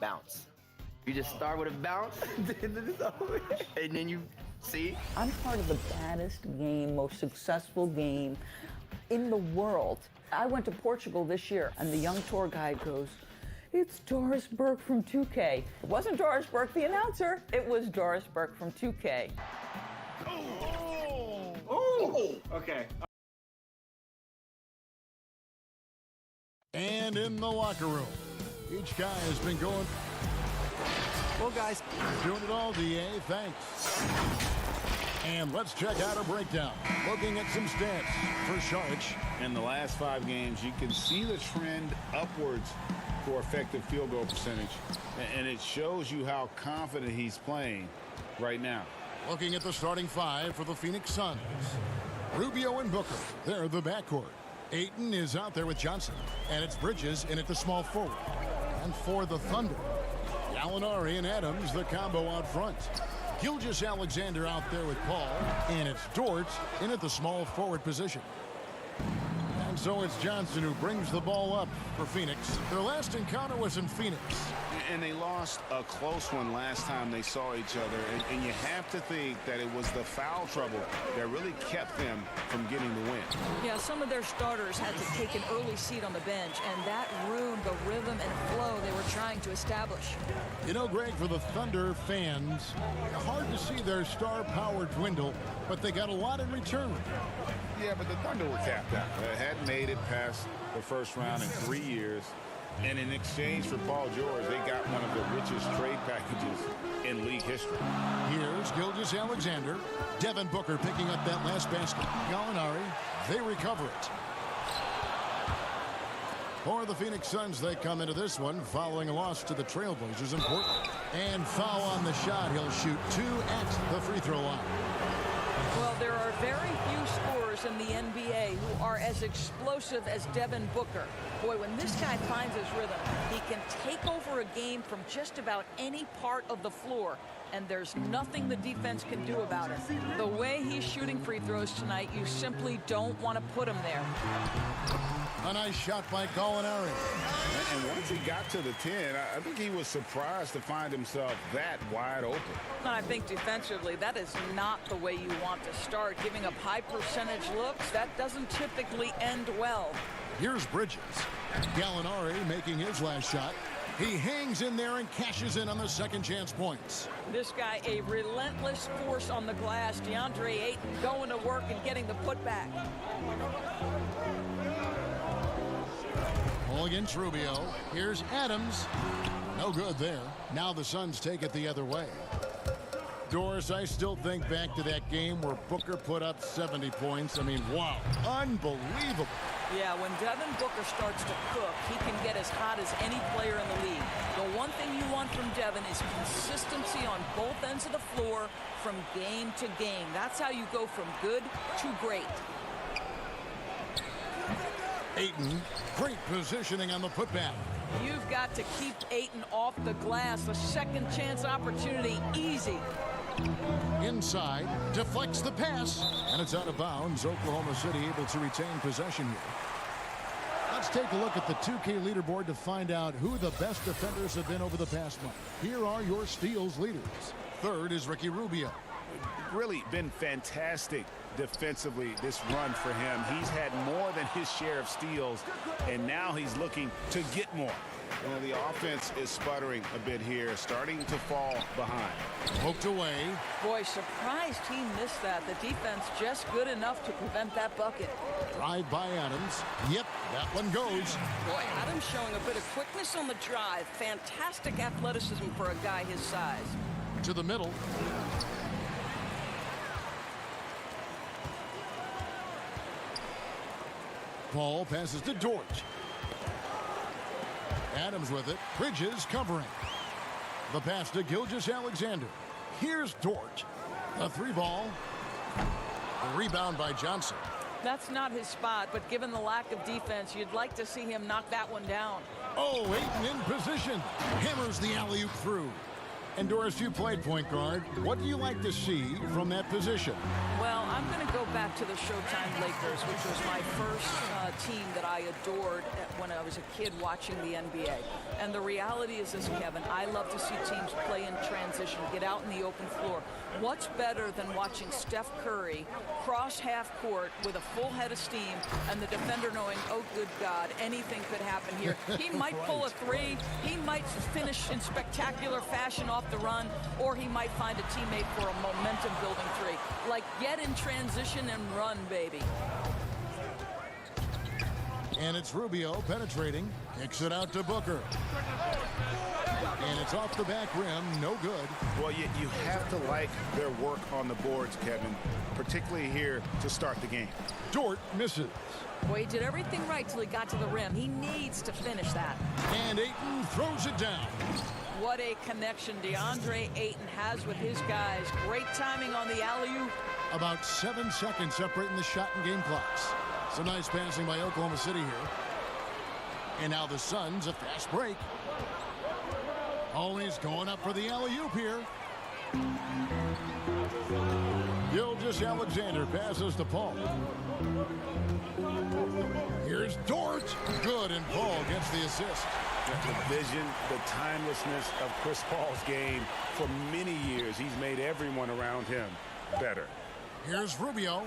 bounce. You just start with a bounce, and then you see. I'm part of the baddest game, most successful game in the world. I went to Portugal this year, and the young tour guide goes, "It's Doris Burke from 2K." It wasn't Doris Burke, the announcer. It was Doris Burke from 2K. Oh! Okay. And in the locker room, each guy has been going. Well, guys, Doing it all, DA. Thanks. And let's check out a breakdown. Looking at some stats for Saric. In the last 5 games, you can see the trend upwards for effective field goal percentage. And it shows you how confident he's playing right now. Looking at the starting 5 for the Phoenix Suns. Rubio and Booker, they're the backcourt. Ayton is out there with Johnson. And it's Bridges in at the small forward. And for the Thunder, Gallinari and Adams, the combo out front. Gilgeous-Alexander out there with Paul. And it's Dort in at the small forward position. And so it's Johnson who brings the ball up for Phoenix. Their last encounter was in Phoenix. And they lost a close one last time they saw each other. And you have to think that it was the foul trouble that really kept them from getting the win. Yeah, some of their starters had to take an early seat on the bench, and that ruined the rhythm and flow they were trying to establish. You know, Greg, for the Thunder fans, hard to see their star power dwindle, but they got a lot in return. Yeah, but the Thunder were capped out. They hadn't made it past the first round in 3 years. And in exchange for Paul George, they got one of the richest trade packages in league history. Here's Gilgeous-Alexander. Devin Booker picking up that last basket. Gallinari, they recover it. For the Phoenix Suns, they come into this one following a loss to the Trailblazers in Portland. And foul on the shot. He'll shoot 2 at the free throw line. Well, there are very few scorers in the NBA who are as explosive as Devin Booker. Boy, when this guy finds his rhythm, he can take over a game from just about any part of the floor, and there's nothing the defense can do about it. The way he's shooting free throws tonight, you simply don't want to put him there. A nice shot by Gallinari. And once he got to the 10, I think he was surprised to find himself that wide open. And I think defensively, that is not the way you want to start. Giving up high percentage looks, that doesn't typically end well. Here's Bridges. Gallinari making his last shot. He hangs in there and cashes in on the second chance points. This guy, a relentless force on the glass. DeAndre Ayton going to work and getting the putback. Ball against Rubio. Here's Adams. No good there. Now the Suns take it the other way. Doris, I still think back to that game where Booker put up 70 points. I mean, wow, unbelievable. Yeah, when Devin Booker starts to cook, he can get as hot as any player in the league. The one thing you want from Devin is consistency on both ends of the floor from game to game. That's how you go from good to great. Ayton, great positioning on the putback. You've got to keep Ayton off the glass. A second chance opportunity, easy. Inside, deflects the pass, and it's out of bounds. Oklahoma City able to retain possession here. Let's take a look at the 2K leaderboard to find out who the best defenders have been over the past month. Here are your steals leaders. Third is Ricky Rubio. Really been fantastic defensively this run for him. He's had more than his share of steals, and now he's looking to get more. You know, the offense is sputtering a bit here, starting to fall behind. Poked away. Boy, surprised he missed that. The defense just good enough to prevent that bucket. Drive by Adams. Yep, that one goes. Boy, Adams showing a bit of quickness on the drive. Fantastic athleticism for a guy his size. To the middle. Paul passes to Dort. Adams with it. Bridges covering. The pass to Gilgeous-Alexander. Here's Dort. A 3-ball. The rebound by Johnson. That's not his spot, but given the lack of defense, you'd like to see him knock that one down. Oh, Ayton in position. Hammers the alley-oop through. And Doris, you played point guard. What do you like to see from that position? Well, I'm going to go back to the Showtime Lakers, which was my first team that I adored when I was a kid watching the NBA. And the reality is this, Kevin, I love to see teams play in transition, get out in the open floor. What's better than watching Steph Curry cross half court with a full head of steam and the defender knowing, oh, good God, anything could happen here. He might pull a three, he might finish in spectacular fashion off the run, or he might find a teammate for a momentum-building three. Like, get in transition and run, baby. And it's Rubio penetrating, kicks it out to Booker. And it's off the back rim, no good. Well, you have to like their work on the boards, Kevin, particularly here to start the game. Dort misses. Boy, he did everything right till he got to the rim. He needs to finish that. And Ayton throws it down. What a connection DeAndre Ayton has with his guys. Great timing on the alley-oop. About 7 seconds separating the shot and game clocks. Some nice passing by Oklahoma City here. And now the Suns, a fast break. Always going up for the alley-oop here. Gilgeous-Alexander passes to Paul. Here's Dort. Good, and Paul gets the assist. The vision, the timelessness of Chris Paul's game for many years. He's made everyone around him better. Here's Rubio.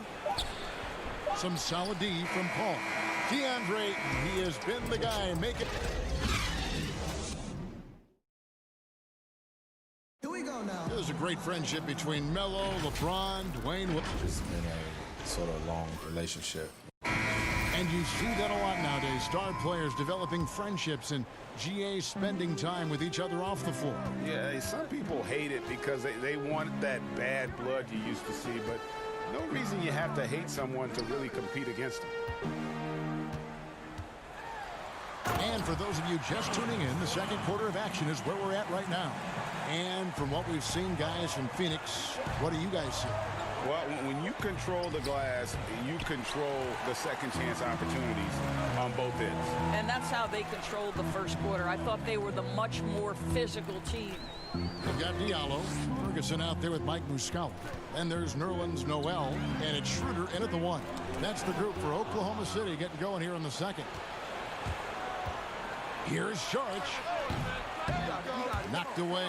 Some solid D from Paul. DeAndre, he has been the guy making. Here we go now. There's a great friendship between Melo, LeBron, Dwayne. It's been a sort of long relationship. And you see that a lot nowadays. Star players developing friendships and GA spending time with each other off the floor. Yeah, some people hate it because they want that bad blood you used to see, but no reason you have to hate someone to really compete against them. And for those of you just tuning in, the second quarter of action is where we're at right now. And from what we've seen, guys, from Phoenix, what do you guys see? Well, when you control the glass, you control the second chance opportunities on both ends. And that's how they controlled the first quarter. I thought they were the much more physical team. We've got Diallo, Ferguson out there with Mike Muscala. Then there's Nerlens Noel, and it's Schroeder in at the one. That's the group for Oklahoma City getting going here in the second. Here's Saric. Knocked away.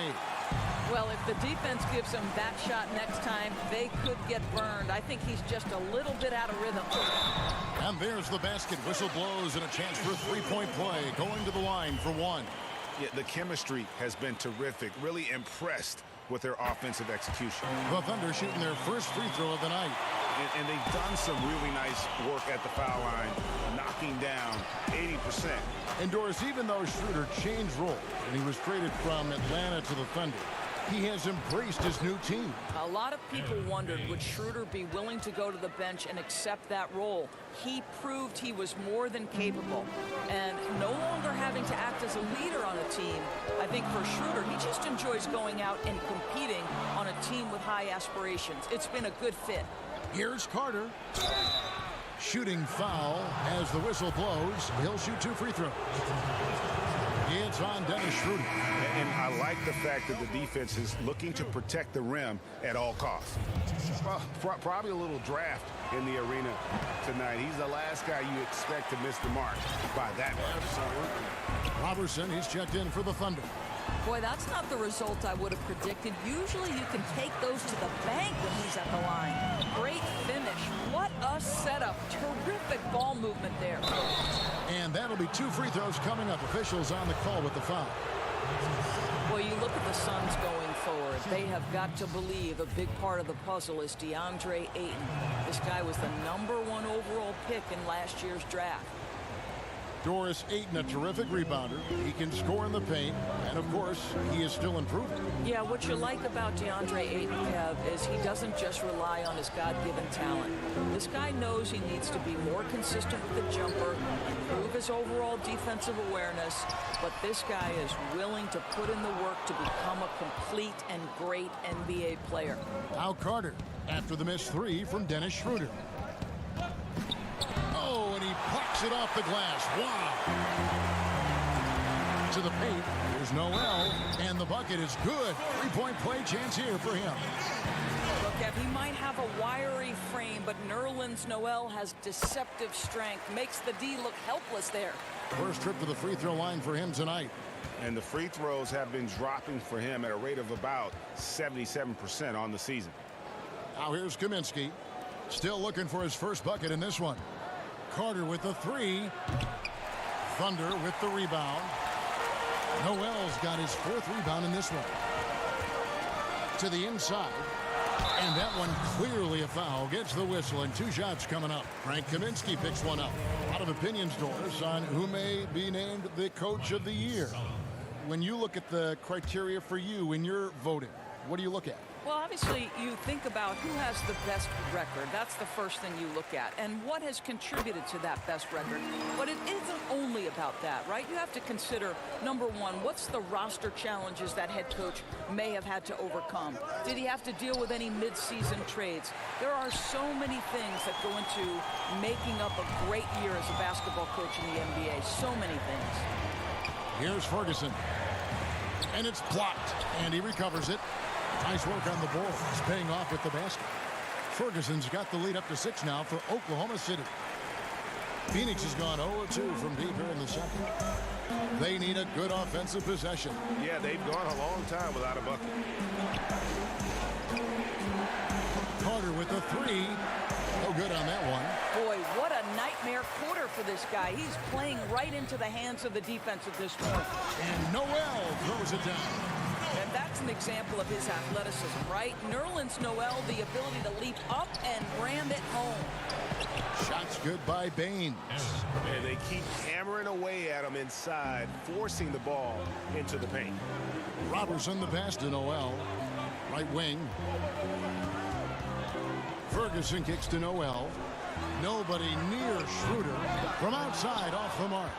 Well, if the defense gives him that shot next time, they could get burned. I think he's just a little bit out of rhythm. And there's the basket. Whistle blows and a chance for a three-point play. Going to the line for one. Yeah, the chemistry has been terrific. Really impressed with their offensive execution. The Thunder shooting their first free throw of the night. And they've done some really nice work at the foul line, knocking down 80%. And Doris, even though Schroeder changed roles and he was traded from Atlanta to the Thunder, he has embraced his new team. A lot of people wondered, would Schroeder be willing to go to the bench and accept that role? He proved he was more than capable. And no longer having to act as a leader on a team, I think for Schroeder, he just enjoys going out and competing on a team with high aspirations. It's been a good fit. Here's Carter. Shooting foul as the whistle blows. He'll shoot 2 free throws. It's on Dennis Schroeder. And I like the fact that the defense is looking to protect the rim at all costs. Well, probably a little draft in the arena tonight. He's the last guy you expect to miss the mark by that much. Robertson, he's checked in for the Thunder. Boy, that's not the result I would have predicted. Usually you can take those to the bank when he's at the line. Great finish. What a setup. Terrific ball movement there. And that'll be 2 free throws coming up. Officials on the call with the foul. Well, you look at the Suns going forward. They have got to believe a big part of the puzzle is DeAndre Ayton. This guy was the #1 overall pick in last year's draft. Doris Ayton, a terrific rebounder. He can score in the paint, and of course, he is still improving. Yeah, what you like about DeAndre Ayton, Kev, is he doesn't just rely on his God-given talent. This guy knows he needs to be more consistent with the jumper, improve his overall defensive awareness, but this guy is willing to put in the work to become a complete and great NBA player. Now Carter, after the missed 3 from Dennis Schroeder. Oh, and he plucks it off the glass. Wow. To the paint. Here's Noel, and the bucket is good. Three-point play chance here for him. Look, Ev, he might have a wiry frame, but Nerlens Noel has deceptive strength. Makes the D look helpless there. First trip to the free throw line for him tonight. And the free throws have been dropping for him at a rate of about 77% on the season. Now here's Kaminsky. Still looking for his first bucket in this one. Carter with the three. Thunder with the rebound. Noel's got his fourth rebound in this one. To the inside. And that one clearly a foul. Gets the whistle, and 2 shots coming up. Frank Kaminsky picks one up. A lot of opinions, Doris, on who may be named the coach of the year. When you look at the criteria for you when you're voting, what do you look at? Well, obviously, you think about who has the best record. That's the first thing you look at. And what has contributed to that best record. But it isn't only about that, right? You have to consider, number one, what's the roster challenges that head coach may have had to overcome? Did he have to deal with any mid-season trades? There are so many things that go into making up a great year as a basketball coach in the NBA. So many things. Here's Ferguson. And it's blocked. And he recovers it. Nice work on the board. He's paying off with the basket. Ferguson's got the lead up to 6 now for Oklahoma City. Phoenix has gone 0-2 from deep here in the second. They need a good offensive possession. Yeah, they've gone a long time without a bucket. Carter with the three. No good on that one. Boy, what a nightmare quarter for this guy. He's playing right into the hands of the defense at this point. And Noel throws it down. And that's an example of his athleticism, right? Nerlens Noel, the ability to leap up and ram it home. Shots good by Baines. And they keep hammering away at him inside, forcing the ball into the paint. Robertson the pass to Noel. Right wing. Ferguson kicks to Noel. Nobody near Schroeder. From outside, off the mark.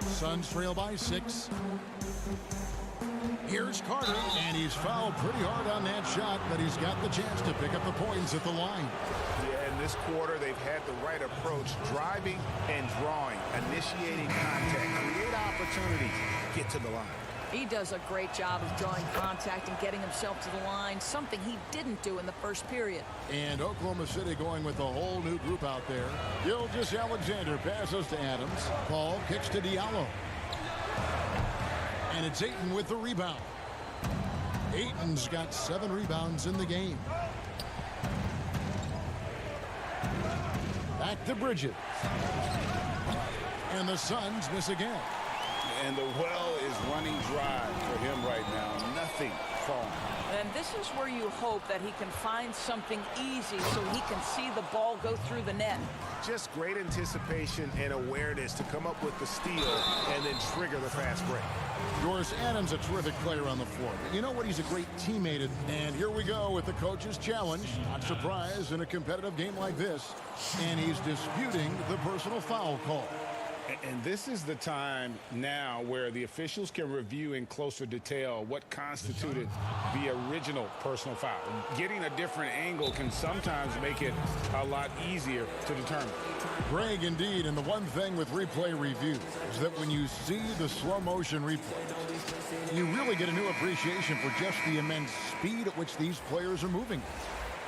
Suns trail by 6. Here's Carter, and he's fouled pretty hard on that shot, but he's got the chance to pick up the points at the line. Yeah, in this quarter, they've had the right approach, driving and drawing, initiating contact, create opportunities, get to the line. He does a great job of drawing contact and getting himself to the line, something he didn't do in the first period. And Oklahoma City going with a whole new group out there. Gilgeous-Alexander passes to Adams. Paul kicks to Diallo. And it's Ayton with the rebound. Ayton's got 7 rebounds in the game. Back to Bridges. And the Suns miss again. And the well is running dry for him right now. Nothing falling. And this is where you hope that he can find something easy so he can see the ball go through the net. Just great anticipation and awareness to come up with the steal and then trigger the fast break. Doris, Adams, a terrific player on the floor. You know what? He's a great teammate. And here we go with the coach's challenge. Not surprised in a competitive game like this. And he's disputing the personal foul call. And this is the time now where the officials can review in closer detail what constituted the original personal foul. Getting a different angle can sometimes make it a lot easier to determine. Greg, indeed, and the one thing with replay review is that when you see the slow motion replays, you really get a new appreciation for just the immense speed at which these players are moving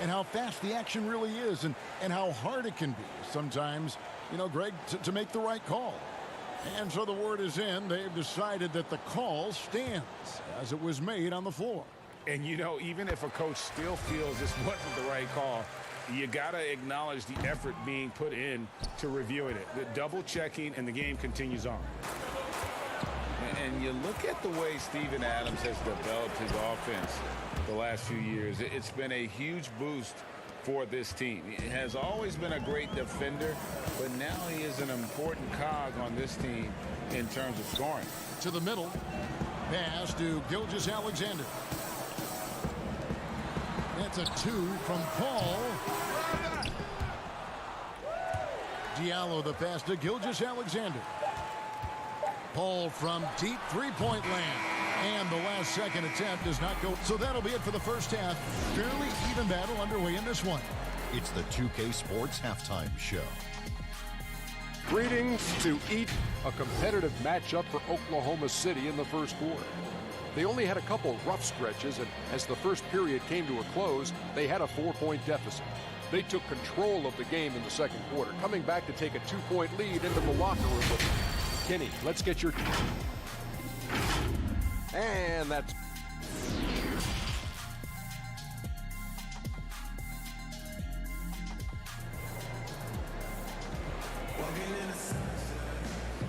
and how fast the action really is and how hard it can be sometimes, you know, Greg, to make the right call. And so the word is in. They've decided that the call stands as it was made on the floor. And, you know, even if a coach still feels this wasn't the right call, you got to acknowledge the effort being put in to reviewing it. The double checking, and the game continues on. And you look at the way Steven Adams has developed his offense the last few years. It's been a huge boost for this team. He has always been a great defender, but now he is an important cog on this team in terms of scoring. To the middle, pass to Gilgeous-Alexander. That's a 2 from Paul. Diallo the pass to Gilgeous-Alexander. Paul from deep three-point land. And the last second attempt does not go. So that'll be it for the first half. Fairly even battle underway in this one. It's the 2K Sports Halftime Show. Greetings to each. A competitive matchup for Oklahoma City in the first quarter. They only had a couple rough stretches, and as the first period came to a close, they had a 4-point deficit. They took control of the game in the second quarter, coming back to take a 2-point lead into the locker room with Kenny. Let's get your... And that's...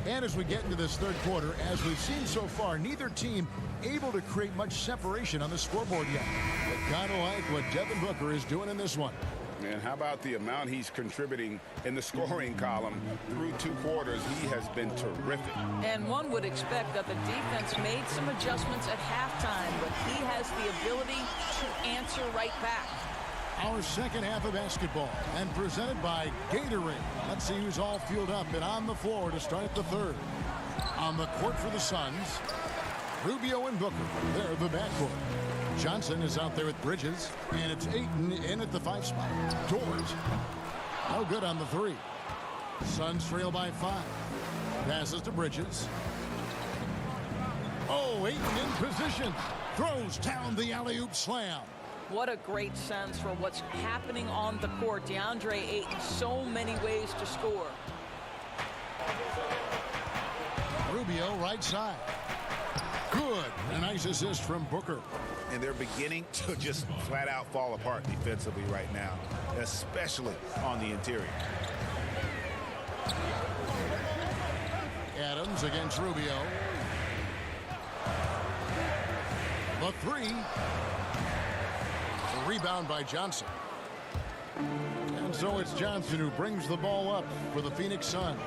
And as we get into this third quarter, as we've seen so far, neither team able to create much separation on the scoreboard yet. But kind of like what Devin Booker is doing in this one. And how about the amount he's contributing in the scoring column through 2 quarters? He has been terrific. And one would expect that the defense made some adjustments at halftime, but he has the ability to answer right back. Our second half of basketball, and presented by Gatorade. Let's see who's all fueled up and on the floor to start the third. On the court for the Suns, Rubio and Booker. They're the backcourt. Johnson is out there with Bridges, and it's Ayton in at the 5 spot. Dort, no good on the 3. Suns trail by 5. Passes to Bridges. Oh, Ayton in position. Throws down the alley-oop slam. What a great sense for what's happening on the court. DeAndre Ayton, so many ways to score. Rubio right side. Good. A nice assist from Booker. And they're beginning to just flat out fall apart defensively right now, especially on the interior. Adams against Rubio. The 3. A rebound by Johnson. And so it's Johnson who brings the ball up for the Phoenix Suns.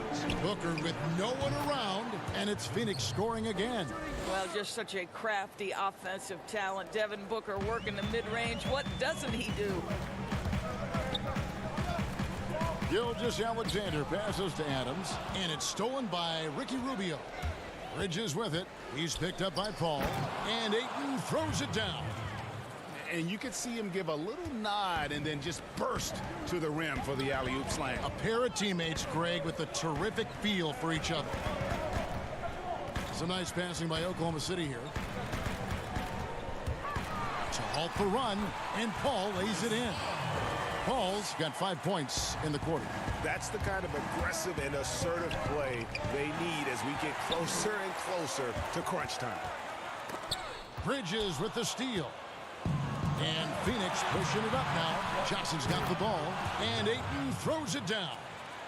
Booker with no one around, and it's Phoenix scoring again. Well, just such a crafty offensive talent. Devin Booker working the mid-range. What doesn't he do? Gilgeous-Alexander passes to Adams, and it's stolen by Ricky Rubio. Bridges with it. He's picked up by Paul, and Ayton throws it down. And you could see him give a little nod and then just burst to the rim for the alley-oop slam. A pair of teammates, Greg, with a terrific feel for each other. Some nice passing by Oklahoma City here. To halt the run, and Paul lays it in. Paul's got 5 points in the quarter. That's the kind of aggressive and assertive play they need as we get closer and closer to crunch time. Bridges with the steal. And Phoenix pushing it up now. Johnson's got the ball, and Ayton throws it down.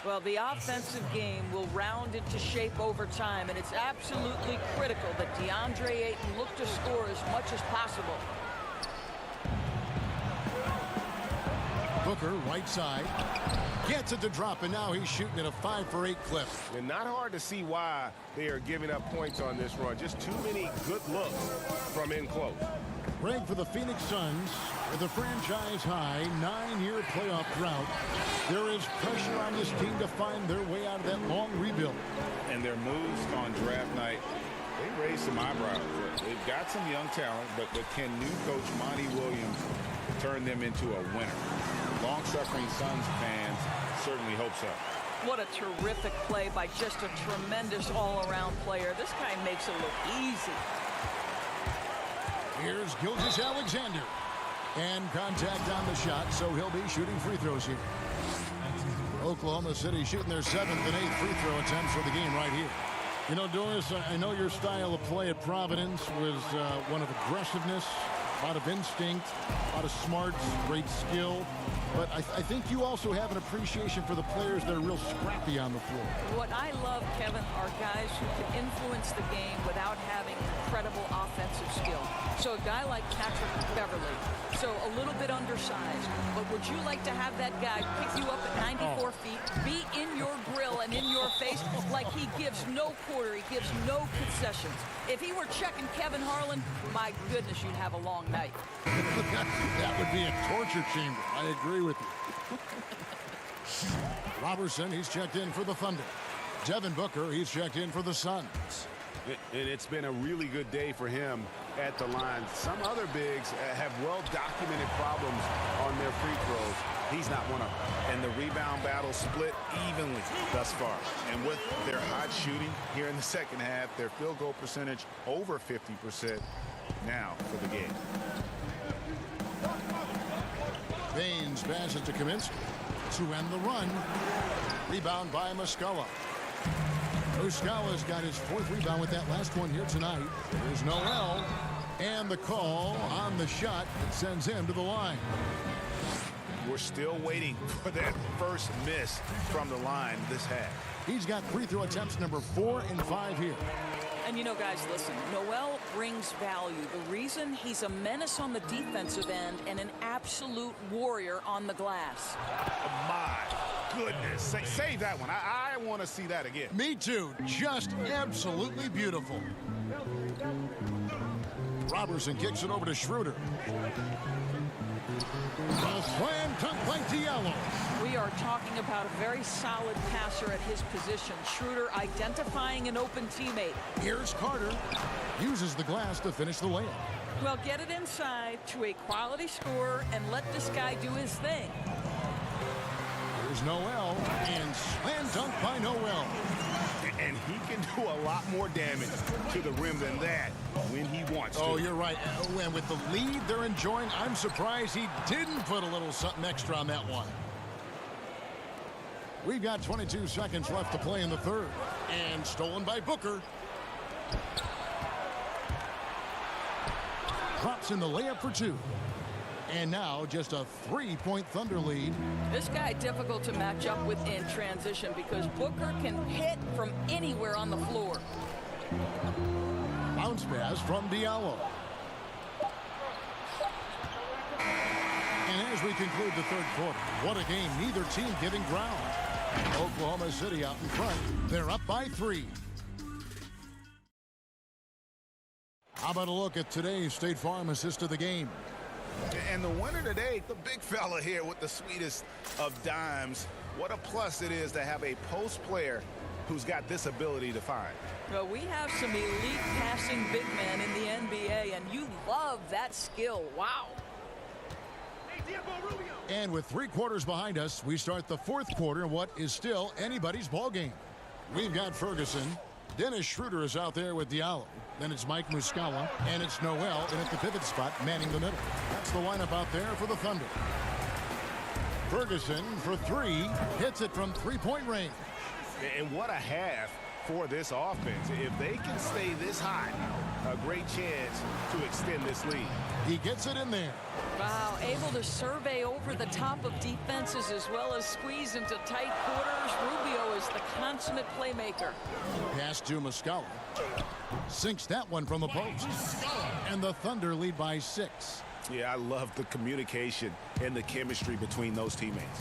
Well, the offensive game will round into shape over time, and it's absolutely critical that DeAndre Ayton look to score as much as possible. Booker, right side, gets it to drop, and now he's shooting at a 5 for 8 clip. And not hard to see why they are giving up points on this run. Just too many good looks from in close. Greg, for the Phoenix Suns, with a franchise-high 9-year playoff drought, there is pressure on this team to find their way out of that long rebuild. And their moves on draft night, they raised some eyebrows. They've got some young talent, but can new coach Monty Williams turn them into a winner? Long-suffering Suns fans certainly hope so. What a terrific play by just a tremendous all-around player. This guy makes it look easy. Here's Gilgeous-Alexander. And contact on the shot, so he'll be shooting free throws here. Oklahoma City shooting their 7th and 8th free throw attempts for the game right here. You know, Doris, I know your style of play at Providence was one of aggressiveness, a lot of instinct, a lot of smarts, great skill. But I think you also have an appreciation for the players that are real scrappy on the floor. What I love, Kevin, are guys who can influence the game without having incredible offensive skill. So a guy like Patrick Beverly, so a little bit undersized, but would you like to have that guy pick you up at 94 feet, be in your grill and in your face like he gives no quarter, he gives no concessions? If he were checking Kevin Harlan, my goodness, you'd have a long night. That would be a torture chamber. I agree with you. Robertson, he's checked in for the Thunder. Devin Booker, he's checked in for the Suns. And it's been a really good day for him at the line. Some other bigs have well-documented problems on their free throws. He's not one of them. And the rebound battle split evenly thus far. And with their hot shooting here in the second half, their field goal percentage over 50% now for the game. Baines passes to Kaminsky to end the run. Rebound by Muscala. Muscala's got his 4th rebound with that last one here tonight. There's Noel. And the call on the shot that sends him to the line. We're still waiting for that first miss from the line this half. He's got free throw attempts number 4 and 5 here. And you know, guys, listen, Noel brings value. The reason he's a menace on the defensive end and an absolute warrior on the glass. My goodness. Save that one. I want to see that again. Me too. Just absolutely beautiful. Robertson kicks it over to Schroeder. A slam dunk by Diallo. We are talking about a very solid passer at his position. Schroeder identifying an open teammate. Here's Carter. Uses the glass to finish the layup. Well, get it inside to a quality scorer and let this guy do his thing. Here's Noel. And slam dunk by Noel. And he can do a lot more damage to the rim than that when he wants to. Oh, you're right. And with the lead they're enjoying, I'm surprised he didn't put a little something extra on that one. We've got 22 seconds left to play in the third. And stolen by Booker. Drops in the layup for 2. And now just a 3-point Thunder lead. This guy difficult to match up with in transition because Booker can hit from anywhere on the floor. Bounce pass from Diallo. And as we conclude the third quarter, what a game, neither team giving ground. Oklahoma City out in front. They're up by 3. How about a look at today's State Farm assist of the game? And the winner today, the big fella here with the sweetest of dimes. What a plus it is to have a post player who's got this ability to find. Well, we have some elite passing big men in the NBA, and you love that skill. Wow. And with 3 quarters behind us, we start the fourth quarter in what is still anybody's ball game. We've got Ferguson. Dennis Schroeder is out there with Diallo. Then it's Mike Muscala, and it's Noel in at the pivot spot, manning the middle. That's the lineup out there for the Thunder. Ferguson for 3, hits it from 3-point range. And what a half for this offense. If they can stay this hot, a great chance to extend this lead. He gets it in there. Wow, able to survey over the top of defenses as well as squeeze into tight quarters. Rubio is the consummate playmaker. Pass to Muscala. Sinks that one from the post. And the Thunder lead by 6. Yeah, I love the communication and the chemistry between those teammates.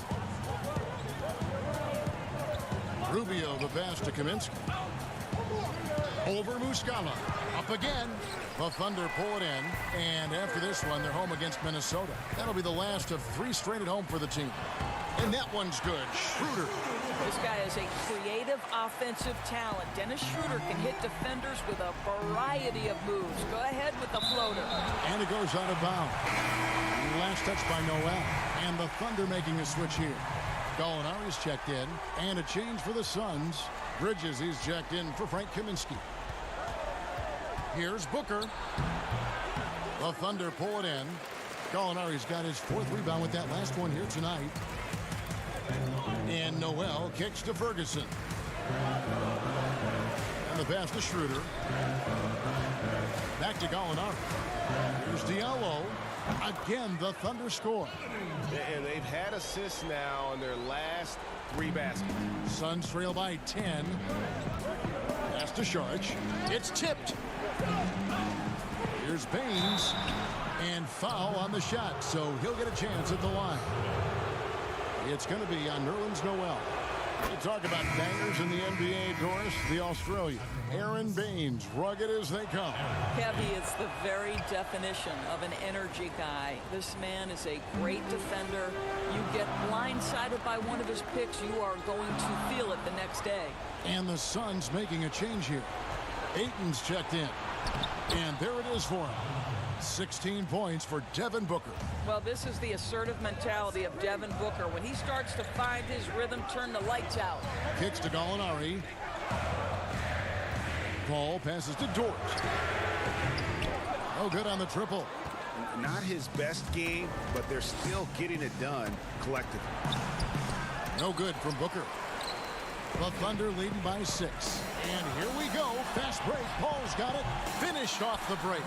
Rubio the pass to Kaminsky. Over Muscala. Up again. The Thunder pull it in. And after this one, they're home against Minnesota. That'll be the last of 3 straight at home for the team. And that one's good. Schroeder. This guy is a creative offensive talent. Dennis Schroeder can hit defenders with a variety of moves. Go ahead with the floater. And it goes out of bounds. Last touch by Noel. And the Thunder making a switch here. Gallinari's checked in. And a change for the Suns. Bridges, he's checked in for Frank Kaminsky. Here's Booker. The Thunder pull it in. Gallinari's got his 4th rebound with that last one here tonight. And Noel kicks to Ferguson. And the pass to Schroeder. Back to Gallinari. Here's Diallo. Again, the Thunder score. And they've had assists now in their last 3 baskets. Suns trail by 10. Pass to Saric. It's tipped. Here's Baines. And foul on the shot, so he'll get a chance at the line. It's going to be on Nerlens Noel. You talk about bangers in the NBA, Doris, the Australian. Aaron Baines, rugged as they come. Kevy is the very definition of an energy guy. This man is a great defender. You get blindsided by one of his picks, you are going to feel it the next day. And the Suns making a change here. Ayton's checked in. And there it is for him. 16 points for Devin Booker. Well, this is the assertive mentality of Devin Booker. When he starts to find his rhythm, turn the lights out. Kicks to Gallinari. Paul passes to Dort. No good on the triple. Not his best game, but they're still getting it done collectively. No good from Booker. The Thunder leading by 6. And here we go. Fast break. Paul's got it. Finished off the break.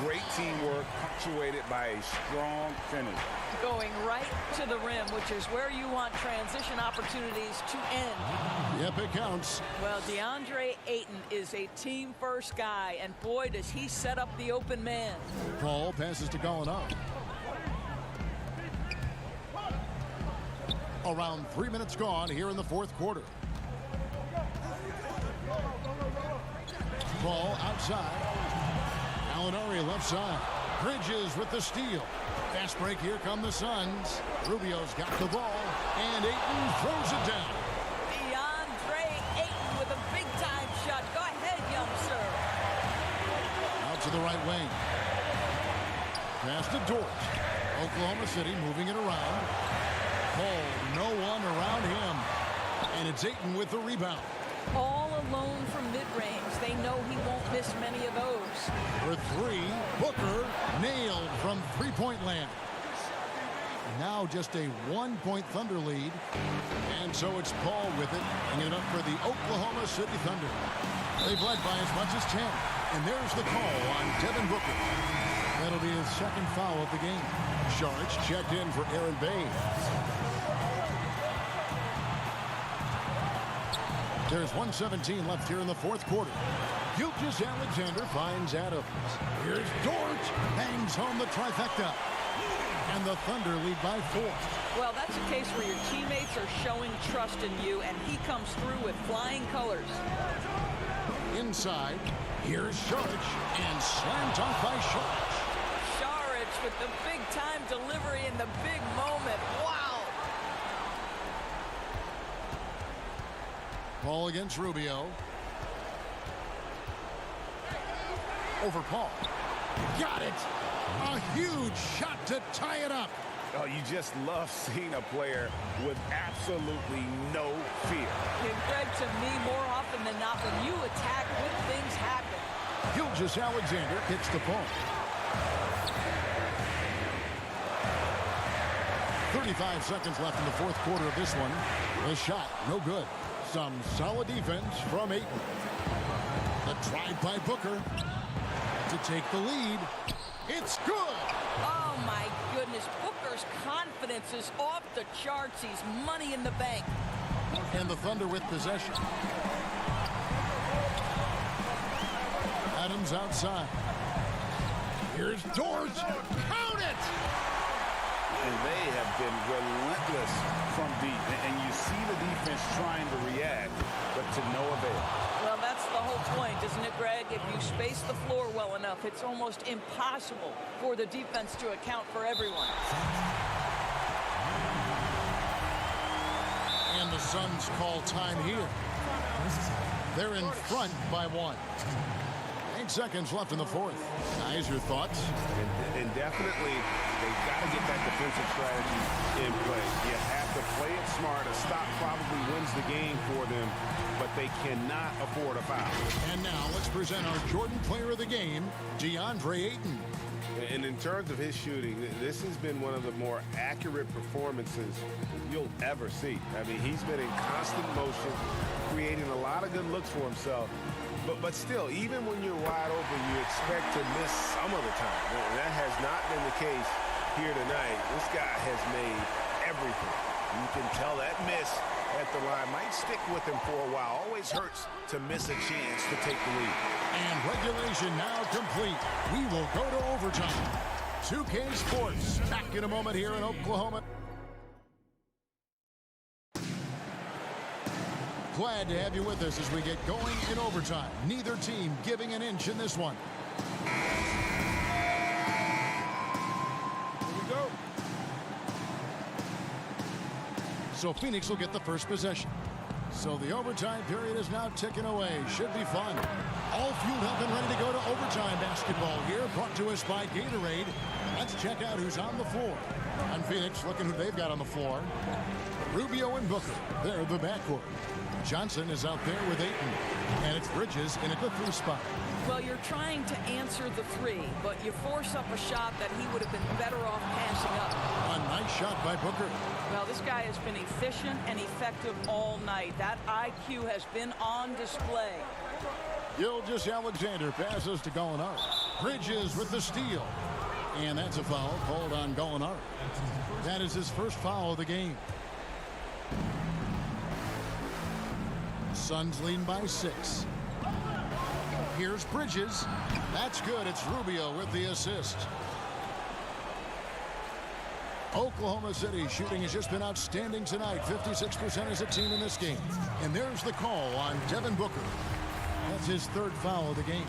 Great teamwork, punctuated by a strong finish. Going right to the rim, which is where you want transition opportunities to end. Yep, it counts. Well, DeAndre Ayton is a team-first guy, and boy, does he set up the open man. Paul passes to Gallinari. Around 3 minutes gone here in the fourth quarter. Ball outside. Gallinari left side. Bridges with the steal. Fast break. Here come the Suns. Rubio's got the ball. And Ayton throws it down. DeAndre Ayton with a big-time shot. Go ahead, young sir. Out to the right wing. Pass to Dort. Oklahoma City moving it around. Paul, no one around him. And it's Ayton with the rebound. All alone from mid-range. They know he won't miss many of those. For 3, Booker nailed from three-point land. Now just a 1-point Thunder lead. And so it's Paul with it, bringing it up for the Oklahoma City Thunder. They've led by as much as 10. And there's the call on Devin Booker. That'll be his second foul of the game. Sharks checked in for Aaron Bain. There's 1:17 left here in the fourth quarter. Gilgeous-Alexander finds Adams. Here's Dort. Bangs home the trifecta. And the Thunder lead by 4. Well, that's a case where your teammates are showing trust in you, and he comes through with flying colors. Inside, here's Saric, and slammed off by Saric. Saric with the big-time delivery in the big moment. Wow! Ball against Rubio. Over Paul. Got it! A huge shot to tie it up. Oh, you just love seeing a player with absolutely no fear. And Greg, to me, more often than not, when you attack, good things happen. Gilgeous-Alexander hits the ball. 35 seconds left in the fourth quarter of this one. The shot, no good. Some solid defense from Ayton. The drive by Booker to take the lead. It's good. Oh, my goodness. Booker's confidence is off the charts. He's money in the bank. And the Thunder with possession. Adams outside. Here's Dort. Count it! And they have been relentless from deep. And you see the defense trying to react, but to no avail. Well, that's the whole point, isn't it, Greg? If you space the floor well enough, it's almost impossible for the defense to account for everyone. And the Suns call time here. They're in front by 1. 8 seconds left in the fourth. Guys, your thoughts? And definitely, they've got to get that defensive strategy in play. You have to play it smart. A stop probably wins the game for them, but they cannot afford a foul. And now let's present our Jordan Player of the Game, DeAndre Ayton. And in terms of his shooting, this has been one of the more accurate performances you'll ever see. I mean, he's been in constant motion, creating a lot of good looks for himself. But still, even when you're wide open, you expect to miss some of the time. And that has not been the case here tonight. This guy has made everything. You can tell that miss at the line might stick with him for a while. Always hurts to miss a chance to take the lead. And regulation now complete. We will go to overtime. 2K Sports back in a moment here in Oklahoma. Glad to have you with us as we get going in overtime. Neither team giving an inch in this one. Here we go. So Phoenix will get the first possession. So the overtime period is now ticking away. Should be fun. All fueled up and ready to go to overtime basketball here, brought to us by Gatorade. Let's check out who's on the floor. On Phoenix, looking who they've got on the floor. Rubio and Booker, they're the backcourt. Johnson is out there with Ayton, and it's Bridges in at the 3 spot. Well, you're trying to answer the 3, but you force up a shot that he would have been better off passing up. A nice shot by Booker. Well, this guy has been efficient and effective all night. That IQ has been on display. Gilgeous-Alexander passes to Gallinari. Bridges with the steal. And that's a foul called on Gallinari. That is his first foul of the game. Suns leading by 6. Here's Bridges. That's good. It's Rubio with the assist. Oklahoma City shooting has just been outstanding tonight. 56% as a team in this game. And there's the call on Devin Booker. That's his 3rd foul of the game.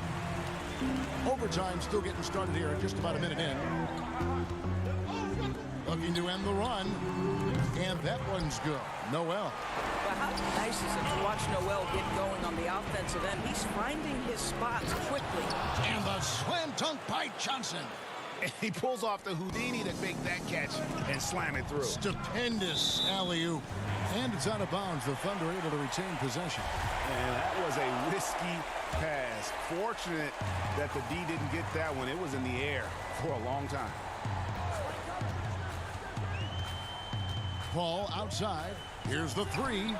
Overtime still getting started here, just about a minute in. Looking to end the run. And that one's good. Noel. Well, how nice is it to watch Noel get going on the offensive end? He's finding his spots quickly. And the slam dunk by Johnson. And he pulls off the Houdini to make that catch and slam it through. Stupendous alley-oop. And it's out of bounds. The Thunder able to retain possession. And that was a risky pass. Fortunate that the D didn't get that one. It was in the air for a long time. Paul outside. Here's the 3.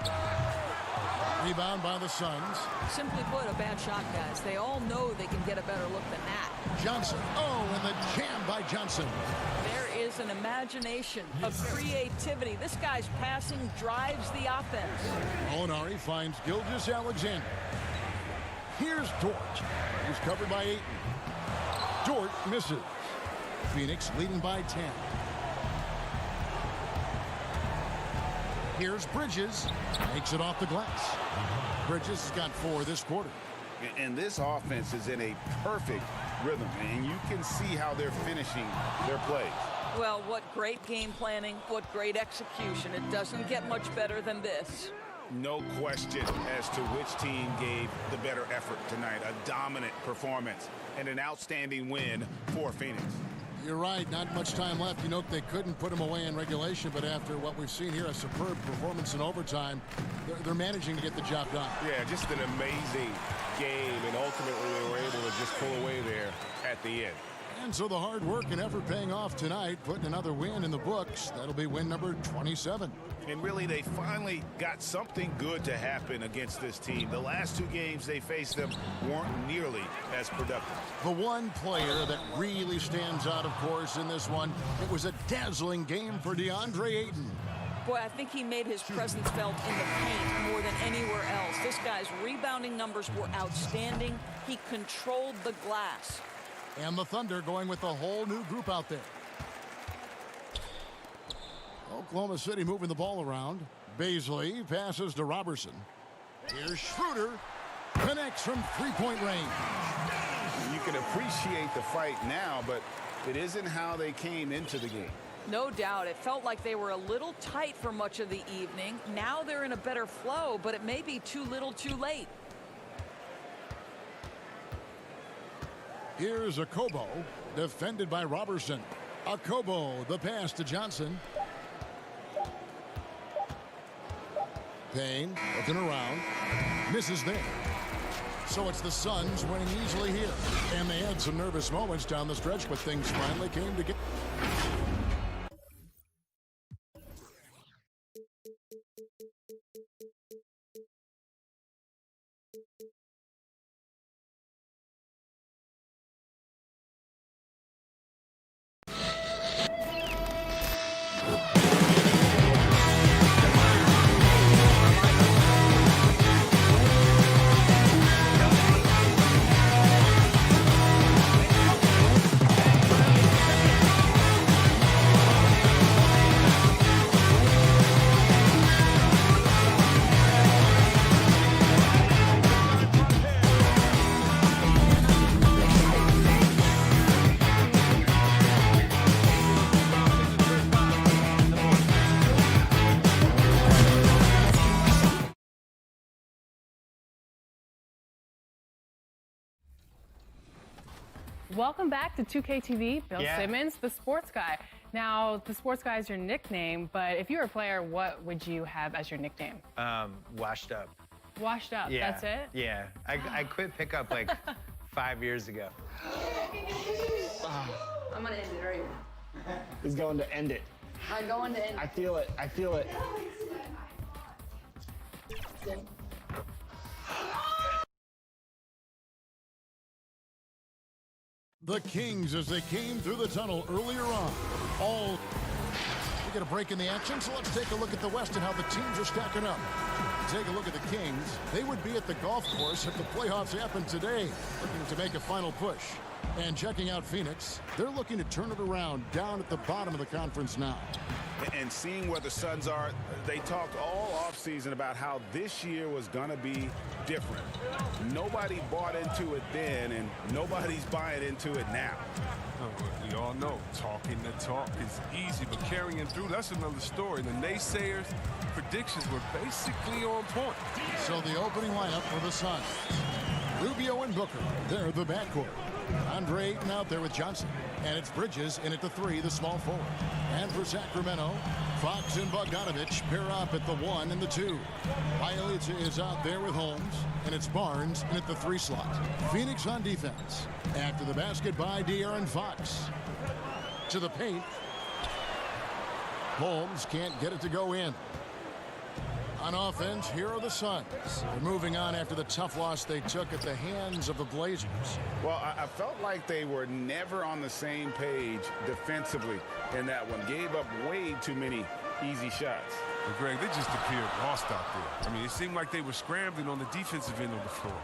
Rebound by the Suns. Simply put, a bad shot, guys. They all know they can get a better look than that. Johnson. Oh, and the jam by Johnson. There is an imagination of creativity. This guy's passing drives the offense. Gallinari finds Gilgeous-Alexander. Here's Dort. He's covered by Ayton. Dort misses. Phoenix leading by 10. Here's Bridges. Makes it off the glass. Bridges has got 4 this quarter. And this offense is in a perfect rhythm. And you can see how they're finishing their plays. Well, what great game planning, what great execution. It doesn't get much better than this. No question as to which team gave the better effort tonight. A dominant performance and an outstanding win for Phoenix. You're right, not much time left. You know, they couldn't put him away in regulation, but after what we've seen here, a superb performance in overtime, they're managing to get the job done. Yeah, just an amazing game, and ultimately they were able to just pull away there at the end. And so the hard work and effort paying off tonight, putting another win in the books. That'll be win number 27. And really, they finally got something good to happen against this team. The last 2 games they faced them weren't nearly as productive. The one player that really stands out, of course, in this one, it was a dazzling game for DeAndre Ayton. Boy, I think he made his presence felt in the paint more than anywhere else. This guy's rebounding numbers were outstanding. He controlled the glass. And the Thunder going with a whole new group out there. Oklahoma City moving the ball around. Baisley passes to Robertson. Here's Schroeder. Connects from 3-point range. You can appreciate the fight now, but it isn't how they came into the game. No doubt. It felt like they were a little tight for much of the evening. Now they're in a better flow, but it may be too little too late. Here's Akobo, defended by Robertson. Akobo, the pass to Johnson. Payne looking around. Misses there. So it's the Suns winning easily here. And they had some nervous moments down the stretch, but things finally came together. Welcome back to 2K TV. Bill Simmons, the sports guy. Now, the sports guy is your nickname, but if you were a player, what would you have as your nickname? Washed up. Washed up, Yeah. that's it? Yeah. I quit pickup like 5 years ago. I'm gonna end it right now. He's going to end it. I'm going to end it. I feel it. I feel it. The Kings as they came through the tunnel earlier on. We get a break in the action, so let's take a look at the West and how the teams are stacking up. Take a look at the Kings. They would be at the golf course if the playoffs happened today, looking to make a final push. And checking out Phoenix, they're looking to turn it around down at the bottom of the conference now. And seeing where the Suns are, they talked all offseason about how this year was going to be different. Nobody bought into it then, and nobody's buying into it now. We all know talking the talk is easy, but carrying it through, that's another story. The naysayers' predictions were basically on point. So the opening lineup for the Suns. Rubio and Booker, they're the backcourt. Andre Ayton out there with Johnson. And it's Bridges in at the 3, the small forward. And for Sacramento, Fox and Bogdanovich pair up at the 1 and the 2. Bjelica is out there with Holmes. And it's Barnes in at the 3 slot. Phoenix on defense. After the basket by De'Aaron Fox. To the paint. Holmes can't get it to go in. On offense, here are the Suns. They're moving on after the tough loss they took at the hands of the Blazers. Well, I felt like they were never on the same page defensively in that one. Gave up way too many easy shots. But Greg, they just appeared lost out there. I mean, it seemed like they were scrambling on the defensive end of the floor.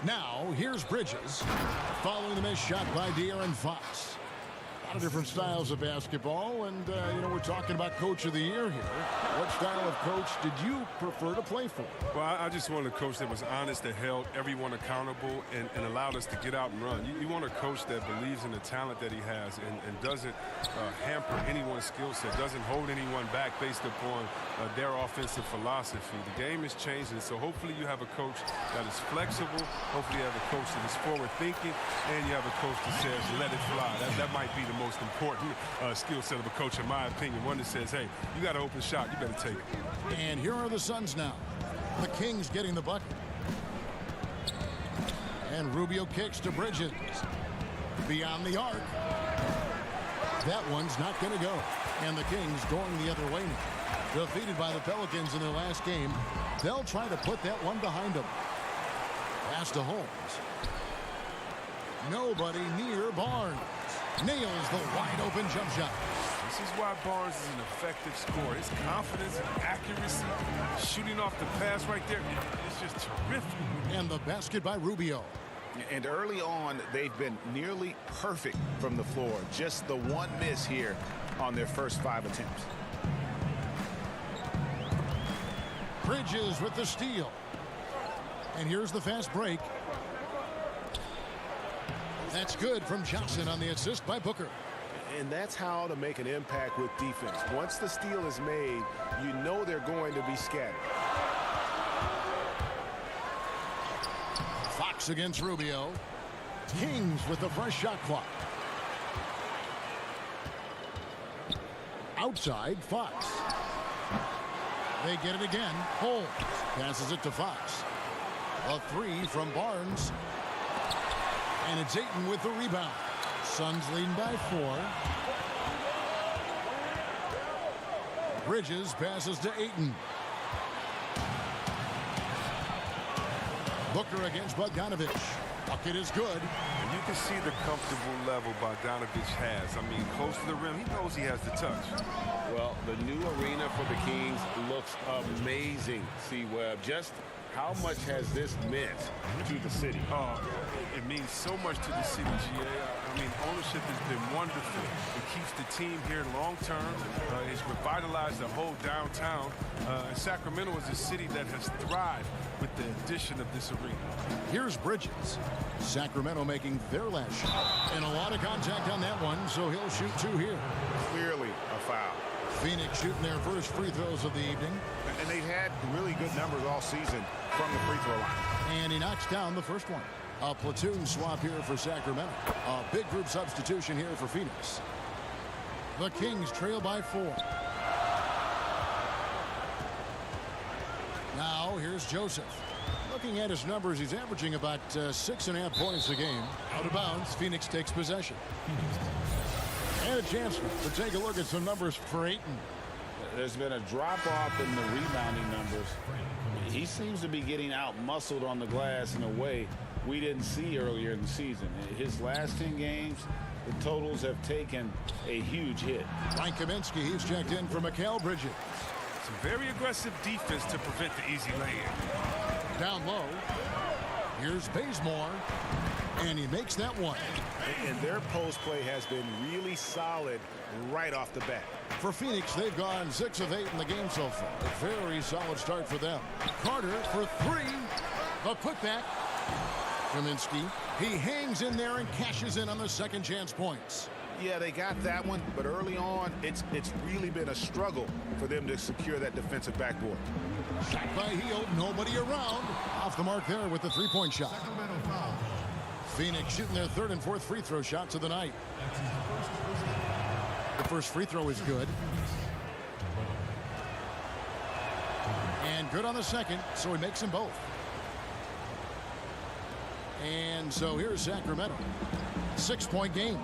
Now, here's Bridges, following the missed shot by De'Aaron Fox. A lot of different styles of basketball, and, we're talking about Coach of the Year here. What style of coach did you prefer to play for? Well, I just wanted a coach that was honest, that held everyone accountable, and allowed us to get out and run. You want a coach that believes in the talent that he has and doesn't hamper anyone's skill set, doesn't hold anyone back based upon their offensive philosophy. The game is changing, so hopefully you have a coach that is flexible. Hopefully you have a coach that is forward-thinking, and you have a coach that says, let it fly. That might be the most important skill set of a coach, in my opinion. One that says, hey, you got an open shot, you better take it. And here are the Suns now. The Kings getting the bucket. And Rubio kicks to Bridges. Beyond the arc. That one's not going to go. And the Kings going the other way now. Defeated by the Pelicans in their last game. They'll try to put that one behind them. Pass to Holmes. Nobody near Barnes. Nails the wide-open jump shot. This is why Barnes is an effective scorer. His confidence and accuracy, shooting off the pass right there, it's just terrific. And the basket by Rubio. And early on, they've been nearly perfect from the floor. Just the one miss here on their first 5 attempts. Bridges with the steal. And here's the fast break. That's good from Johnson on the assist by Booker. And that's how to make an impact with defense. Once the steal is made, you know they're going to be scattered. Fox against Rubio. Kings with the fresh shot clock. Outside, Fox. They get it again. Holmes passes it to Fox. A 3 from Barnes. And it's Ayton with the rebound. Suns leading by 4. Bridges passes to Ayton. Booker against Bogdanovich. Bucket is good. And you can see the comfortable level Bogdanovich has. I mean, close to the rim, he knows he has the touch. Well, the new arena for the Kings looks amazing, C-Webb. Just how much has this meant to the city? Oh, it means so much to the city, GA. I mean, ownership has been wonderful. It keeps the team here long term. It's revitalized the whole downtown. And Sacramento is a city that has thrived with the addition of this arena. Here's Bridges. Sacramento making their last shot. And a lot of contact on that one, so he'll shoot 2 here. Clearly a foul. Phoenix shooting their first free throws of the evening. And they've had really good numbers all season from the free throw line. And he knocks down the first one. A platoon swap here for Sacramento. A big group substitution here for Phoenix. The Kings trail by 4. Now here's Joseph. Looking at his numbers, he's averaging about 6.5 points a game. Out of bounds, Phoenix takes possession. And a chance to take a look at some numbers for Ayton. There's been a drop-off in the rebounding numbers. He seems to be getting out-muscled on the glass in a way we didn't see earlier in the season. His last 10 games, the totals have taken a huge hit. Frank Kaminsky, he's checked in for Mikal Bridges. Some very aggressive defense to prevent the easy lay-in. Down low. Here's Bazemore. And he makes that one. And their post play has been really solid right off the bat. For Phoenix, they've gone 6 of 8 in the game so far. A very solid start for them. Carter for 3. The putback. Kaminsky. He hangs in there and cashes in on the second chance points. Yeah, they got that one, but early on, it's really been a struggle for them to secure that defensive backboard. Shot by Hield, nobody around. Off the mark there with the three-point shot. Phoenix shooting their third and fourth free throw shots of the night. The first free throw is good. And good on the second, so he makes them both. And so here's Sacramento. 6-point game.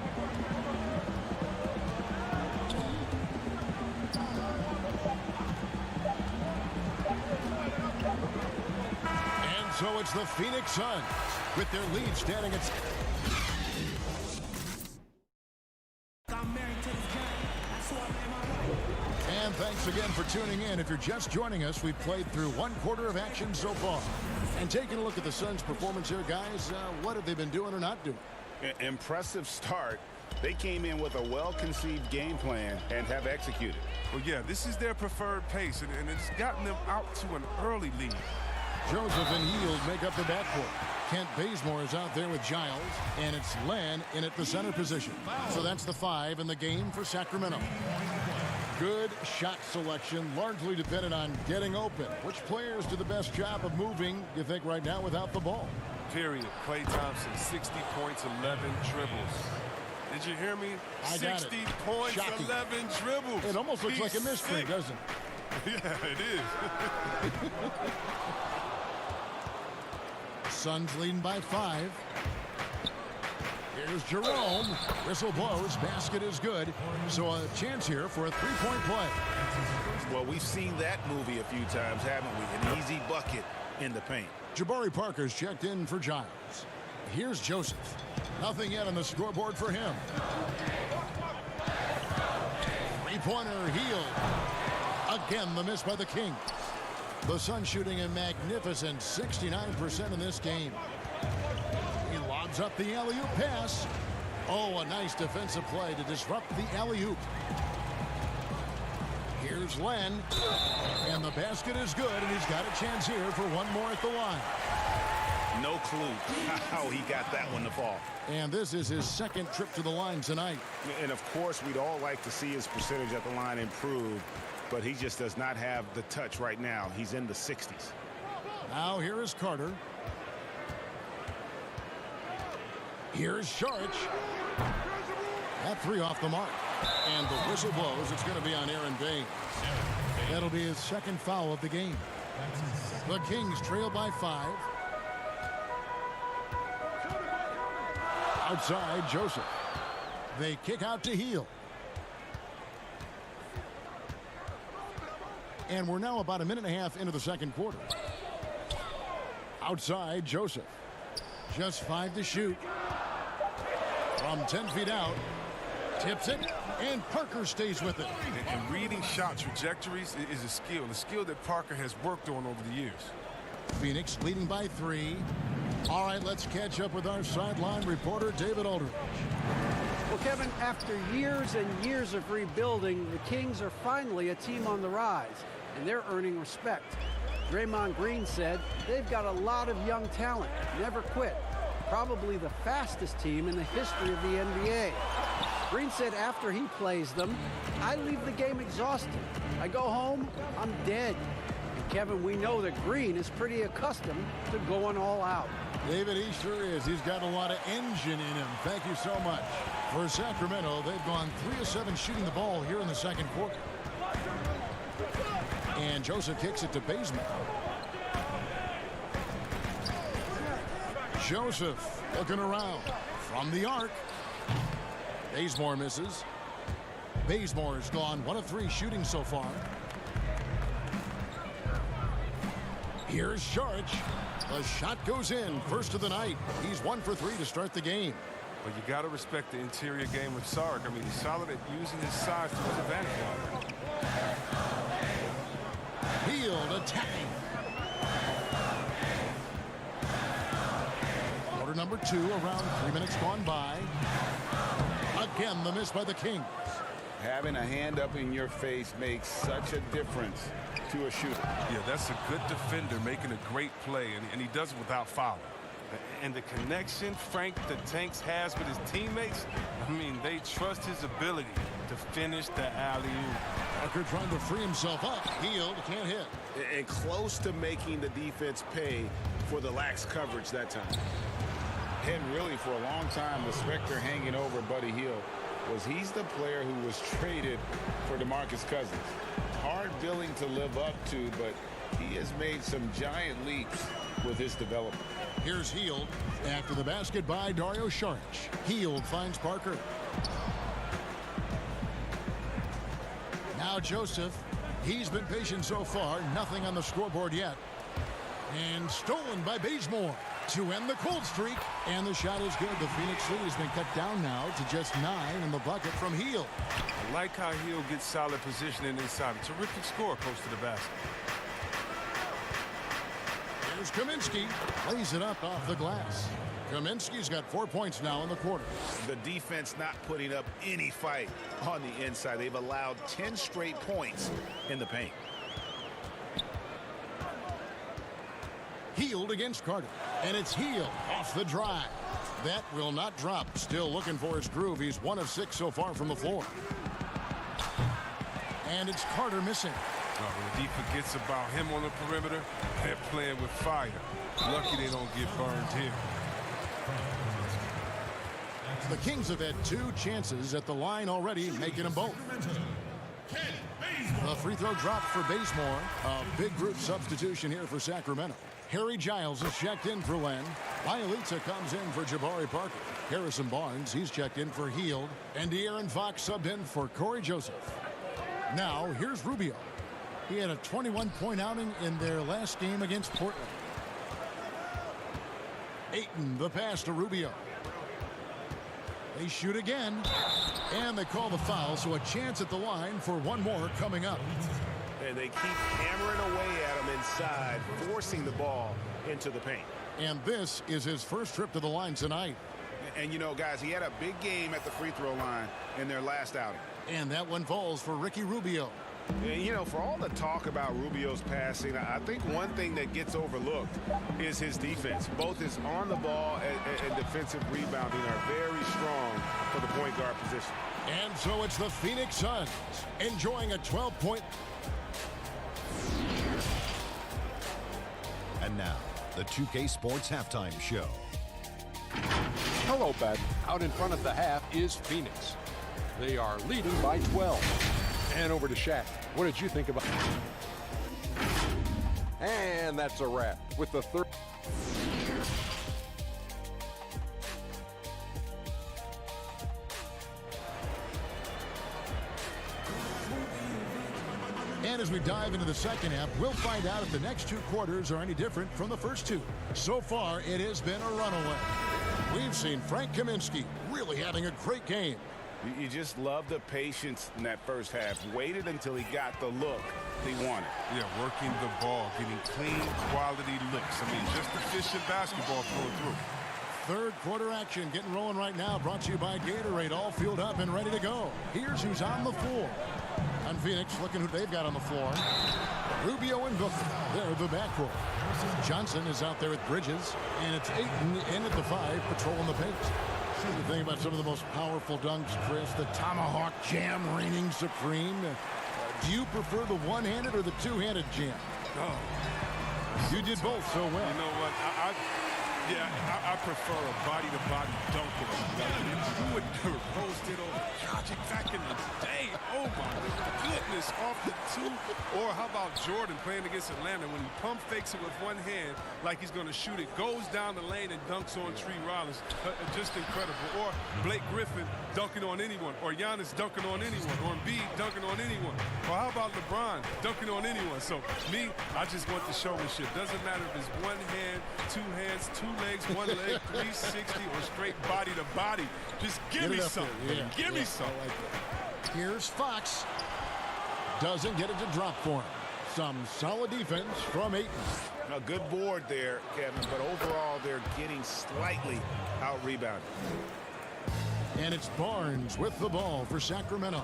And so it's the Phoenix Suns with their lead standing at... And thanks again for tuning in. If you're just joining us, we've played through 1 quarter of action so far. And taking a look at the Suns' performance here, guys, what have they been doing or not doing? Impressive start. They came in with a well-conceived game plan and have executed. Well, yeah, this is their preferred pace, and it's gotten them out to an early lead. Joseph and Hield make up the backcourt. Kent Bazemore is out there with Giles, and it's Len in at the center position. So that's the 5 in the game for Sacramento. Good shot selection, largely dependent on getting open. Which players do the best job of moving, you think, right now without the ball? Period. Klay Thompson, 60 points, 11 dribbles. Did you hear me? I got 60 it. points, Shocking. 11 dribbles. It almost looks like a mystery, doesn't it? Yeah, it is. Suns leading by 5. Here's Jerome. Whistle blows. Basket is good. So a chance here for a three-point play. Well, we've seen that movie a few times, haven't we? An easy bucket in the paint. Jabari Parker's checked in for Giles. Here's Joseph. Nothing yet on the scoreboard for him. Three-pointer Hield. Again, the miss by the Kings. The Suns shooting a magnificent 69% in this game. He lobs up the alley-oop pass. Oh, a nice defensive play to disrupt the alley-oop. Here's Len. And the basket is good, and he's got a chance here for one more at the line. No clue how he got that one to fall. And this is his second trip to the line tonight. And, of course, we'd all like to see his percentage at the line improve, but he just does not have the touch right now. He's in the 60s. Now here is Carter. Here's Saric. That 3 off the mark. And the whistle blows. It's going to be on Aaron Baines. That'll be his second foul of the game. The Kings trail by 5. Outside, Joseph. They kick out to Hield. And we're now about a minute and a half into the second quarter. Outside, Joseph. Just 5 to shoot. From 10 feet out. Tips it, and Parker stays with it. And reading shot trajectories is a skill that Parker has worked on over the years. Phoenix leading by 3. All right, let's catch up with our sideline reporter, David Aldridge. Well, Kevin, after years and years of rebuilding, the Kings are finally a team on the rise, and they're earning respect. Draymond Green said they've got a lot of young talent, never quit. Probably the fastest team in the history of the NBA. Green said after he plays them, I leave the game exhausted. I go home, I'm dead. And Kevin, we know that Green is pretty accustomed to going all out. David, he sure is. He's got a lot of engine in him. Thank you so much. For Sacramento, they've gone 3 of 7 shooting the ball here in the second quarter. And Joseph kicks it to Bazemore. Joseph looking around from the arc. Bazemore misses. Bazemore's gone 1 of 3 shooting so far. Here's Saric. The shot goes in. First of the night. He's 1 for 3 to start the game. But you got to respect the interior game of Saric. I mean, he's solid at using his size to his advantage. Hield attacking. Quarter number 2, around 3 minutes gone by. Again, the miss by the Kings. Having a hand up in your face makes such a difference to a shooter. Yeah, that's a good defender making a great play, and he does it without fouling. And the connection Frank the Tanks has with his teammates, I mean, they trust his ability to finish the alley-oop. Tucker trying to free himself up. Hield can't hit. And close to making the defense pay for the lax coverage that time. And really, for a long time, the specter hanging over Buddy Hield was he's the player who was traded for DeMarcus Cousins. Hard billing to live up to, but he has made some giant leaps with his development. Here's Hield after the basket by Dario Saric. Hield finds Parker. Now Joseph. He's been patient so far. Nothing on the scoreboard yet. And stolen by Bazemore to end the cold streak. And the shot is good. The Phoenix lead has been cut down now to just 9 in the bucket from Hield. I like how Hield gets solid positioning inside. A terrific score close to the basket. Here's Kaminsky. Lays it up off the glass. Kaminsky's got 4 points now in the quarter. The defense not putting up any fight on the inside. They've allowed 10 straight points in the paint. Hield against Carter. And it's Hield off the drive. That will not drop. Still looking for his groove. He's 1 of 6 so far from the floor. And it's Carter missing. When the D forgets about him on the perimeter, they're playing with fire. Lucky they don't get burned here. The Kings have had 2 chances at the line already, making them both. The free throw dropped for Bazemore. A big group substitution here for Sacramento. Harry Giles is checked in for Len. Bielitsa comes in for Jabari Parker. Harrison Barnes, he's checked in for Hield. And De'Aaron Fox subbed in for Corey Joseph. Now, here's Rubio. He had a 21-point outing in their last game against Portland. Ayton, the pass to Rubio. They shoot again, and they call the foul, so a chance at the line for one more coming up. And they keep hammering away at him inside, forcing the ball into the paint. And this is his first trip to the line tonight. And, you know, guys, he had a big game at the free throw line in their last outing. And that one falls for Ricky Rubio. And, you know, for all the talk about Rubio's passing, I think one thing that gets overlooked is his defense. Both his on the ball and defensive rebounding are very strong for the point guard position. And so it's the Phoenix Suns enjoying a 12-point. And now, the 2K Sports Halftime Show. Hello, Bad. Out in front of the half is Phoenix. They are leading by 12. And over to Shaq. What did you think about it? And that's a wrap with the third. And as we dive into the second half, we'll find out if the next 2 quarters are any different from the first 2. So far, it has been a runaway. We've seen Frank Kaminsky really having a great game. You just love the patience in that first half. Waited until he got the look he wanted. Yeah, working the ball, getting clean, quality looks. I mean, just efficient basketball flowing through. Third quarter action getting rolling right now. Brought to you by Gatorade. All fueled up and ready to go. Here's who's on the floor. And Phoenix looking who they've got on the floor. Rubio and Booker. They're the backcourt. Johnson is out there with Bridges. And it's Ayton in at the 5, patrolling the paint. The thing about some of the most powerful dunks, Chris, the tomahawk jam reigning supreme. Do you prefer the one-handed or the two-handed jam? Oh. You did both so well. You know what? Yeah, I prefer a body-to-body dunk. You would post it on Dragic back in the day. Oh, my goodness, off the two. Or how about Jordan playing against Atlanta when he pump fakes it with one hand like he's going to shoot it, goes down the lane and dunks on Tree Rollins. Just incredible. Or Blake Griffin dunking on anyone. Or Giannis dunking on anyone. Or Embiid dunking on anyone. Or how about LeBron dunking on anyone? So, me, I just want the showmanship. Doesn't matter if it's one hand, two hands, two legs, one leg, 360, or straight body to body. Just give me something. Yeah. Give me something. Like here's Fox. Doesn't get it to drop for him. Some solid defense from Ayton. A good board there, Kevin, but overall they're getting slightly out-rebounded. And it's Barnes with the ball for Sacramento.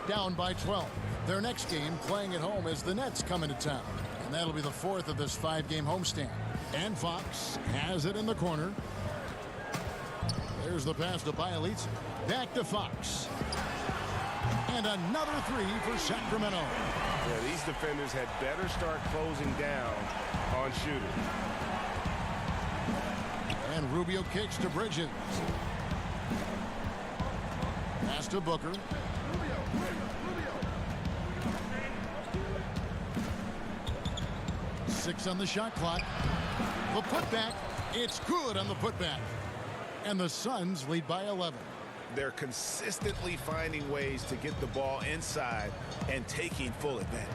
Down by 12. Their next game playing at home as the Nets come into town. And that'll be the fourth of this 5-game homestand. And Fox has it in the corner. There's the pass to Bielitsa. Back to Fox. And another three for Sacramento. Yeah, these defenders had better start closing down on shooting. And Rubio kicks to Bridges. Pass to Booker. Six on the shot clock. The putback. It's good on the putback. And the Suns lead by 11. They're consistently finding ways to get the ball inside and taking full advantage.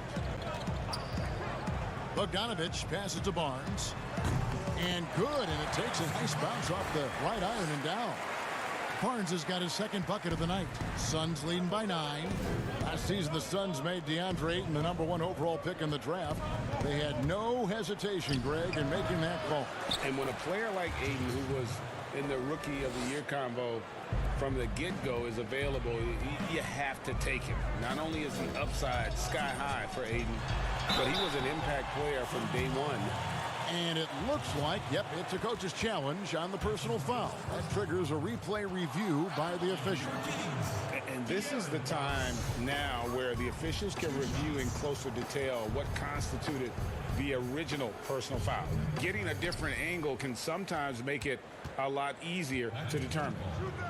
Bogdanovich passes to Barnes. And good, and it takes a nice bounce off the right iron and down. Barnes has got his second bucket of the night. Suns leading by 9. Last season, the Suns made DeAndre Ayton the #1 overall pick in the draft. They had no hesitation, Greg, in making that call. And when a player like Ayton, who was in the Rookie of the Year convo from the get-go, is available, you have to take him. Not only is the upside sky high for Ayton, but he was an impact player from day one. And it looks like, yep, it's a coach's challenge on the personal foul. That triggers a replay review by the official. And this is the time now where the officials can review in closer detail what constituted the original personal foul. Getting a different angle can sometimes make it a lot easier to determine.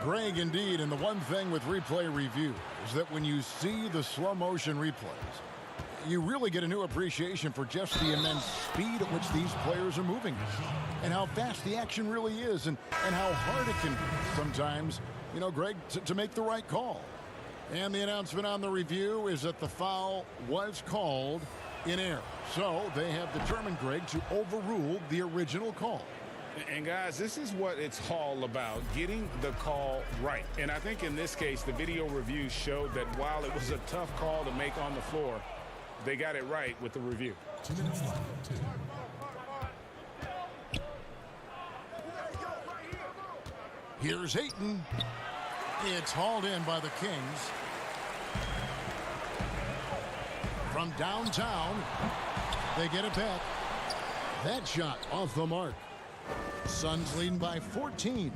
Greg, indeed, and the one thing with replay review is that when you see the slow motion replays, you really get a new appreciation for just the immense speed at which these players are moving and how fast the action really is and how hard it can be sometimes, you know, Greg, to make the right call. And the announcement on the review is that the foul was called in error. So they have determined, Greg, to overrule the original call. And guys, this is what it's all about, getting the call right. And I think in this case, the video review showed that while it was a tough call to make on the floor, they got it right with the review. 2 minutes left. Here's Ayton. It's hauled in by the Kings. From downtown, they get it back. That shot off the mark. Suns leading by 14.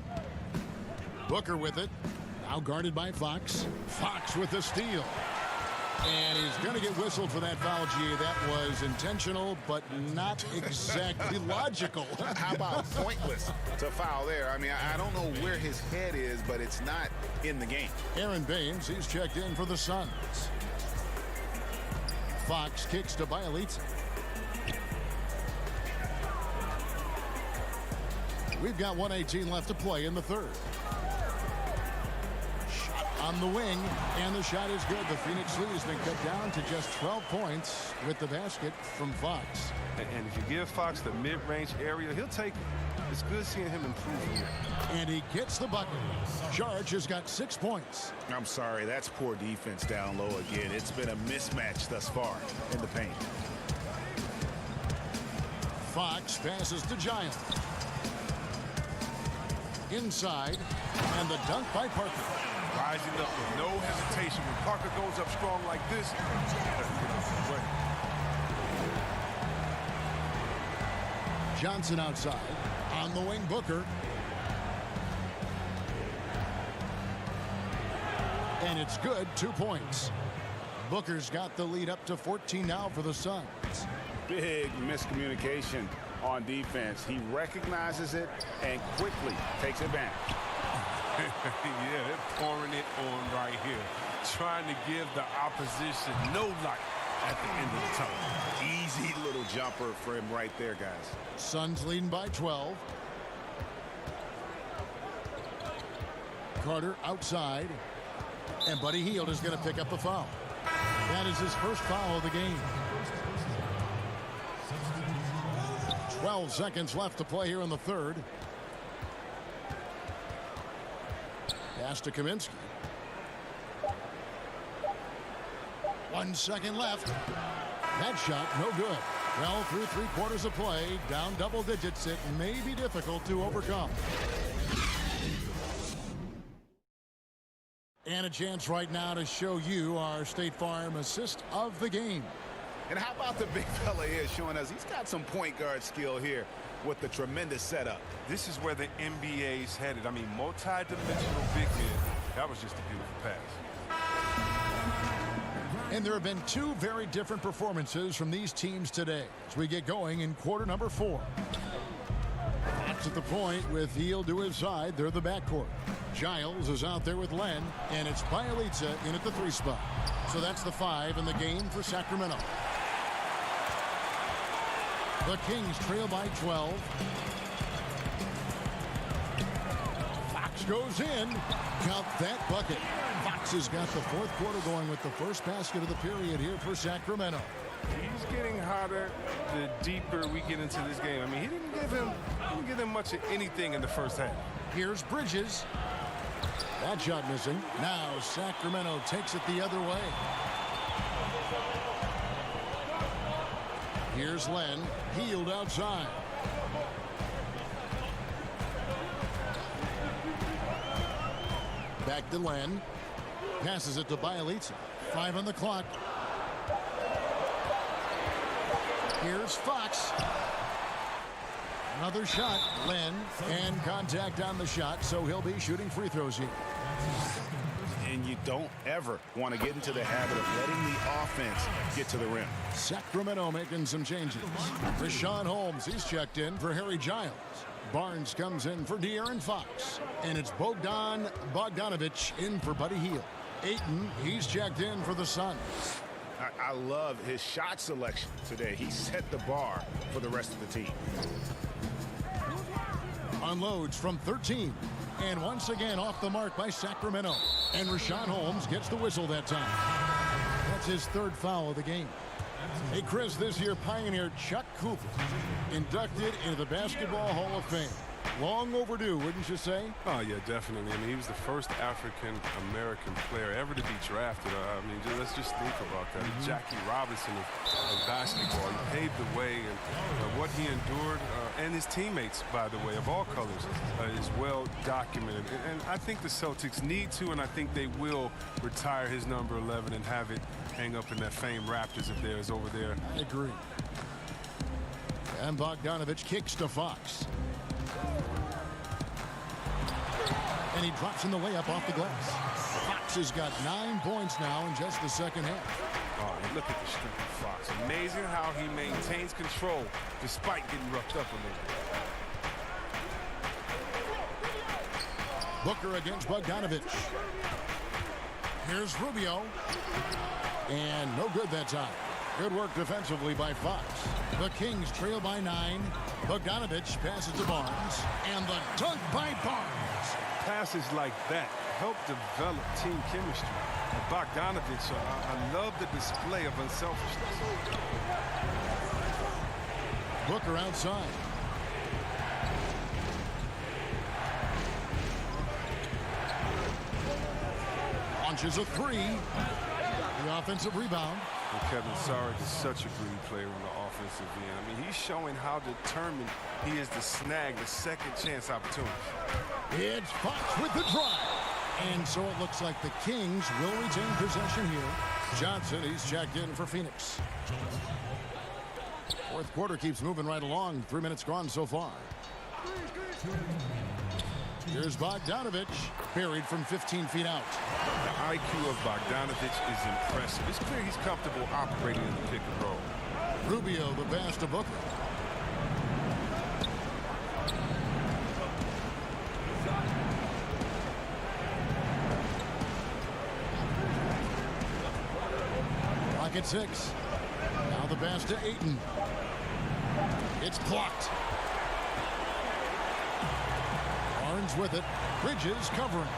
Booker with it. Now guarded by Fox. Fox with the steal. And he's going to get whistled for that foul, G. That was intentional, but not exactly logical. How about pointless to foul there? I mean, I don't know where his head is, but it's not in the game. Aaron Baines, he's checked in for the Suns. Fox kicks to Bielitsa. We've got 1:18 left to play in the third. Shot on the wing, and the shot is good. The Phoenix lead has been cut down to just 12 points with the basket from Fox. And if you give Fox the mid-range area, he'll take it. It's good seeing him improve here. And he gets the bucket. Charge has got 6 points. I'm sorry, that's poor defense down low again. It's been a mismatch thus far in the paint. Fox passes to Giles. Inside, and the dunk by Parker. Rising up with no hesitation. When Parker goes up strong like this, Johnson outside. On the wing, Booker. And it's good, 2 points. Booker's got the lead up to 14 now for the Suns. Big miscommunication on defense. He recognizes it and quickly takes advantage. Yeah, they're pouring it on right here, trying to give the opposition no light at the end of the tunnel. Easy little jumper for him right there, guys. Suns leading by 12. Carter outside. And Buddy Hield is going to pick up the foul. That is his first foul of the game. 12 seconds left to play here in the third. Pass to Kaminsky. 1 second left. That shot no good. Well, through 3/4 of play, down double digits, it may be difficult to overcome. And a chance right now to show you our State Farm assist of the game. And how about the big fella here showing us he's got some point guard skill here with the tremendous setup. This is where the NBA's headed. I mean, multi-dimensional big men. That was just a beautiful pass. And there have been two very different performances from these teams today as we get going in quarter number 4. That's at the point with Hield to his side. They're the backcourt. Giles is out there with Len, and it's Bjelica in at the 3 spot. So that's the 5 in the game for Sacramento. The Kings trail by 12. Fox goes in. Count that bucket. Fox has got the 4th quarter going with the first basket of the period here for Sacramento. He's getting hotter the deeper we get into this game. I mean, he didn't give him much of anything in the first half. Here's Bridges. That shot missing. Now Sacramento takes it the other way. Here's Len. Hield outside. Back to Len. Passes it to Bjelica. 5 on the clock. Here's Fox. Another shot. Len. And contact on the shot, so he'll be shooting free throws here. And you don't ever want to get into the habit of letting the offense get to the rim. Sacramento making some changes. Richaun Holmes, he's checked in for Harry Giles. Barnes comes in for De'Aaron Fox. And it's Bogdan Bogdanovic in for Buddy Hield. Ayton, he's checked in for the Suns. I love his shot selection today. He set the bar for the rest of the team. Unloads from 13. And once again off the mark by Sacramento. And Richaun Holmes gets the whistle that time. That's his 3rd foul of the game. Hey, Chris, this year pioneer Chuck Cooper inducted into the Basketball Hall of Fame. Long overdue, wouldn't you say? Oh, yeah, definitely. I mean, he was the first African-American player ever to be drafted. I mean, let's just think about that. Jackie Robinson of basketball. He paved the way, and what he endured, and his teammates, by the way, of all colors, is well documented. And I think the Celtics need to, and I think they will retire his number 11 and have it hang up in that famed Raptors of theirs over there. I agree. And Bogdanovic kicks to Fox. And he drops in the layup off the glass. Fox has got 9 points now in just the second half. Oh, and look at the strength of Fox. Amazing how he maintains control despite getting roughed up a little bit. Booker against Bogdanovic. Here's Rubio. And no good that time. Good work defensively by Fox. The Kings trail by 9. Bogdanovic passes to Barnes. And the dunk by Barnes. Passes like that help develop team chemistry. And Bogdanovic, I love the display of unselfishness. Booker outside. Launches a 3. The offensive rebound. And Kevin Sarek is such a great player on the offensive end. I mean, he's showing how determined he is to snag the second chance opportunity. It's Fox with the drive. And so it looks like the Kings will retain possession here. Johnson, he's checked in for Phoenix. 4th quarter keeps moving right along. 3 minutes gone so far. Here's Bogdanovic, buried from 15 feet out. The IQ of Bogdanovic is impressive. It's clear he's comfortable operating in the pick and roll. Rubio, the pass to Booker. Clock at 6. Now the pass to Ayton. It's blocked. Barnes with it. Bridges covering.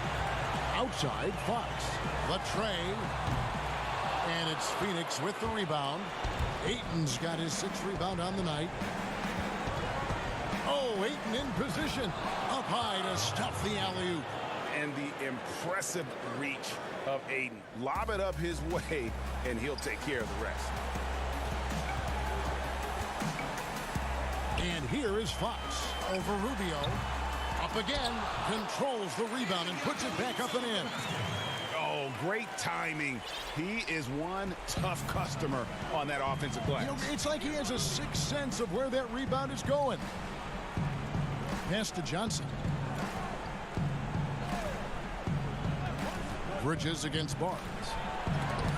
Outside, Fox. Latre. And it's Phoenix with the rebound. Ayton's got his 6th rebound on the night. Oh, Ayton in position. Up high to stuff the alley-oop. And the impressive reach of Ayton. Lob it up his way, and he'll take care of the rest. And here is Fox over Rubio. Up again, controls the rebound and puts it back up and in. Oh, great timing. He is one tough customer on that offensive glass. You know, it's like he has a sixth sense of where that rebound is going. Pass to Johnson. Bridges against Barnes.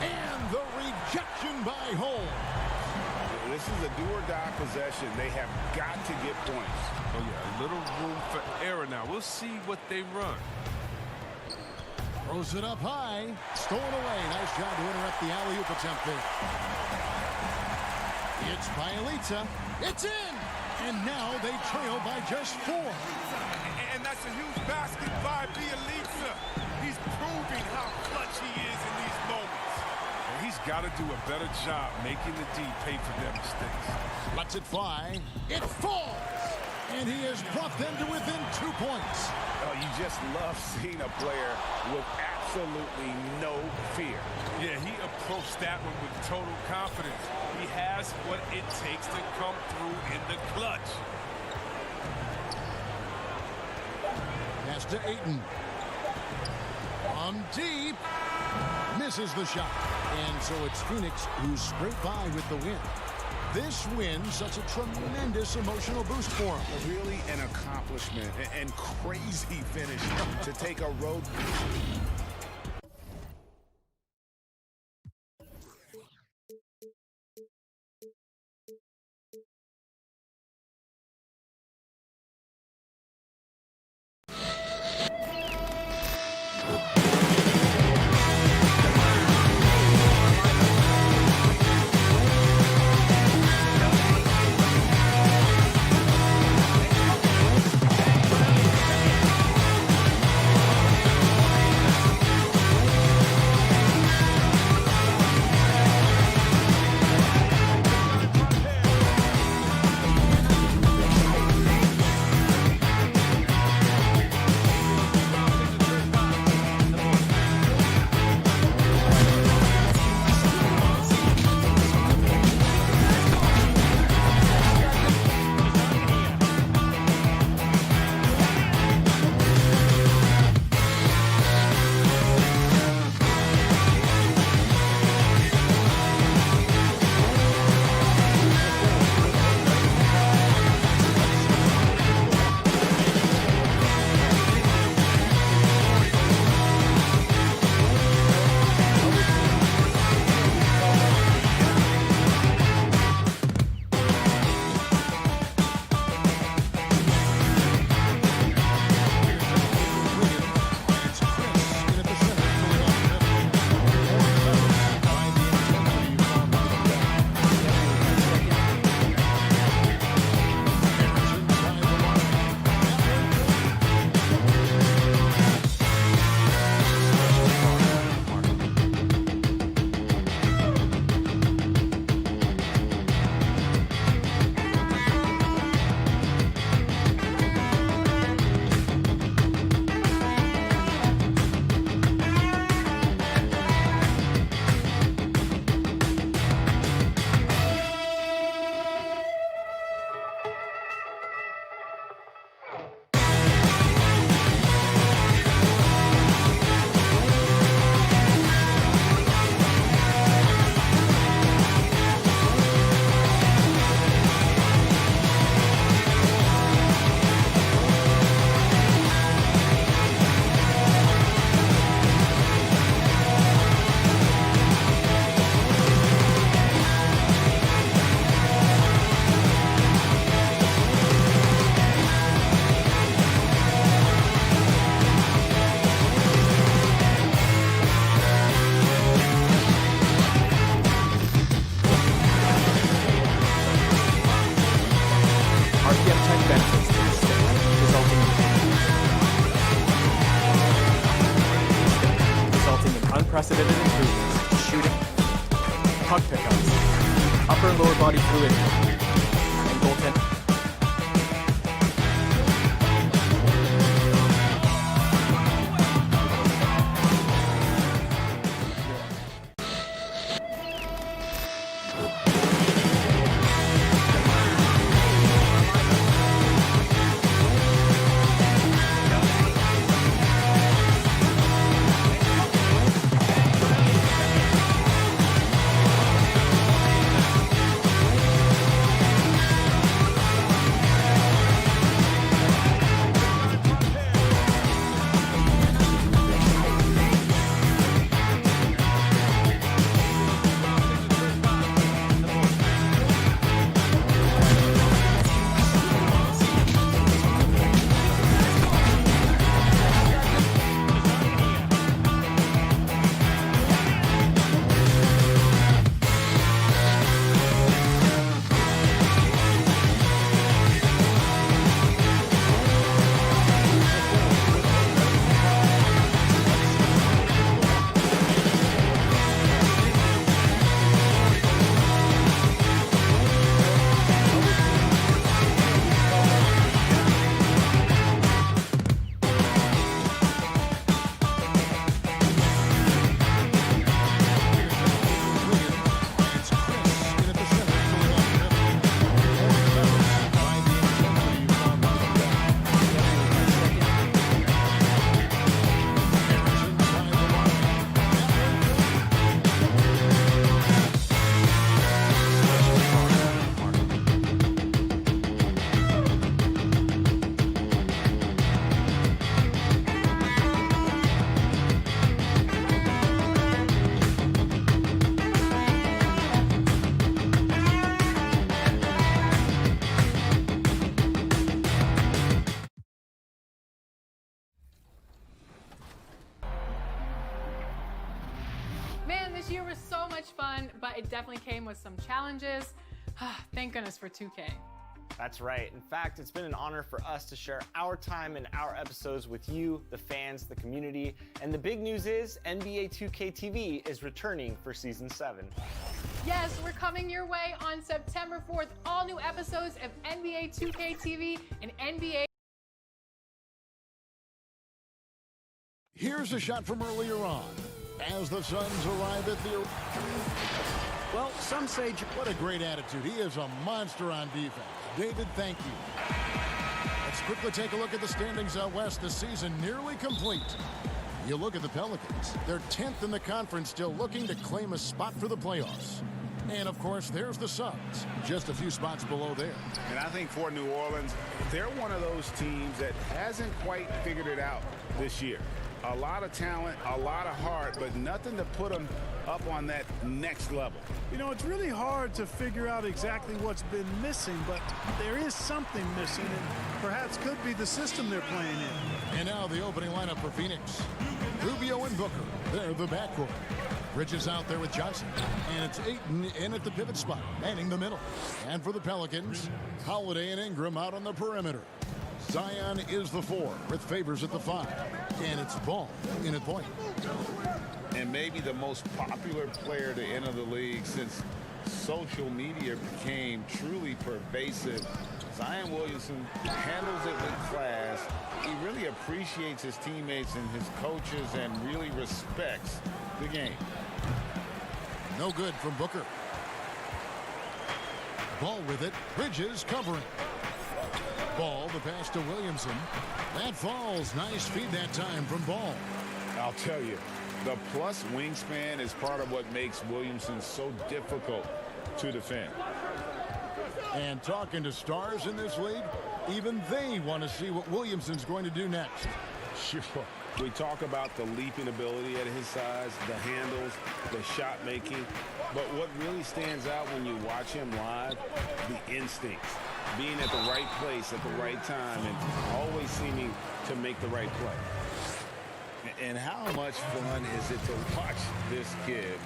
And the rejection by Holmes. This is a do-or-die possession. They have got to get points. Oh, yeah, a little room for error now. We'll see what they run. Throws it up high. Stolen away. Nice job to interrupt the alley-oop attempt there. It's Bielitsa. It's in! And now they trail by just 4. And that's a huge basket by Bielitsa. He's proving how clutch he is in these moments. And he's got to do a better job making the D pay for their mistakes. Lets it fly. It falls! And he has brought them to within 2 points. Oh, you just love seeing a player with absolutely no fear. Yeah, he approached that one with total confidence. He has what it takes to come through in the clutch. Pass to Ayton. On deep. Misses the shot. And so it's Phoenix who's scraped by with the win. This win such a tremendous emotional boost for him. Really an accomplishment and crazy finish to take a road. puck pickups, upper and lower body fluidity, and goaltending. Man, this year was so much fun, but it definitely came with some challenges. Thank goodness for 2K. That's right. In fact, it's been an honor for us to share our time and our episodes with you, the fans, the community. And the big news is NBA 2K TV is returning for Season 7. Yes, we're coming your way on September 4th. All new episodes of NBA 2K TV and NBA. Here's a shot from earlier on as the Suns arrive at the... Well, some say... What a great attitude. He is a monster on defense. David, thank you. Let's quickly take a look at the standings out west. The season nearly complete. You look at the Pelicans. They're 10th in the conference, still looking to claim a spot for the playoffs. And, of course, there's the Suns, just a few spots below there. And I think for New Orleans, they're one of those teams that hasn't quite figured it out this year. A lot of talent, a lot of heart, but nothing to put them up on that next level. You know, it's really hard to figure out exactly what's been missing, but there is something missing, and perhaps could be the system they're playing in. And now the opening lineup for Phoenix. Rubio and Booker, they're the backcourt. Bridges out there with Johnson, and it's Ayton in at the pivot spot, manning the middle. And for the Pelicans, Holiday and Ingram out on the perimeter. Zion is the 4 with Favors at the 5, and it's Ball in at point. And maybe the most popular player to enter the league since social media became truly pervasive. Zion Williamson handles it with class. He really appreciates his teammates and his coaches and really respects the game. No good from Booker. Ball with it. Bridges covering. Ball, the pass to Williamson. That falls. Nice feed that time from Ball. I'll tell you, the plus wingspan is part of what makes Williamson so difficult to defend. And talking to stars in this league, even they want to see what Williamson's going to do next. Sure. We talk about the leaping ability at his size, the handles, the shot making, but what really stands out when you watch him live, the instincts. Being at the right place at the right time and always seeming to make the right play. And how much fun is it to watch this kid?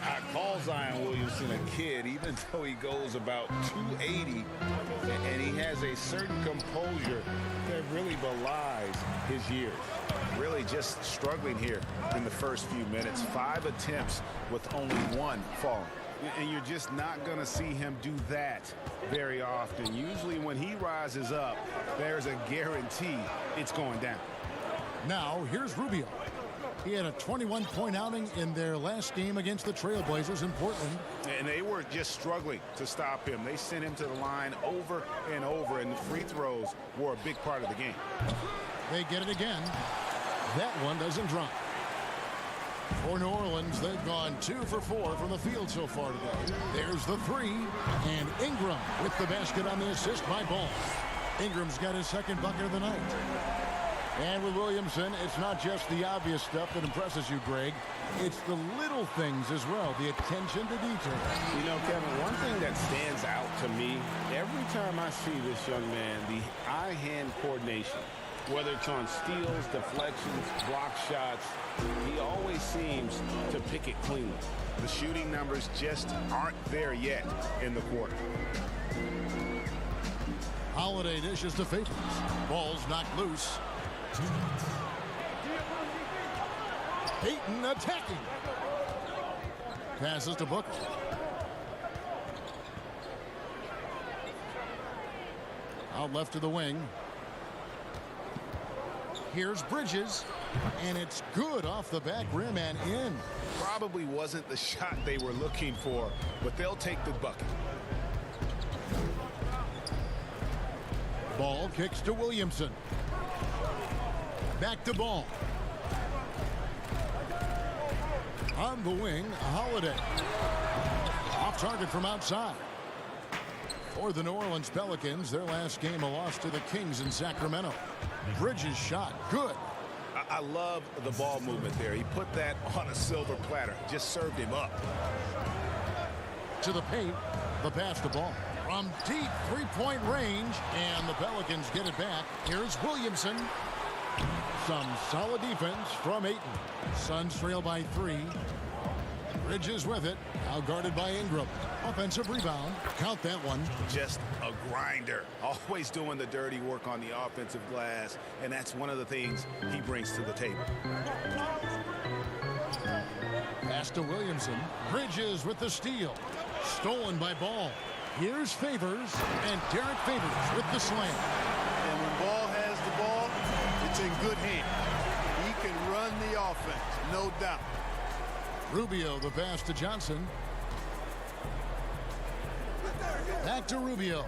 I call Zion Williamson a kid, even though he goes about 280, and he has a certain composure that really belies his years. Really just struggling here in the first few minutes. 5 attempts with only 1 falling. And you're just not going to see him do that very often. Usually when he rises up, there's a guarantee it's going down. Now, here's Rubio. He had a 21-point outing in their last game against the Trailblazers in Portland. And they were just struggling to stop him. They sent him to the line over and over, and the free throws were a big part of the game. They get it again. That one doesn't drop. For New Orleans, they've gone 2 for 4 from the field so far today. There's the three, and Ingram with the basket on the assist by Ball. Ingram's got his second bucket of the night. And with Williamson, it's not just the obvious stuff that impresses you, Greg. It's the little things as well, the attention to detail. You know, Kevin, one thing that stands out to me, every time I see this young man, the eye-hand coordination, whether it's on steals, deflections, block shots, he always seems to pick it cleanly. The shooting numbers just aren't there yet in the quarter. Holiday dishes to Favors. Ball's knocked loose. Ayton attacking. Passes to Booker. Out left to the wing. Here's Bridges, and it's good off the back rim and in. Probably wasn't the shot they were looking for, but they'll take the bucket. Ball kicks to Williamson. Back to Ball. On the wing, Holiday. Off target from outside. For the New Orleans Pelicans, their last game a loss to the Kings in Sacramento. Bridges shot good. I love the ball movement there. He put that on a silver platter. Just served him up. To the paint, the pass to Ball. From deep three-point range, and the Pelicans get it back. Here's Williamson. Some solid defense from Ayton. Suns trail by 3. Bridges with it. Now guarded by Ingram. Offensive rebound. Count that one. Just a grinder. Always doing the dirty work on the offensive glass. And that's one of the things he brings to the table. Pass to Williamson. Bridges with the steal. Stolen by Ball. Here's Favors. And Derek Favors with the slam. And when Ball has the ball, it's in good hands. He can run the offense, no doubt. Rubio, the pass to Johnson. Back to Rubio.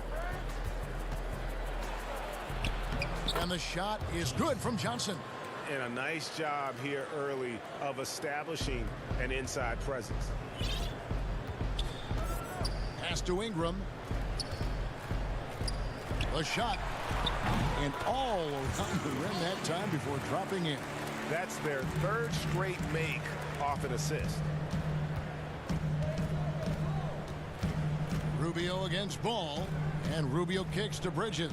And the shot is good from Johnson. And a nice job here early of establishing an inside presence. Pass to Ingram. The shot. And all around the rim that time before dropping in. That's their third straight make off an assist. Rubio against Ball, and Rubio kicks to Bridges.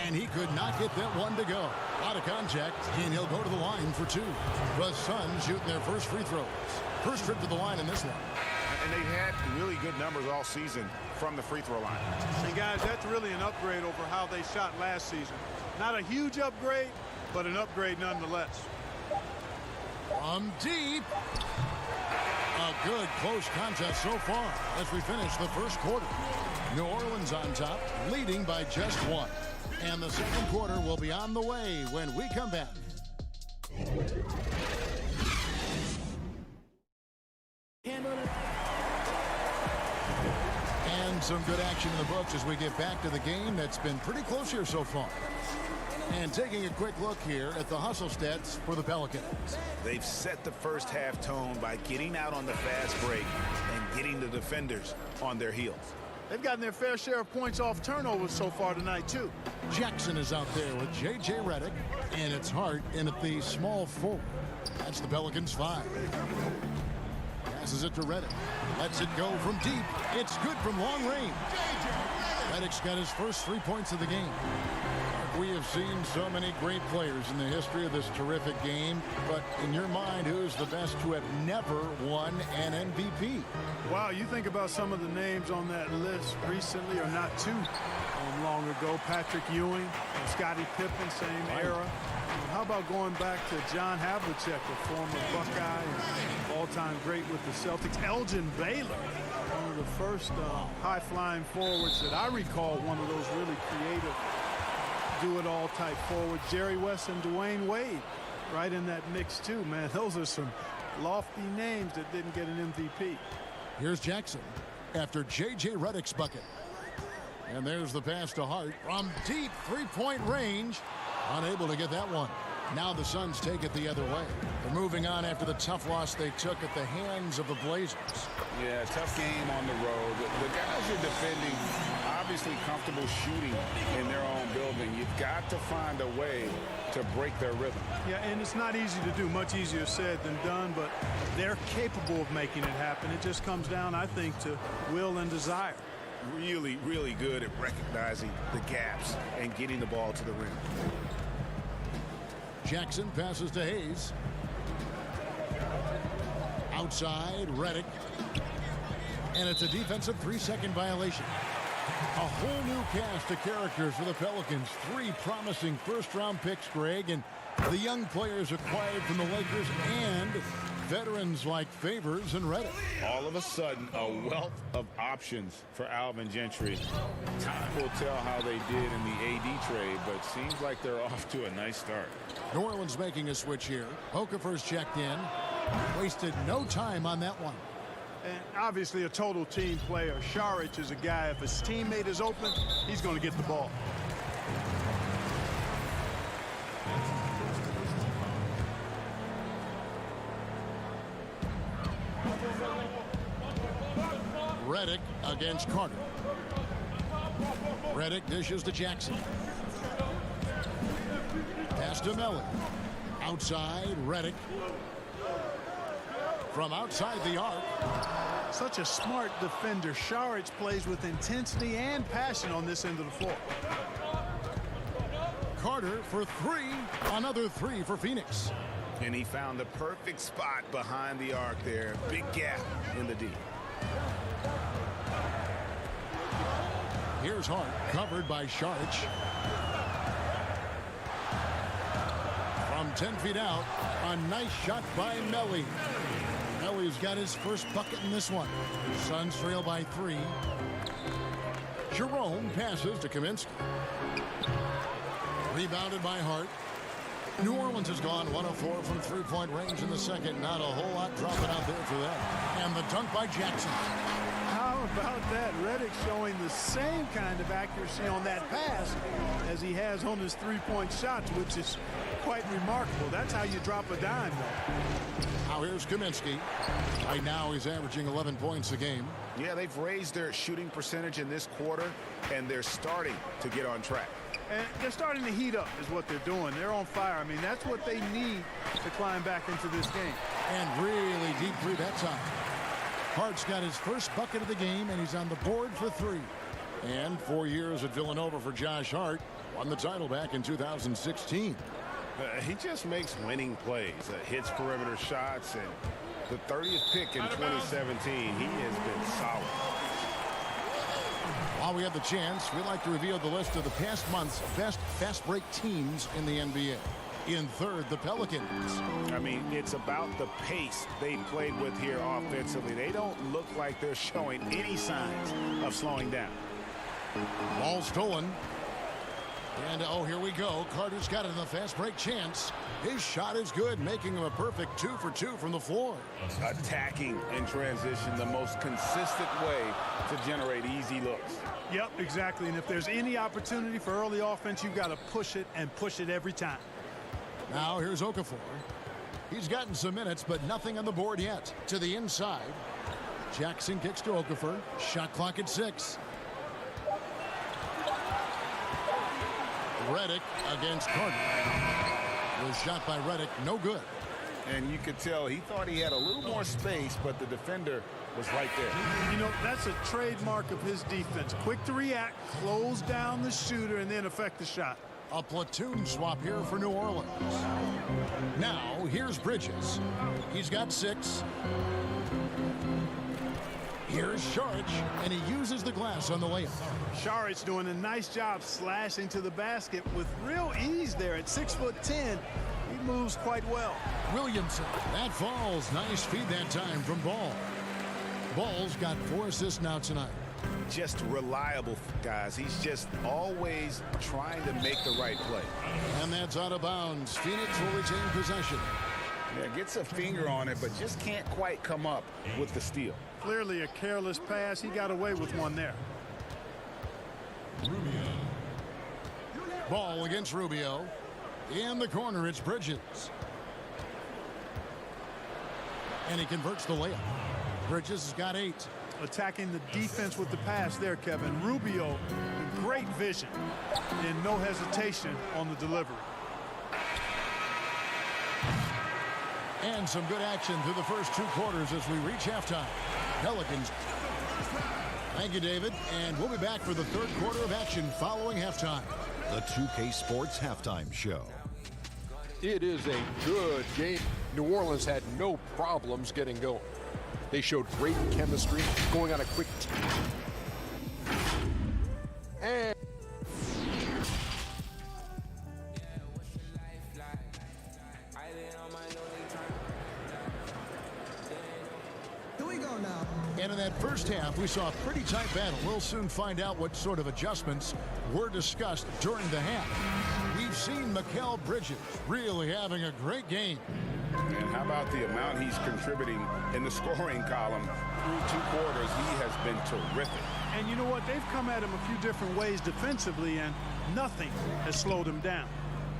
And he could not get that one to go. Out of contact, and he'll go to the line for 2. The Suns shooting their first free throws. First trip to the line in this one. And they've had really good numbers all season from the free throw line. And guys, that's really an upgrade over how they shot last season. Not a huge upgrade, but an upgrade nonetheless. From deep. A good close contest so far as we finish the first quarter. New Orleans on top, leading by just 1. And the second quarter will be on the way when we come back. And some good action in the books as we get back to the game that's been pretty close here so far. And taking a quick look here at the hustle stats for the Pelicans. They've set the first half tone by getting out on the fast break and getting the defenders on their heels. They've gotten their fair share of points off turnovers so far tonight, too. Jackson is out there with J.J. Redick, and it's Hart in at the small forward. That's the Pelicans 5. Passes it to Redick. Lets it go from deep. It's good from long range. Redick's got his first 3 points of the game. We have seen so many great players in the history of this terrific game, but in your mind, who's the best to have never won an MVP? Wow, you think about some of the names on that list recently, or not too long ago. Patrick Ewing, Scottie Pippen, same era. How about going back to John Havlicek, a former Buckeye and all-time great with the Celtics. Elgin Baylor, one of the first high-flying forwards that I recall, one of those really creative do-it-all type forwards. Jerry West and Dwayne Wade right in that mix too, man. Those are some lofty names that didn't get an MVP. Here's Jackson after J.J. Redick's bucket. And there's the pass to Hart from deep three-point range. Unable to get that one. Now the Suns take it the other way. They're moving on after the tough loss they took at the hands of the Blazers. Yeah, tough game on the road. The guys are defending, obviously comfortable shooting in their own building. You've got to find a way to break their rhythm. Yeah, and it's not easy to do. Much easier said than done, but they're capable of making it happen. It just comes down, I think, to will and desire. Really, really good at recognizing the gaps and getting the ball to the rim. Jackson passes to Hayes. Outside, Redick. And it's a defensive 3-second violation. A whole new cast of characters for the Pelicans. 3 promising first-round picks, Greg, and the young players acquired from the Lakers and veterans like Favors and Redick. All of a sudden, a wealth of options for Alvin Gentry. Time will tell how they did in the AD trade, but seems like they're off to a nice start. New Orleans making a switch here. Okafor's checked in. Wasted no time on that one. And obviously a total team player. Saric is a guy, if his teammate is open, he's going to get the ball. Redick against Carter. Redick dishes to Jackson. Pass to Melly. Outside, Redick. From outside the arc. Such a smart defender. Saric plays with intensity and passion on this end of the floor. Carter for 3. Another 3 for Phoenix. And he found the perfect spot behind the arc there. Big gap in the D. Here's Hart, covered by Saric. From 10 feet out, a nice shot by Melly. Melly's got his first bucket in this one. Suns trail by 3. Jerome passes to Kaminsky. Rebounded by Hart. New Orleans has gone 1 of 4 from three-point range in the second. Not a whole lot dropping out there for them. And the dunk by Jackson. How about that? Redick showing the same kind of accuracy on that pass as he has on his three-point shots, which is quite remarkable. That's how you drop a dime, though. Now here's Kaminsky. Right now he's averaging 11 points a game. Yeah, they've raised their shooting percentage in this quarter, and they're starting to get on track. And they're starting to heat up is what they're doing. They're on fire. I mean, that's what they need to climb back into this game. And really deep three that time. Hart's got his first bucket of the game, and he's on the board for 3. And 4 years at Villanova for Josh Hart. Won the title back in 2016. He just makes winning plays, hits perimeter shots, and the 30th pick in 2017, he has been solid. While we have the chance, we'd like to reveal the list of the past month's best fast break teams in the NBA. In third, the Pelicans. I mean, it's about the pace they played with here offensively. They don't look like they're showing any signs of slowing down. Ball stolen. And, oh, here we go. Carter's got it in the fast break chance. His shot is good, making him a perfect 2 for 2 from the floor. Attacking in transition, the most consistent way to generate easy looks. Yep, exactly. And if there's any opportunity for early offense, you've got to push it and push it every time. Now here's Okafor. He's gotten some minutes, but nothing on the board yet. To the inside. Jackson kicks to Okafor. Shot clock at 6. Redick against Carter. Was shot by Redick, no good. And you could tell he thought he had a little more space, but the defender was right there. You know, that's a trademark of his defense. Quick to react, close down the shooter, and then affect the shot. A platoon swap here for New Orleans. Now, here's Bridges. He's got 6. Here's Saric, and he uses the glass on the layup. Saric doing a nice job slashing to the basket with real ease there at 6'10". He moves quite well. Williamson, that falls. Nice feed that time from Ball. Ball's got 4 assists now tonight. Just reliable, guys. He's just always trying to make the right play. And that's out of bounds. Phoenix will retain possession. Yeah, gets a finger on it, but just can't quite come up with the steal. Clearly a careless pass. He got away with one there. Rubio. Ball against Rubio. In the corner, it's Bridges. And he converts the layup. Bridges has got 8. Attacking the defense with the pass there, Kevin. Rubio, great vision and no hesitation on the delivery. And some good action through the first 2 quarters as we reach halftime. Pelicans. Thank you, David. And we'll be back for the 3rd quarter of action following halftime. The 2K Sports Halftime Show. It is a good game. New Orleans had no problems getting going. They showed great chemistry, going on a quick and And in that first half, we saw a pretty tight battle. We'll soon find out what sort of adjustments were discussed during the half. We've seen Mikal Bridges really having a great game. And how about the amount he's contributing in the scoring column through 2 quarters? He has been terrific. And you know what? They've come at him a few different ways defensively, and nothing has slowed him down.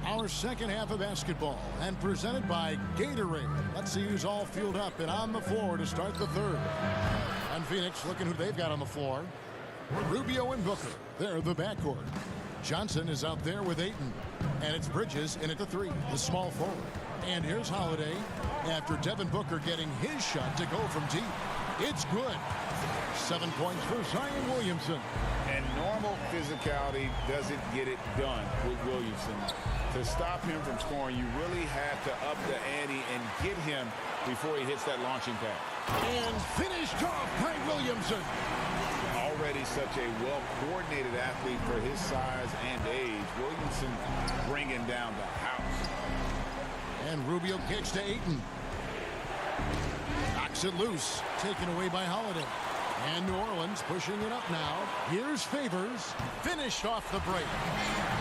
Our second half of basketball, and presented by Gatorade. Let's see who's all fueled up and on the floor to start the 3rd. And Phoenix looking who they've got on the floor. Rubio and Booker. They're the backcourt. Johnson is out there with Ayton. And it's Bridges in at the 3, the small forward. And here's Holiday after Devin Booker getting his shot to go from deep. It's good. 7 points for Zion Williamson. And normal physicality doesn't get it done with Williamson. To stop him from scoring, you really have to up the ante and get him before he hits that launching pad. And finished off by Williamson. Already such a well-coordinated athlete for his size and age. Williamson bringing down the house. And Rubio kicks to Ayton. Knocks it loose. Taken away by Holiday. And New Orleans pushing it up now. Here's Favors. Finished off the break.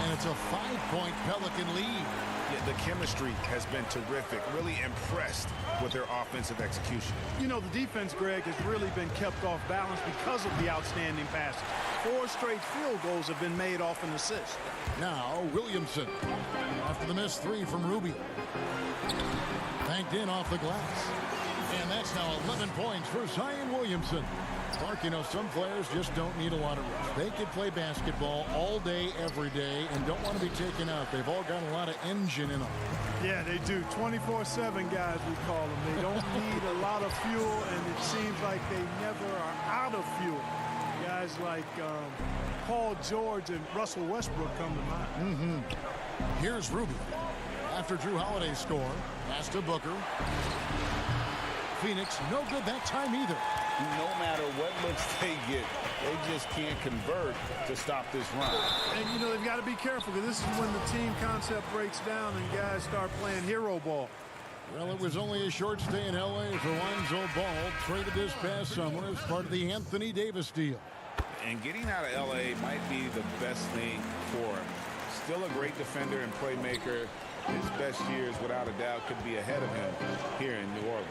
And it's a 5-point Pelican lead. Yeah, the chemistry has been terrific. Really impressed with their offensive execution. You know, the defense, Greg, has really been kept off balance because of the outstanding passes. 4 straight field goals have been made off an assist. Now Williamson. After the missed 3 from Rubio. Banked in off the glass. And that's now 11 points for Zion Williamson. Mark, you know, some players just don't need a lot of rest. They could play basketball all day, every day, and don't want to be taken out. They've all got a lot of engine in them. Yeah, they do. 24/7 guys, we call them. They don't need a lot of fuel, and it seems like they never are out of fuel. Guys like Paul George and Russell Westbrook come to mind. Here's Rubio. After Drew Holiday score, pass to Booker. Phoenix, no good that time either. No matter what looks they get, they just can't convert to stop this run. And, you know, they've got to be careful because this is when the team concept breaks down and guys start playing hero ball. Well, it was only a short stay in L.A. for Lonzo Ball, traded this past summer as part of the Anthony Davis deal. And getting out of L.A. might be the best thing for him. Still a great defender and playmaker. His best years, without a doubt, could be ahead of him here in New Orleans.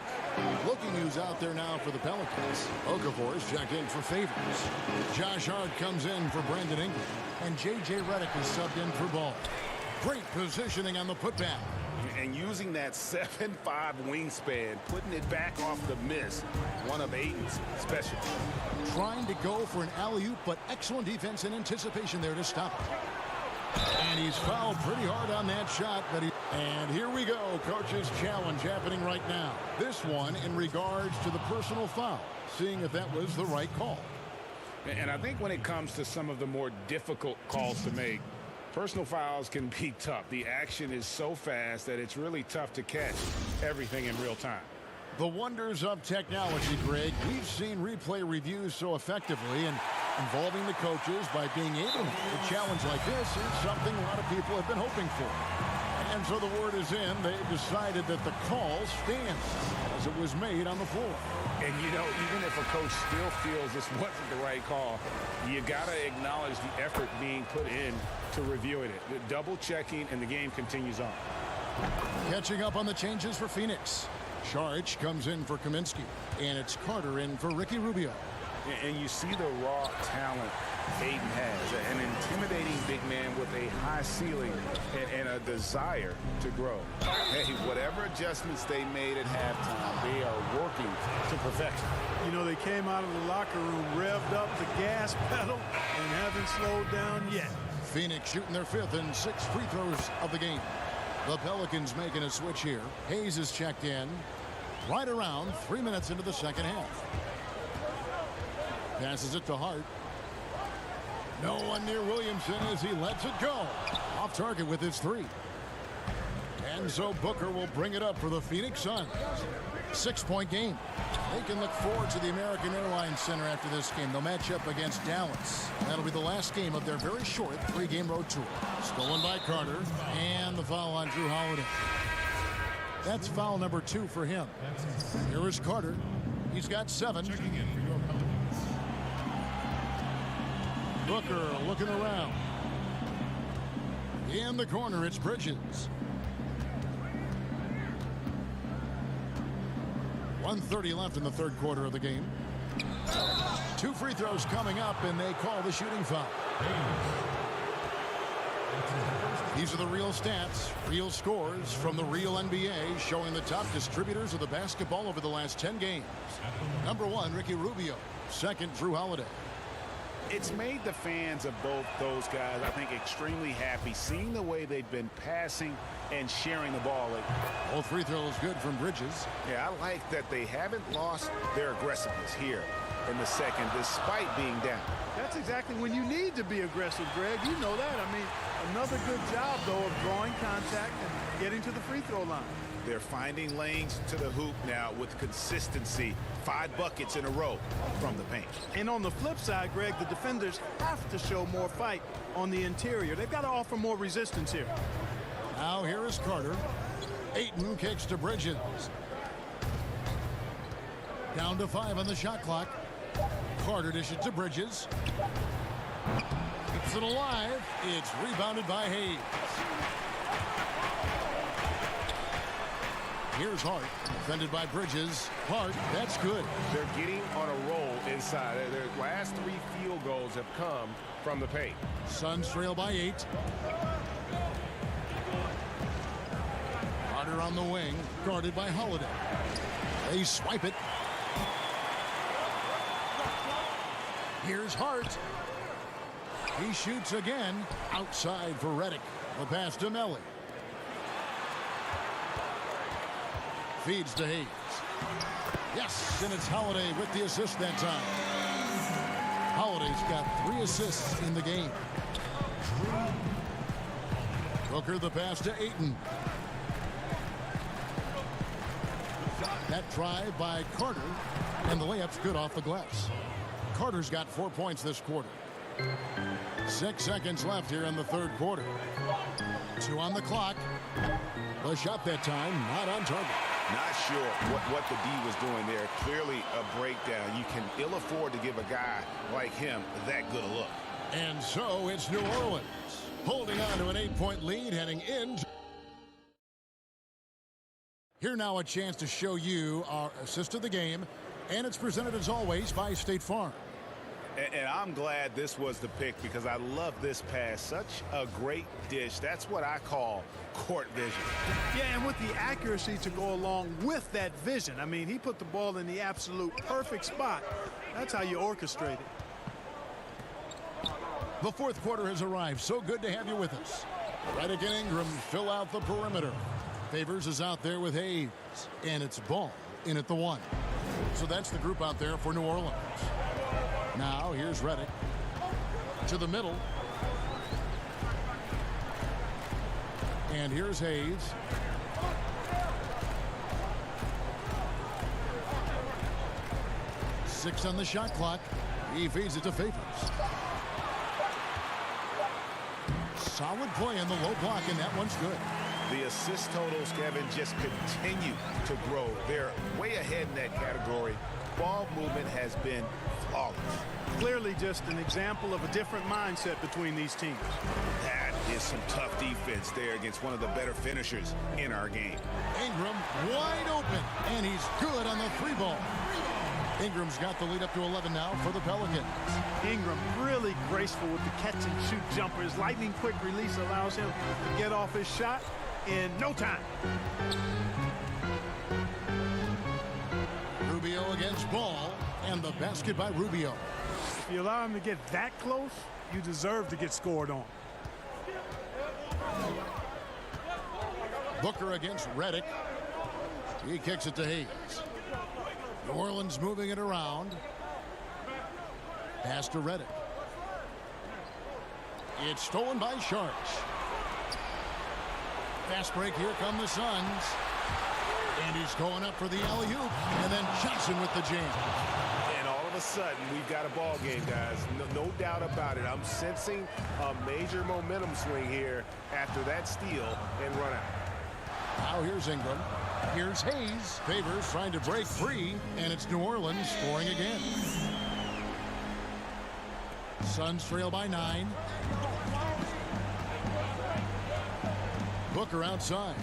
Looking who's out there now for the Pelicans. Okafor is checked in for Favors. Josh Hart comes in for Brandon Ingram. And J.J. Redick is subbed in for Ball. Great positioning on the putback. And using that 7'5" wingspan, putting it back off the miss, one of Ayton's specialties. Trying to go for an alley-oop, but excellent defense and anticipation there to stop it. And he's fouled pretty hard on that shot. And here we go. Coach's challenge happening right now. This one in regards to the personal foul. Seeing if that was the right call. And I think when it comes to some of the more difficult calls to make, personal fouls can be tough. The action is so fast that it's really tough to catch everything in real time. The wonders of technology, Greg. We've seen replay reviews so effectively, and involving the coaches by being able to a challenge like this is something a lot of people have been hoping for. And so the word is in. They've decided that the call stands as it was made on the floor. And, you know, even if a coach still feels this wasn't the right call, you got to acknowledge the effort being put in to reviewing it. The double checking, and the game continues on. Catching up on the changes for Phoenix. Saric comes in for Kaminsky, and it's Carter in for Ricky Rubio. And you see the raw talent Ayton has, an intimidating big man with a high ceiling and a desire to grow. Hey, whatever adjustments they made at halftime, they are working to perfection. You know, they came out of the locker room, revved up the gas pedal, and haven't slowed down yet. Phoenix shooting their 5th and 6th free throws of the game. The Pelicans making a switch here. Hayes is checked in right around 3 minutes into the second half. Passes it to Hart. No one near Williamson as he lets it go. Off target with his 3. And so Booker will bring it up for the Phoenix Suns. 6-point game. They can look forward to the American Airlines Center after this game. They'll match up against Dallas. That'll be the last game of their very short 3-game road tour. Stolen by Carter, and the foul on Jrue Holiday. That's foul number 2 for him. Here is Carter. He's got 7. Booker looking around. In the corner, it's Bridges. 1:30 left in the third quarter of the game. 2 free throws coming up, and they call the shooting foul. These are the real stats, real scores from the real NBA, showing the top distributors of the basketball over the last 10 games. Number 1, Ricky Rubio. 2nd, Jrue Holiday. It's made the fans of both those guys, I think, extremely happy, seeing the way they've been passing and sharing the ball. All free throws good from Bridges. Yeah, I like that they haven't lost their aggressiveness here in the second, despite being down. That's exactly when you need to be aggressive, Greg. You know that. I mean, another good job, though, of drawing contact and getting to the free throw line. They're finding lanes to the hoop now with consistency. 5 buckets in a row from the paint. And on the flip side, Greg, the defenders have to show more fight on the interior. They've got to offer more resistance here. Now here is Carter. Ayton kicks to Bridges. Down to 5 on the shot clock. Carter dishes to Bridges. Keeps it alive. It's rebounded by Hayes. Here's Hart, defended by Bridges. Hart, that's good. They're getting on a roll inside. Their last 3 field goals have come from the paint. Suns trail by 8. Carter on the wing, guarded by Holiday. They swipe it. Here's Hart. He shoots again. Outside for Redick. The pass to Melly. Feeds to Hayes. Yes, and it's Holiday with the assist that time. Holiday's got 3 assists in the game. Booker the pass to Ayton. That drive by Carter, and the layup's good off the glass. Carter's got 4 points this quarter. 6 seconds left here in the third quarter. 2 on the clock. The shot that time not on target. Not sure what the D was doing there. Clearly a breakdown. You can ill afford to give a guy like him that good a look. And so it's New Orleans holding on to an 8-point lead heading in. Here now a chance to show you our assist of the game, and it's presented as always by State Farm. And I'm glad this was the pick because I love this pass. Such a great dish. That's what I call court vision. Yeah, and with the accuracy to go along with that vision. I mean, he put the ball in the absolute perfect spot. That's how you orchestrate it. The fourth quarter has arrived. So good to have you with us. Redick and Ingram fill out the perimeter. Favors is out there with Hayes. And it's Ball in at the 1. So that's the group out there for New Orleans. Now here's Redick to the middle. And here's Hayes. 6 on the shot clock. He feeds it to Favors. Solid play in the low block, and that one's good. The assist totals, Kevin, just continue to grow. They're way ahead in that category. Ball movement has been flawless. Clearly just an example of a different mindset between these teams. That is some tough defense there against one of the better finishers in our game. Ingram wide open, and he's good on the 3-ball. Ingram's got the lead up to 11 now for the Pelicans. Ingram really graceful with the catch-and-shoot jumper. His lightning-quick release allows him to get off his shot in no time. Rubio against Ball, and the basket by Rubio. If you allow him to get that close, you deserve to get scored on. Booker against Redick. He kicks it to Hayes. New Orleans moving it around. Pass to Redick. It's stolen by Sharks. Fast break, here come the Suns. And he's going up for the alley-oop, and then Johnson with the jam. And all of a sudden, we've got a ball game, guys. No doubt about it. I'm sensing a major momentum swing here after that steal and run out. Now here's Ingram. Here's Hayes. Favors trying to break free, and it's New Orleans scoring again. Suns trail by 9. Booker outside.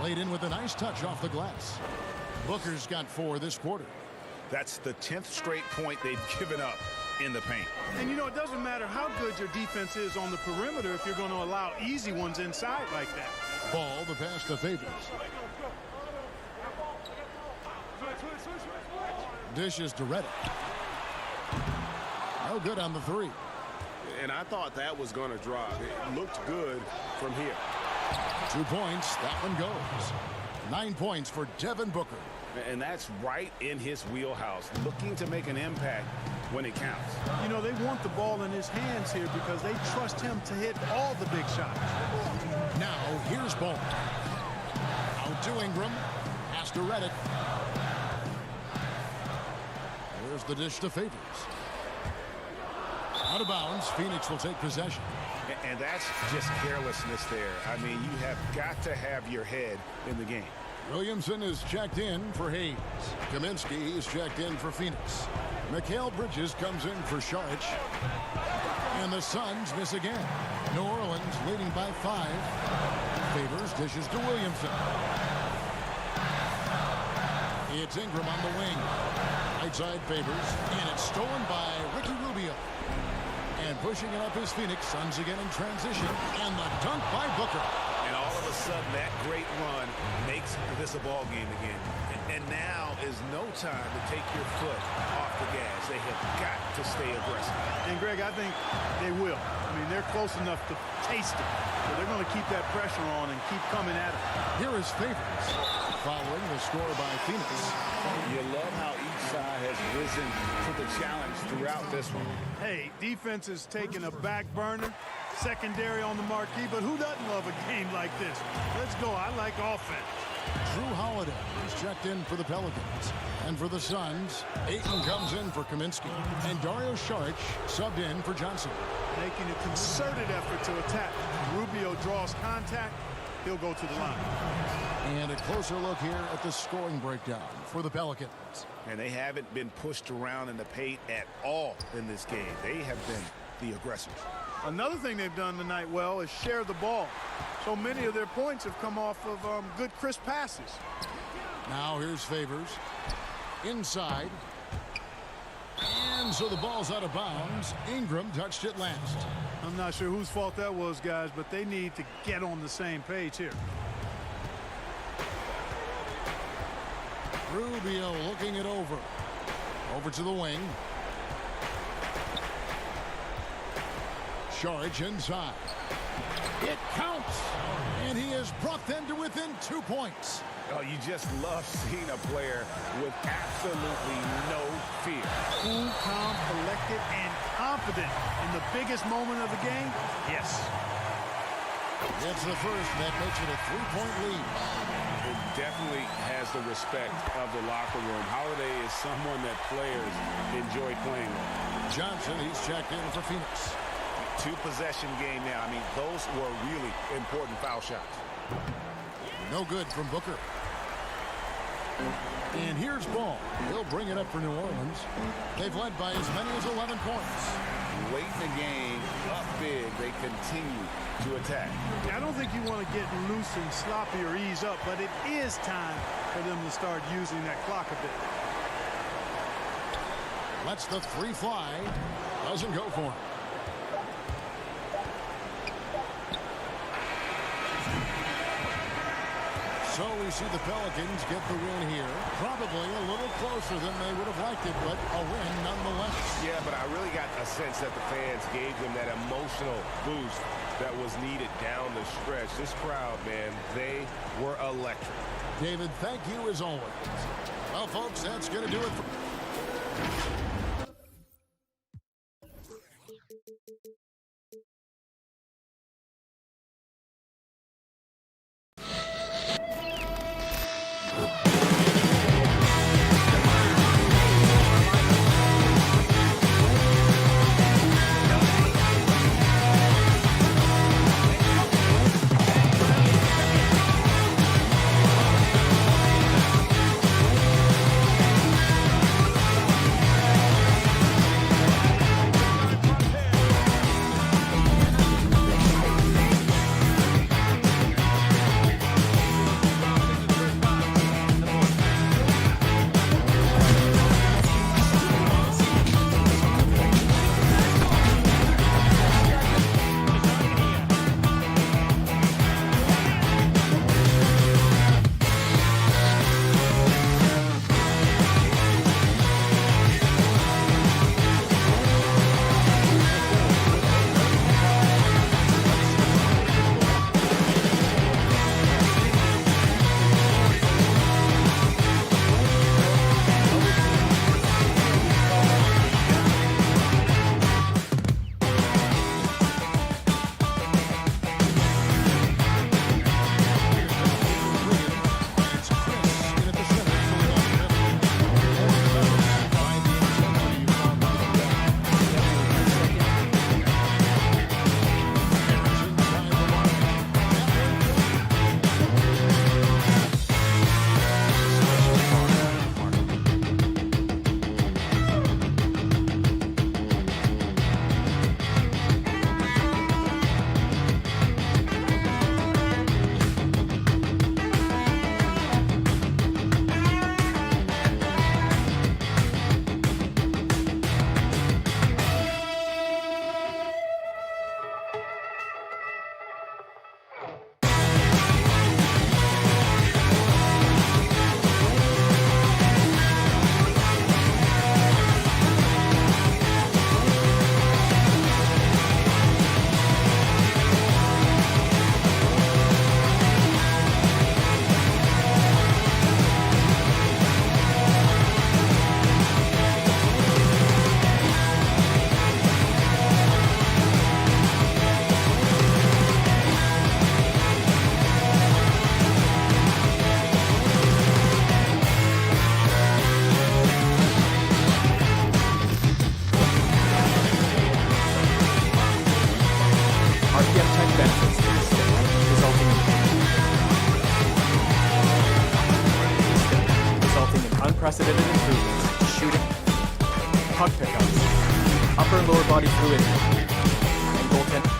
Laid in with a nice touch off the glass. Booker's got 4 this quarter. That's the 10th straight point they've given up in the paint. And, you know, it doesn't matter how good your defense is on the perimeter if you're going to allow easy ones inside like that. Ball, the pass to Favors. Dishes to Redick. No good on the 3. And I thought that was going to drop. It looked good from here. 2 points. That one goes. 9 points for Devin Booker. And that's right in his wheelhouse, looking to make an impact when it counts. You know, they want the ball in his hands here because they trust him to hit all the big shots. Now, here's Ball. Out to Ingram. Pass to Redick. There's the dish to Favors. Out of bounds. Phoenix will take possession. And that's just carelessness there. I mean, you have got to have your head in the game. Williamson is checked in for Hayes. Kaminsky is checked in for Phoenix. Mikal Bridges comes in for Sharch. And the Suns miss again. New Orleans leading by 5. Favors dishes to Williamson. It's Ingram on the wing. Right side Favors. And it's stolen by Ricky Rubio. And pushing it up is Phoenix. Suns again in transition. And the dunk by Booker. And all of a sudden, that great run makes this a ball game again. And now is no time to take your foot off the gas. They have got to stay aggressive. And, Greg, I think they will. I mean, they're close enough to taste it. So they're going to keep that pressure on and keep coming at it. Here is Favors following the score by Phoenix. You love how each side has risen to the challenge throughout this one. Hey, defense is taking a back burner. Secondary on the marquee, but who doesn't love a game like this? Let's go. I like offense. Drew Holiday is checked in for the Pelicans. And for the Suns, Ayton comes in for Kaminsky. And Dario Saric subbed in for Johnson. Making a concerted effort to attack. Rubio draws contact. He'll go to the line. And a closer look here at the scoring breakdown for the Pelicans. And they haven't been pushed around in the paint at all in this game. They have been the aggressors. Another thing they've done tonight well is share the ball. So many of their points have come off of good, crisp passes. Now here's Favors. Inside. And so the ball's out of bounds. Ingram touched it last. I'm not sure whose fault that was, guys, but they need to get on the same page here. Rubio looking it over. Over to the wing. Saric inside. It counts. And he has brought them to within 2 points. Oh, you just love seeing a player with absolutely no fear. Cool, calm, collected, and confident in the biggest moment of the game. Yes. Gets the first. That makes it a 3-point lead. It definitely has the respect of the locker room. Holiday is someone that players enjoy playing with. Johnson, he's checked in for Phoenix. 2-possession game now. I mean, those were really important foul shots. No good from Booker. And here's Ball. He'll bring it up for New Orleans. They've led by as many as 11 points. Late in the game, up big, they continue to attack. I don't think you want to get loose and sloppy or ease up, but it is time for them to start using that clock a bit. Lets the three fly. Doesn't go for him. So we see the Pelicans get the win here. Probably a little closer than they would have liked it, but a win nonetheless. Yeah, but I really got a sense that the fans gave them that emotional boost that was needed down the stretch. This crowd, man, they were electric. David, thank you as always. Well, folks, that's going to do it for... unprecedented improvements to shooting, puck pickups, upper and lower body fluidity, and goaltending.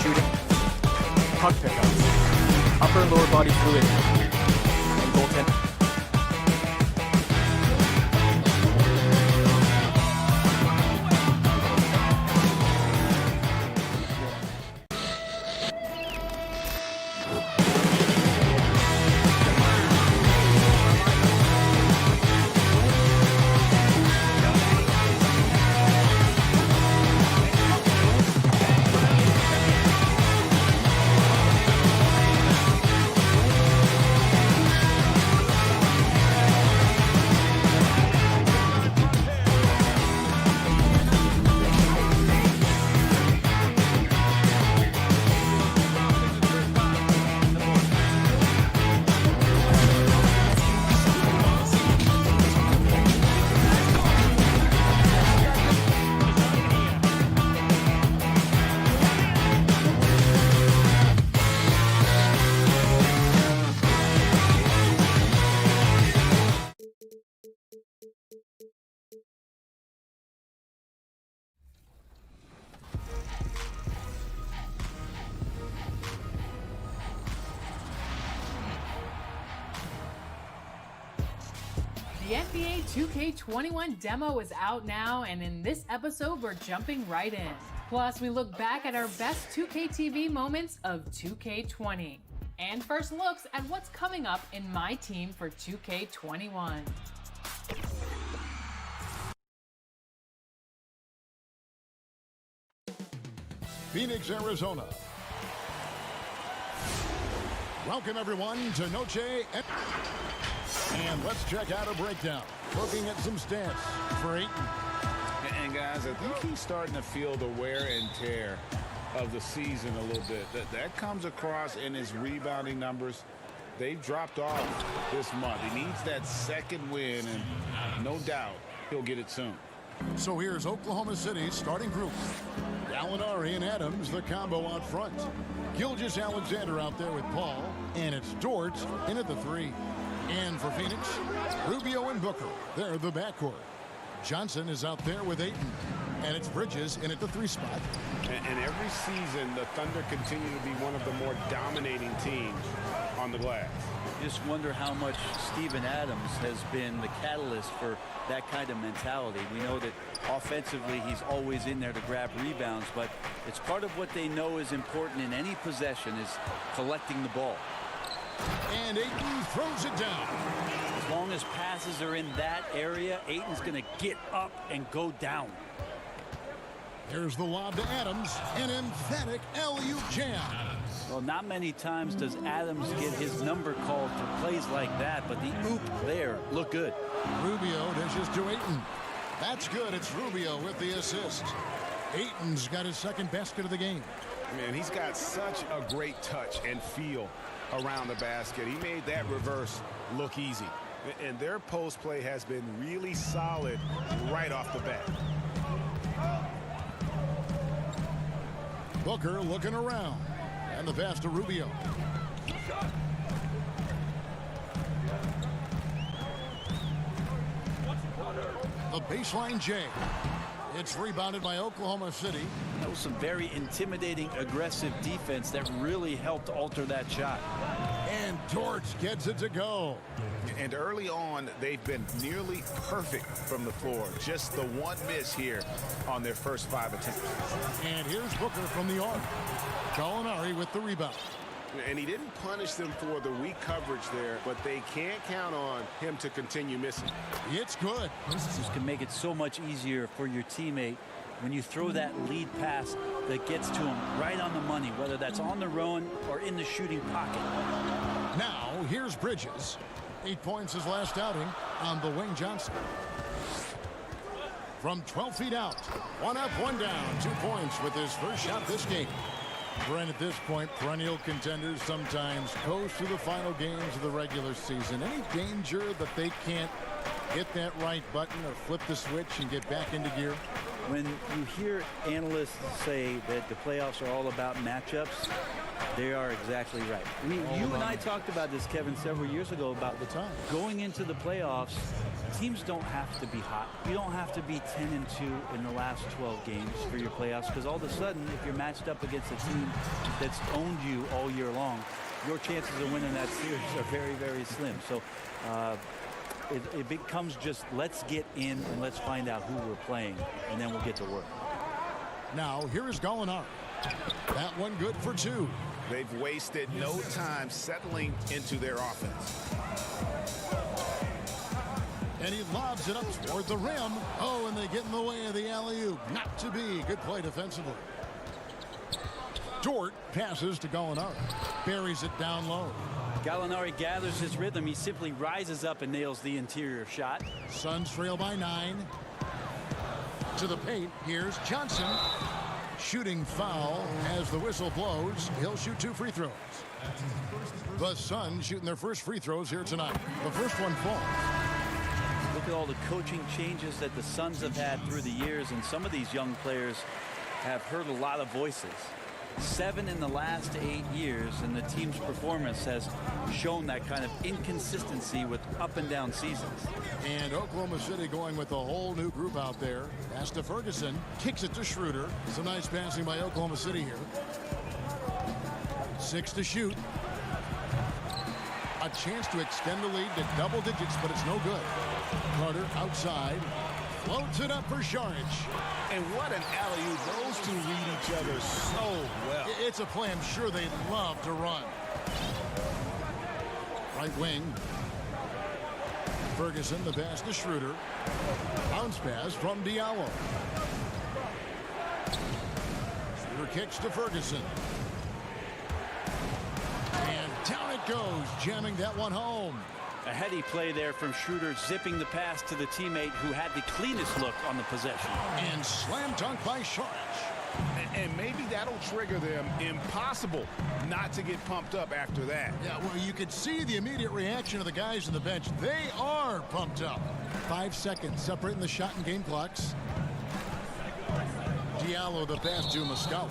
shooting, puck pickup, upper and lower body fluid, and goaltending. The NBA 2K21 demo is out now, and in this episode, we're jumping right in. Plus, we look back at our best 2K TV moments of 2K20. And first looks at what's coming up in my team for 2K21. Phoenix, Arizona. Welcome, everyone, to Noche. And let's check out a breakdown. Looking at some stats for Ayton. And guys, I think he's starting to feel the wear and tear of the season a little bit. That comes across in his rebounding numbers. They've dropped off this month. He needs that second win, and no doubt he'll get it soon. So here's Oklahoma City's starting group. Gallinari and Adams, the combo out front. Gilgeous-Alexander out there with Paul, and it's Dort in at the 3. And for Phoenix, Rubio and Booker, they're the backcourt. Johnson is out there with Ayton, and it's Bridges in at the 3 spot. And every season, the Thunder continue to be one of the more dominating teams on the glass. Just wonder how much Steven Adams has been the catalyst for that kind of mentality. We know that offensively he's always in there to grab rebounds, but it's part of what they know is important in any possession is collecting the ball. And Ayton throws it down. As long as passes are in that area, Ayton's going to get up and go down. Here's the lob to Adams, an emphatic alley-oop jam. Well, not many times does Adams get his number called for plays like that, but the oop there looked good. Rubio dishes to Ayton. That's good. It's Rubio with the assist. Ayton's got his second basket of the game. Man, he's got such a great touch and feel around the basket. He made that reverse look easy. And their post play has been really solid right off the bat. Booker looking around. And the pass to Rubio. The baseline J. It's rebounded by Oklahoma City. That was some very intimidating, aggressive defense that really helped alter that shot. And Dort gets it to go. And early on, they've been nearly perfect from the floor. Just the one miss here on their first 5 attempts. And here's Booker from the arc. Gallinari with the rebound. And he didn't punish them for the weak coverage there, but they can't count on him to continue missing. It's good. This can make it so much easier for your teammate when you throw that lead pass that gets to him right on the money, whether that's on the run or in the shooting pocket. Now, here's Bridges. 8 points his last outing on the wing. Johnson. From 12 feet out. 1 up, 1 down. 2 points with his first shot this game. Brent, at this point, perennial contenders sometimes coast through the final games of the regular season. Any danger that they can't hit that right button or flip the switch and get back into gear? when you hear analysts say that the playoffs are all about matchups, they are exactly right. You and I talked about this, Kevin, several years ago about the time going into the playoffs. Teams don't have to be hot. You don't have to be 10-2 in the last 12 games for your playoffs, because all of a sudden, if you're matched up against a team that's owned you all year long, your chances of winning that series are very, very slim. So it becomes just let's get in and let's find out who we're playing, and then we'll get to work. Now, here is Gallinari. That one good for 2. They've wasted no time settling into their offense. And he lobs it up toward the rim. Oh, and they get in the way of the alley-oop. Not to be. Good play defensively. Dort passes to Gallinari. Buries it down low. Gallinari gathers his rhythm. He simply rises up and nails the interior shot. Suns trail by 9. To the paint. Here's Johnson. Shooting foul as the whistle blows. He'll shoot 2 free throws. The Suns shooting their first free throws here tonight. The first one falls. Look at all the coaching changes that the Suns have had through the years, and some of these young players have heard a lot of voices. 7 in the last 8 years, and the team's performance has shown that kind of inconsistency with up and down seasons. And Oklahoma City going with a whole new group out there. Pass to Ferguson, kicks it to Schroeder. Some nice passing by Oklahoma City here. 6 to shoot. A chance to extend the lead to double digits, but it's no good. Carter outside. Floats it up for Šarić. And what an alley-oop. Those two read each other so well. It's a play I'm sure they'd love to run. Right wing. Ferguson, the pass to Schroeder. Bounce pass from Diallo. Schroeder kicks to Ferguson. And down it goes, jamming that one home. A heady play there from Schroeder, zipping the pass to the teammate who had the cleanest look on the possession. And slam dunk by Šarić. And maybe that'll trigger them. Impossible not to get pumped up after that. Yeah, well, you could see the immediate reaction of the guys on the bench. They are pumped up. 5 seconds separating the shot and game clocks. Diallo the pass to Muscala.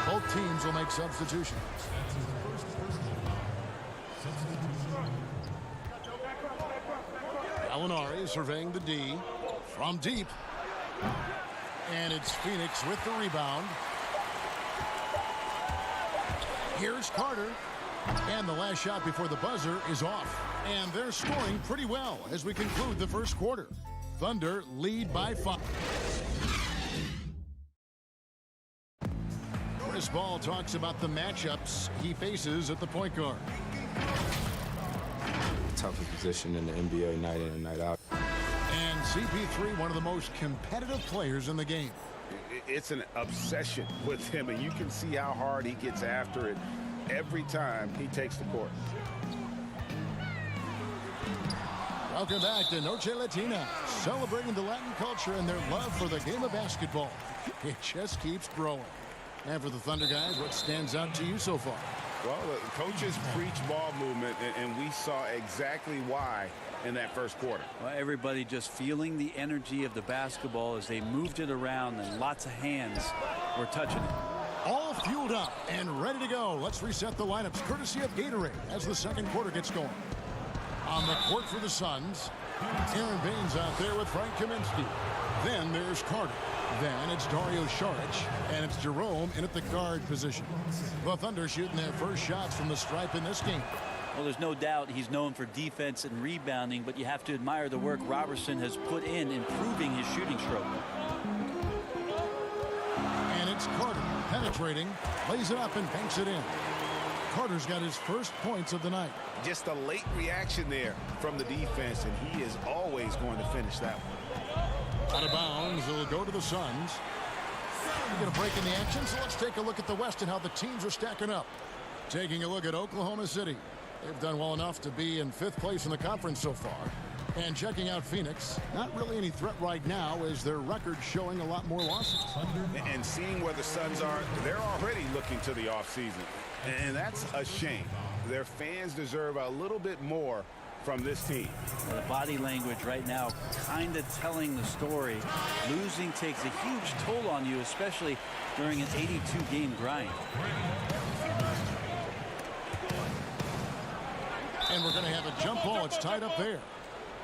Both teams will make substitutions. Gallinari surveying the D from deep. And it's Phoenix with the rebound. Here's Carter. And the last shot before the buzzer is off. And they're scoring pretty well as we conclude the first quarter. Thunder lead by 5. Chris Ball talks about the matchups he faces at the point guard. Toughest position in the NBA night in and night out. And CP3, one of the most competitive players in the game. It's an obsession with him, and you can see how hard he gets after it every time he takes the court. Welcome back to Noche Latina, celebrating the Latin culture and their love for the game of basketball. It just keeps growing. And for the Thunder guys, what stands out to you so far? Well, the coaches preach ball movement, and we saw exactly why in that first quarter. Well, everybody just feeling the energy of the basketball as they moved it around, and lots of hands were touching it. All fueled up and ready to go. Let's reset the lineups courtesy of Gatorade as the second quarter gets going. On the court for the Suns, Aaron Baines out there with Frank Kaminsky. Then there's Carter. Then it's Dario Šarić, and it's Jerome in at the guard position. The Thunder shooting their first shots from the stripe in this game. Well, there's no doubt he's known for defense and rebounding, but you have to admire the work Robertson has put in improving his shooting stroke. And it's Carter penetrating, lays it up and banks it in. Carter's got his first points of the night. Just a late reaction there from the defense, and he is always going to finish that one. Out of bounds, it'll go to the Suns. We're going to break in the action, so let's take a look at the West and how the teams are stacking up. Taking a look at Oklahoma City. They've done well enough to be in 5th place in the conference so far. And checking out Phoenix, not really any threat right now as their record showing a lot more losses. And seeing where the Suns are, they're already looking to the offseason. And that's a shame. Their fans deserve a little bit more from this team. The body language right now kind of telling the story. Losing takes a huge toll on you, especially during an 82-game grind. And we're going to have a jump ball. It's tied up there.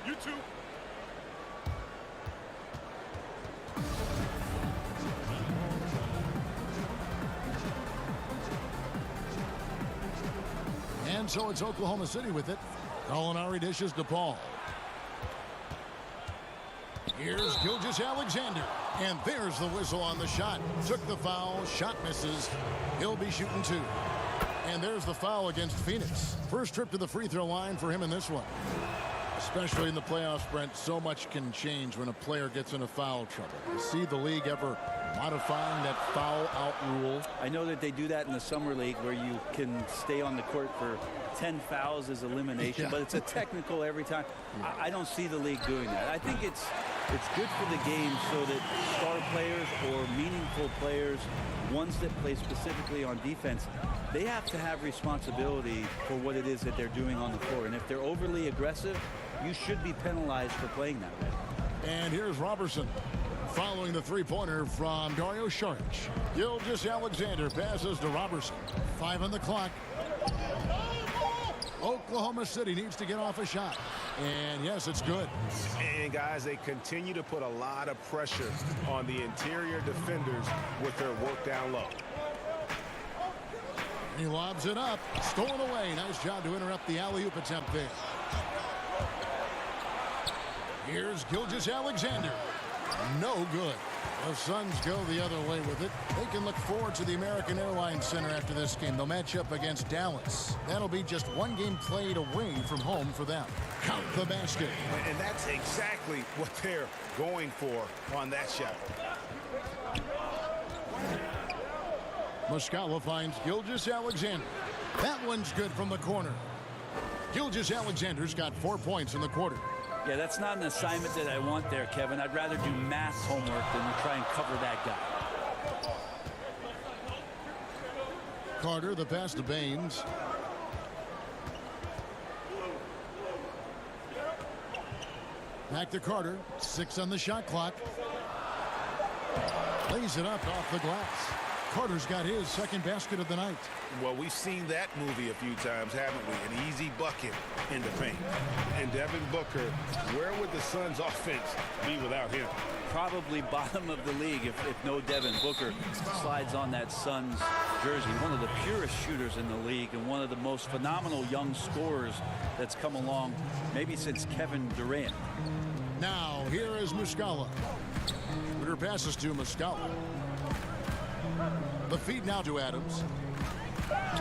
You two. And so it's Oklahoma City with it. Gallinari dishes to Paul. Here's Gilgeous-Alexander. And there's the whistle on the shot. Took the foul. Shot misses. He'll be shooting 2. And there's the foul against Phoenix. First trip to the free throw line for him in this one. Especially in the playoffs, Brent, so much can change when a player gets into foul trouble. You see the league ever modifying that foul out rule? I know that they do that in the summer league where you can stay on the court for 10 fouls as elimination, but it's a technical every time. I don't see the league doing that. I think it's good for the game so that star players or meaningful players, ones that play specifically on defense, they have to have responsibility for what it is that they're doing on the floor. And if they're overly aggressive, you should be penalized for playing that way. And here's Robertson following the three-pointer from Dario Saric. Gilgeous-Alexander passes to Robertson. 5 on the clock. Oklahoma City needs to get off a shot. And yes, it's good. And guys, they continue to put a lot of pressure on the interior defenders with their work down low. He lobs it up. Stolen away. Nice job to interrupt the alley-oop attempt there. Here's Gilgeous-Alexander. No good. The Suns go the other way with it. They can look forward to the American Airlines Center after this game. They'll match up against Dallas. That'll be just one game played away from home for them. Count the basket. And that's exactly what they're going for on that shot. Muscala finds Gilgeous-Alexander. That one's good from the corner. Gilgeous-Alexander's got 4 points in the quarter. Yeah, that's not an assignment that I want there, Kevin. I'd rather do math homework than try and cover that guy. Carter, the pass to Baines. Back to Carter. 6 on the shot clock. Lays it up off the glass. Carter's got his second basket of the night. Well, we've seen that movie a few times, haven't we? An easy bucket in the paint. And Devin Booker, where would the Suns' offense be without him? Probably bottom of the league if no Devin Booker slides on that Suns jersey. One of the purest shooters in the league and one of the most phenomenal young scorers that's come along maybe since Kevin Durant. Now, here is Muscala. Twitter passes to Muscala. The feed now to Adams.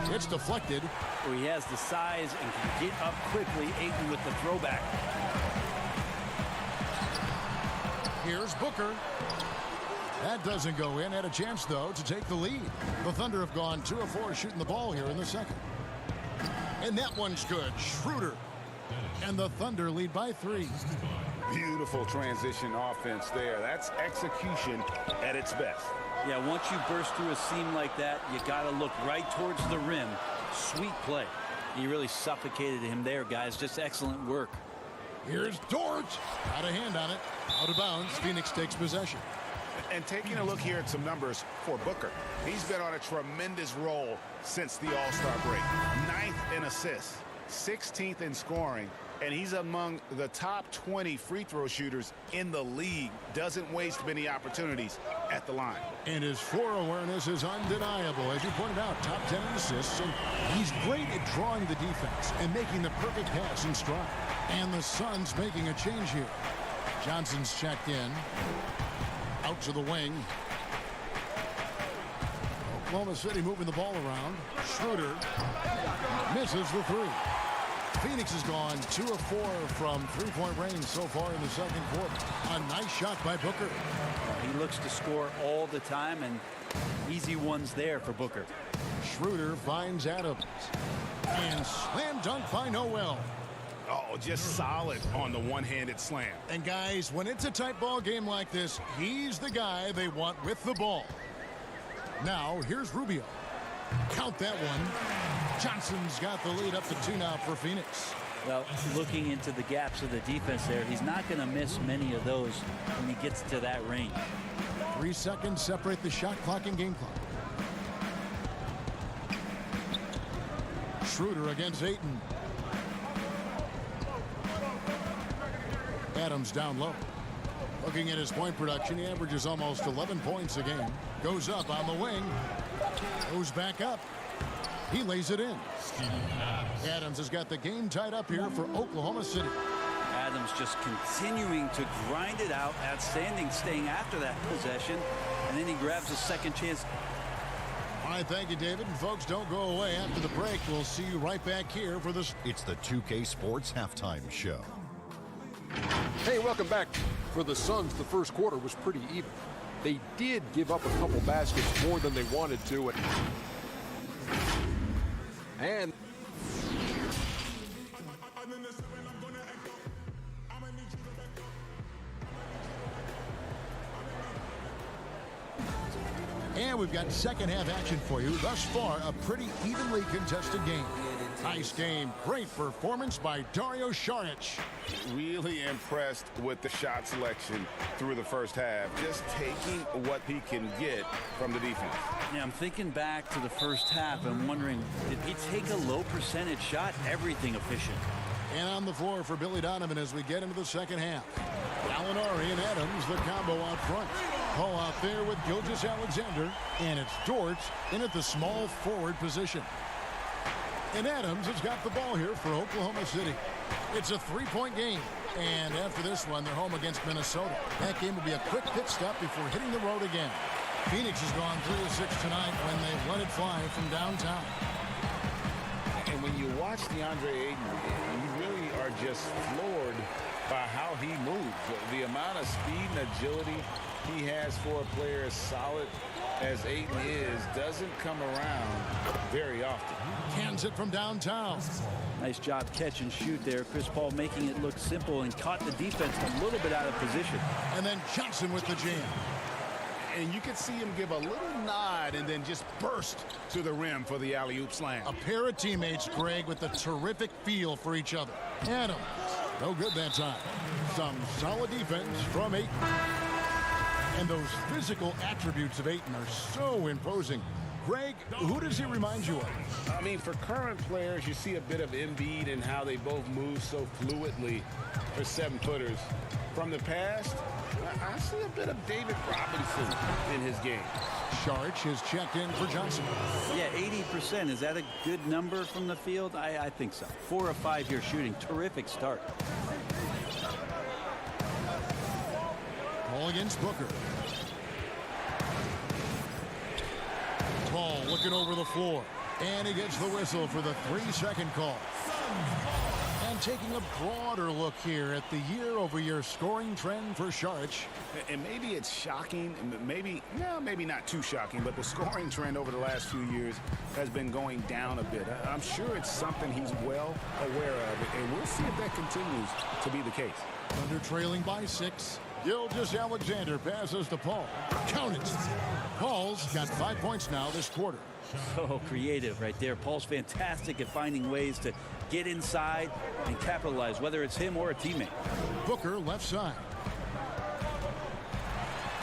It's deflected. He has the size and can get up quickly. Ayton with the throwback. Here's Booker. That doesn't go in. Had a chance, though, to take the lead. The Thunder have gone 2 of 4 shooting the ball here in the second. And that one's good. Schroeder. And the Thunder lead by 3. Beautiful transition offense there. That's execution at its best. Yeah, once you burst through a seam like that, you got to look right towards the rim. Sweet play. He really suffocated him there, guys. Just excellent work. Here's Dort. Got a hand on it. Out of bounds. Phoenix takes possession. And taking a look here at some numbers for Booker. He's been on a tremendous roll since the All-Star break. 9th in assists, 16th in scoring, and he's among the top 20 free throw shooters in the league. Doesn't waste many opportunities at the line. And his floor awareness is undeniable. As you pointed out, top 10 in assists, and he's great at drawing the defense and making the perfect pass in stride. And the Suns making a change here. Johnson's checked in. Out to the wing. Oklahoma City moving the ball around. Schroeder misses the 3. Phoenix has gone 2 of 4 from three-point range so far in the second quarter. A nice shot by Booker. He looks to score all the time, and easy ones there for Booker. Schroeder finds Adams. And slam dunk by Noel. Oh, just solid on the one-handed slam. And guys, when it's a tight ball game like this, he's the guy they want with the ball. Now, here's Rubio. Count that one. Johnson's got the lead up to 2 now for Phoenix. Well, looking into the gaps of the defense there, he's not going to miss many of those when he gets to that range. 3 seconds separate the shot clock and game clock. Schroeder against Ayton. Adams down low. Looking at his point production, he averages almost 11 points a game. Goes up on the wing. Goes back up. He lays it in. Adams has got the game tied up here for Oklahoma City. Adams just continuing to grind it out. Outstanding staying after that possession. And then he grabs a second chance. All right, thank you, David. And folks, don't go away after the break. We'll see you right back here for this. It's the 2K Sports Halftime Show. Hey, welcome back. For the Suns, the first quarter was pretty even. They did give up a couple baskets more than they wanted to. And we've got second half action for you. Thus far, a pretty evenly contested game. Nice game. Great performance by Dario Saric. Really impressed with the shot selection through the first half. Just taking what he can get from the defense. Yeah, I'm thinking back to the first half and wondering, did he take a low percentage shot? Everything efficient. And on the floor for Billy Donovan as we get into the second half. Gallinari and Adams, the combo out front. Paul out there with Gilgeous-Alexander. And it's Dort in at the small forward position. And Adams has got the ball here for Oklahoma City. It's a three-point game. And after this one, they're home against Minnesota. That game will be a quick pit stop before hitting the road again. Phoenix has gone 3 of 6 tonight when they've let it fly from downtown. And when you watch DeAndre Ayton, you really are just floored by how he moves. The amount of speed and agility he has for a player as solid as Ayton is doesn't come around very often. Cans it from downtown. Nice job catch and shoot there. Chris Paul making it look simple and caught the defense a little bit out of position. And then Johnson with the jam. And you could see him give a little nod and then just burst to the rim for the alley-oop slam. A pair of teammates, Greg, with a terrific feel for each other. Adams, no good that time. Some solid defense from Ayton. And those physical attributes of Ayton are so imposing. Greg, who does he remind you of? I mean, for current players, you see a bit of Embiid and how they both move so fluidly for 7-footers. From the past, I see a bit of David Robinson in his game. Saric has checked in for Johnson. Yeah, 80%. Is that a good number from the field? I think so. 4 of 5 here shooting. Terrific start. Ball against Booker. Paul looking over the floor. And he gets the whistle for the 3-second call. And taking a broader look here at the year-over-year scoring trend for Saric. And maybe it's shocking, maybe not too shocking, but the scoring trend over the last few years has been going down a bit. I'm sure it's something he's well aware of, and we'll see if that continues to be the case. Under trailing by 6. Gilgeous-Alexander passes to Paul. Count it. Paul's got 5 points now this quarter. So creative right there. Paul's fantastic at finding ways to get inside and capitalize, whether it's him or a teammate. Booker left side.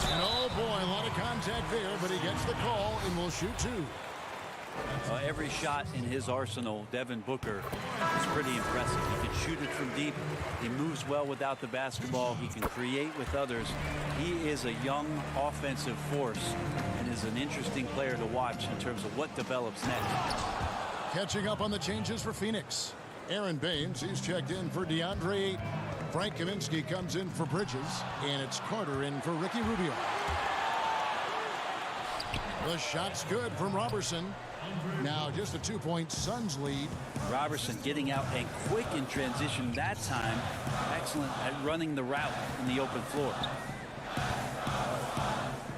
And oh boy, a lot of contact there, but he gets the call and will shoot 2. Every shot in his arsenal, Devin Booker, is pretty impressive. He can shoot it from deep. He moves well without the basketball. He can create with others. He is a young offensive force and is an interesting player to watch in terms of what develops next. Catching up on the changes for Phoenix. Aaron Baines, he's checked in for DeAndre Ayton. Frank Kaminsky comes in for Bridges, and it's Carter in for Ricky Rubio. The shot's good from Robertson. Now just a 2-point Suns lead. Robertson getting out and quick in transition that time. Excellent at running the route in the open floor.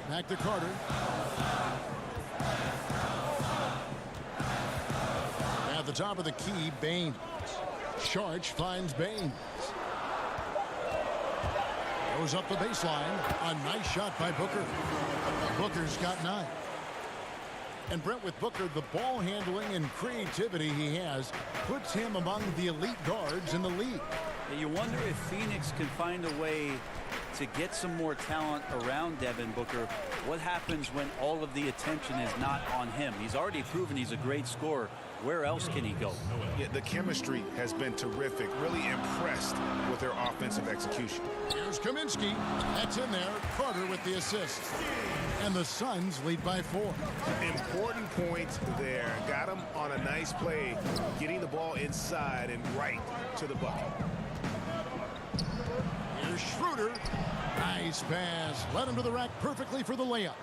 Back to Carter. At the top of the key, Baines. Saric finds Baines. Goes up the baseline. A nice shot by Booker. Booker's got 9. And Brent, with Booker, the ball handling and creativity he has puts him among the elite guards in the league. You wonder if Phoenix can find a way to get some more talent around Devin Booker. What happens when all of the attention is not on him? He's already proven he's a great scorer. Where else can he go? Yeah, the chemistry has been terrific. Really impressed with their offensive execution. Here's Kaminsky. That's in there. Carter with the assist. And the Suns lead by 4. Important point there. Got him on a nice play, getting the ball inside and right to the bucket. Here's Schroeder. Nice pass. Led him to the rack perfectly for the layup.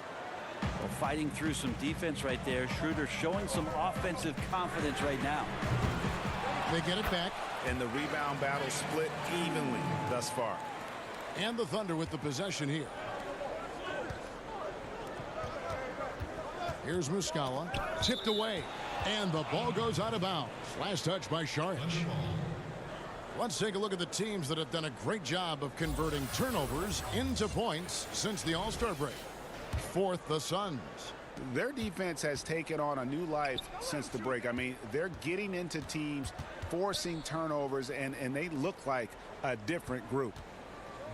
Well, fighting through some defense right there. Schroeder showing some offensive confidence right now. They get it back. And the rebound battle split evenly thus far. And the Thunder with the possession here. Here's Muscala. Tipped away. And the ball goes out of bounds. Last touch by Šarić. Let's take a look at the teams that have done a great job of converting turnovers into points since the All-Star break. Fourth, the Suns. Their defense has taken on a new life since the break. I mean, they're getting into teams, forcing turnovers, and they look like a different group.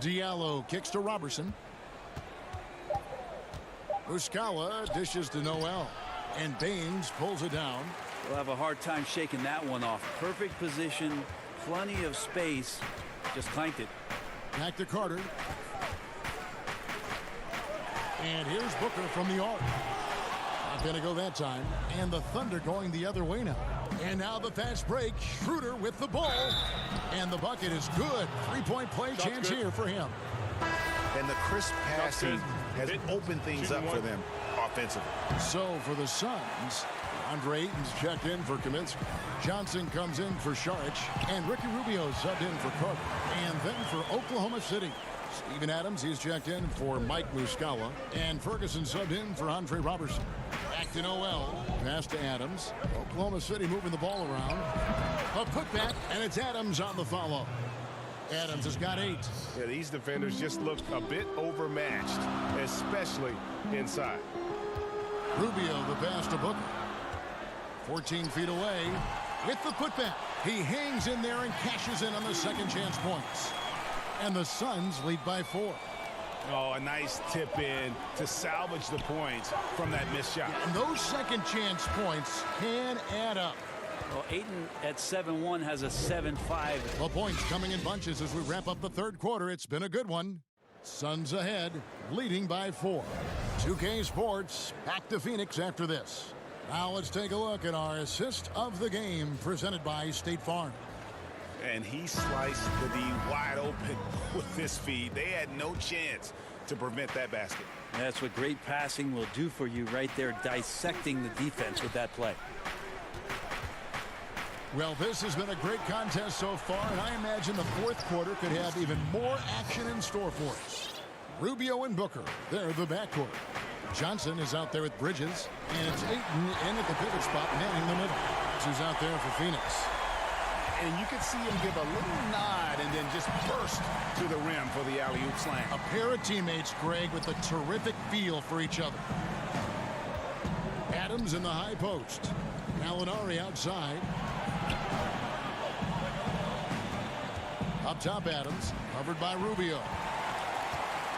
Diallo kicks to Robertson. Muscala dishes to Noel. And Baines pulls it down. We'll have a hard time shaking that one off. Perfect position, plenty of space. Just clanked it. Back to Carter. And here's Booker from the arc. Not going to go that time. And the Thunder going the other way now. And now the fast break. Schroeder with the ball. And the bucket is good. 3-point play chance here for him. And the crisp passing has opened things up for them offensively. So for the Suns, Andre Ayton's checked in for Kaminsky. Johnson comes in for Šarić. And Ricky Rubio subbed in for Carter. And then for Oklahoma City, Steven Adams, he's checked in for Mike Muscala. And Ferguson subbed in for Andre Robertson. Back to Noel. Pass to Adams. Oklahoma City moving the ball around. A putback, and it's Adams on the follow. Adams has got 8. Yeah, these defenders just look a bit overmatched, especially inside. Rubio, the pass to Booker. 14 feet away with the putback. He hangs in there and cashes in on the second chance points. And the Suns lead by 4. Oh, a nice tip in to salvage the points from that missed shot. And those second chance points can add up. Well, Ayton at 7-1 has a 7-5. The points coming in bunches as we wrap up the third quarter. It's been a good one. Suns ahead, leading by 4. 2K Sports back to Phoenix after this. Now let's take a look at our assist of the game presented by State Farm. And he sliced the D wide open with this feed. They had no chance to prevent that basket. That's what great passing will do for you right there, dissecting the defense with that play. Well, this has been a great contest so far, and I imagine the fourth quarter could have even more action in store for us. Rubio and Booker, they're the backcourt. Johnson is out there with Bridges, and it's Ayton in at the pivot spot, manning the middle. Who's out there for Phoenix. And you could see him give a little nod and then just burst to the rim for the alley-oop slam. A pair of teammates, Greg, with a terrific feel for each other. Adams in the high post. Gallinari outside. Up top, Adams, covered by Rubio.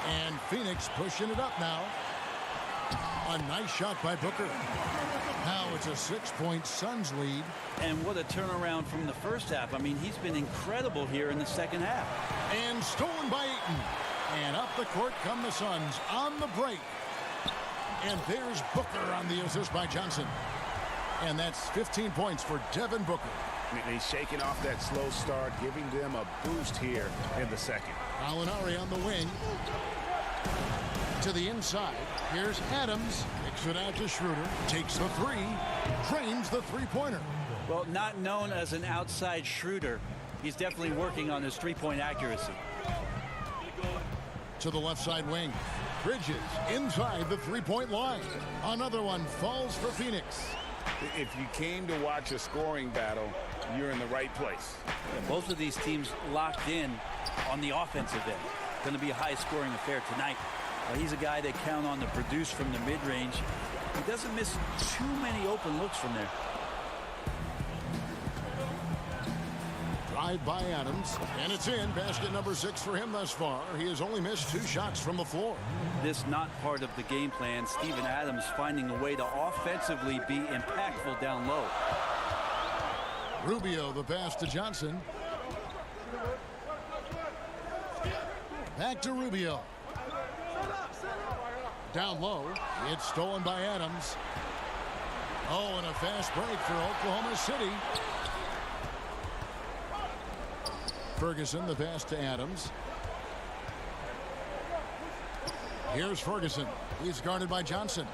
And Phoenix pushing it up now. A nice shot by Booker. Now it's a 6-point Suns lead. And what a turnaround from the first half. I mean, he's been incredible here in the second half. And stolen by Ayton. And up the court come the Suns on the break. And there's Booker on the assist by Johnson. And that's 15 points for Devin Booker. And he's shaking off that slow start, giving them a boost here in the second. Gallinari on the wing. To the inside. Here's Adams. Kicks it out to Schroeder. Takes the 3. Drains the three-pointer. Well, not known as an outside shooter, he's definitely working on his three-point accuracy. To the left side wing. Bridges inside the three-point line. Another one falls for Phoenix. If you came to watch a scoring battle, you're in the right place. Yeah, both of these teams locked in on the offensive end. Going to be a high-scoring affair tonight. He's a guy they count on to produce from the mid-range. He doesn't miss too many open looks from there. Drive by Adams, and it's in. Basket number 6 for him thus far. He has only missed 2 shots from the floor. This not part of the game plan. Steven Adams finding a way to offensively be impactful down low. Rubio, the pass to Johnson. Back to Rubio. Down low. It's stolen by Adams. Oh, and a fast break for Oklahoma City. Ferguson, the pass to Adams. Here's Ferguson. He's guarded by Johnson.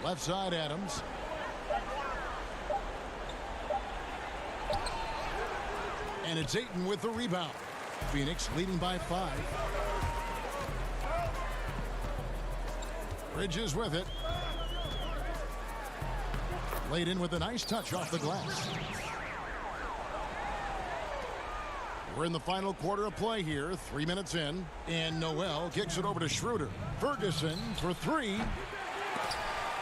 Left side, Adams. And it's Ayton with the rebound. Phoenix leading by 5. Bridges with it. Laid in with a nice touch off the glass. We're in the final quarter of play here. 3 minutes in. And Noel kicks it over to Schroeder. Ferguson for 3.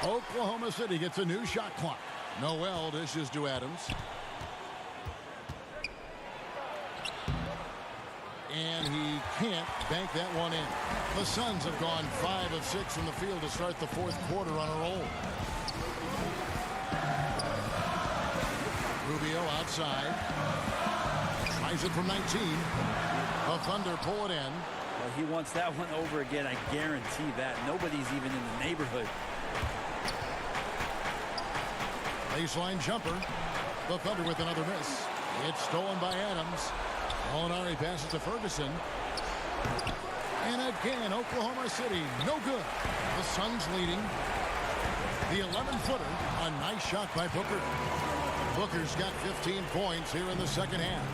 Oklahoma City gets a new shot clock. Noel dishes to Adams. And he can't bank that one in. The Suns have gone 5 of 6 from the field to start the 4th quarter on a roll. Rubio outside. Tries it from 19. The Thunder pull it in. Well, he wants that one over again. I guarantee that. Nobody's even in the neighborhood. Baseline jumper. The Thunder with another miss. It's stolen by Adams. Molinari passes to Ferguson. And again, Oklahoma City, no good. The Suns leading. The 11-footer, a nice shot by Booker. Booker's got 15 points here in the second half.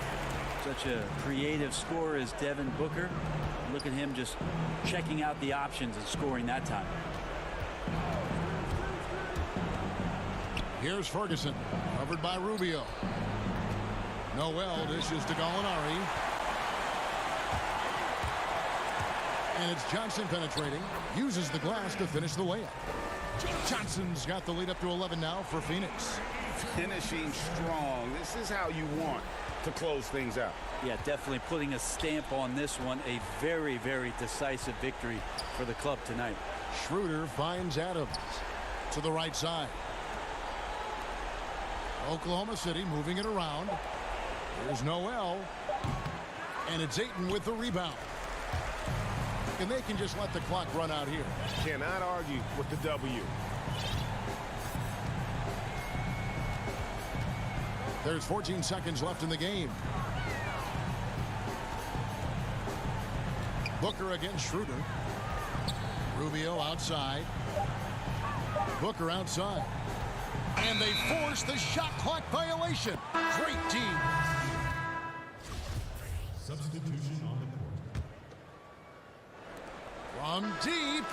Such a creative scorer as Devin Booker. Look at him just checking out the options and scoring that time. Here's Ferguson, covered by Rubio. Noel dishes to Gallinari. And it's Johnson penetrating. Uses the glass to finish the layup. Johnson's got the lead up to 11 now for Phoenix. Finishing strong. This is how you want to close things out. Yeah, definitely putting a stamp on this one. A very, very decisive victory for the club tonight. Schroeder finds Adams to the right side. Oklahoma City moving it around. There's Noel. And it's Ayton with the rebound. And they can just let the clock run out here. Cannot argue with the W. There's 14 seconds left in the game. Booker against Schroeder. Rubio outside. Booker outside. And they force the shot clock violation. Great team. Substitution on the court. From deep.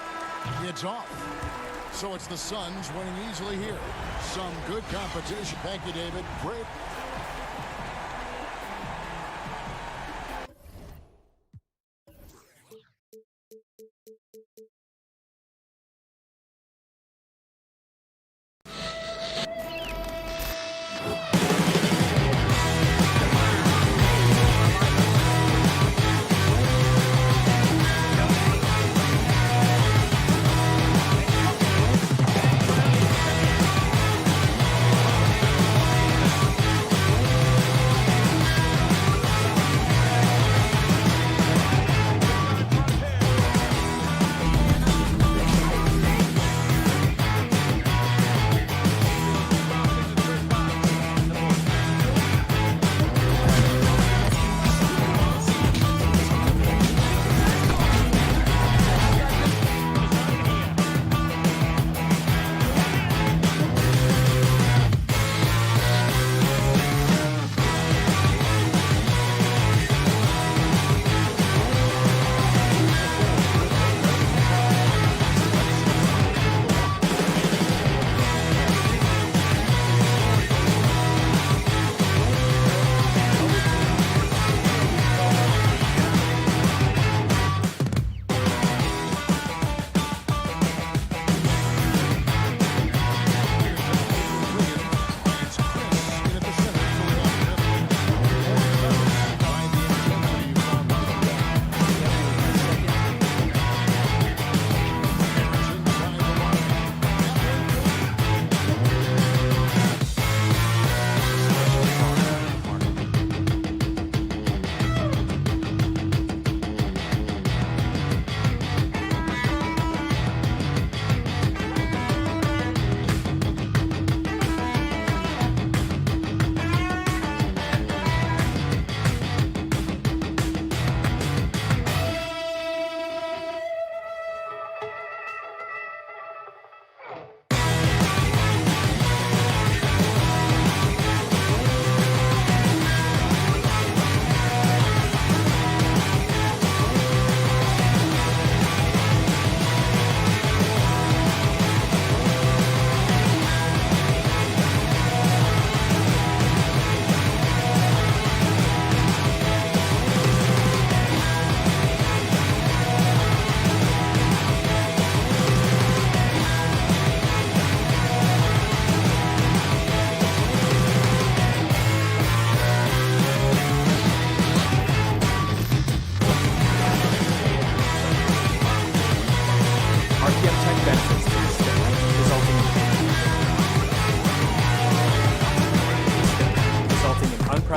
It's off. So it's the Suns winning easily here. Some good competition. Thank you, David. Great.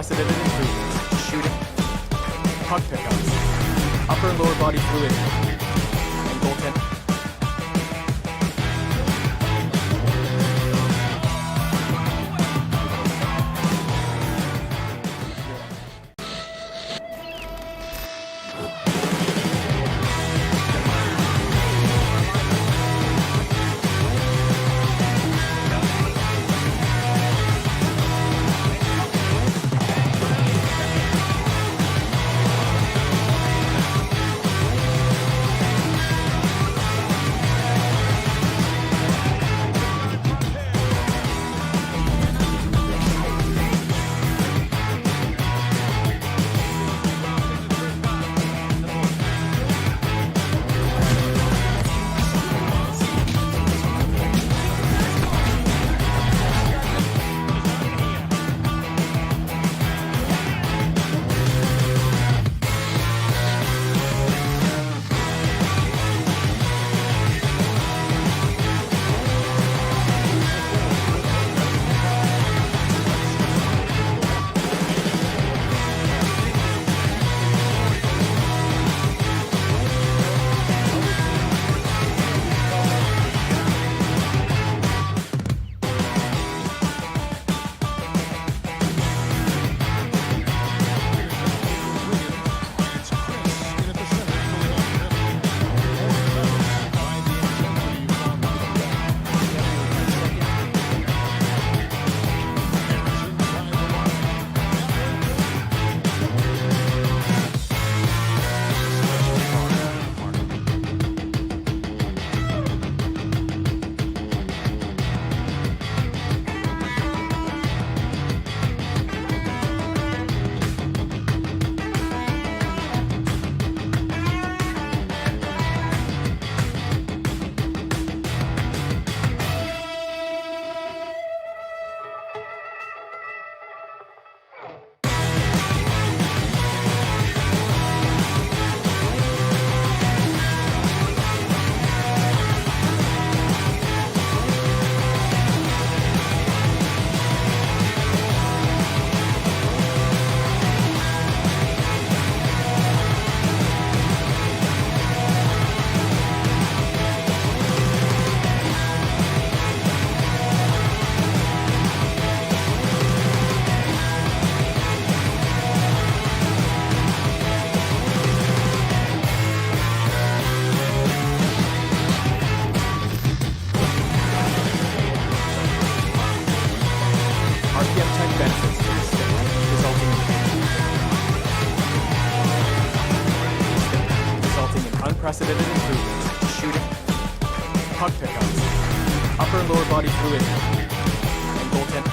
unprecedented improvements to shooting, puck pickups, upper and lower body fluidity, and goaltending. Unprecedented improvements to shooting, puck pickups, upper and lower body fluidity, and goaltending.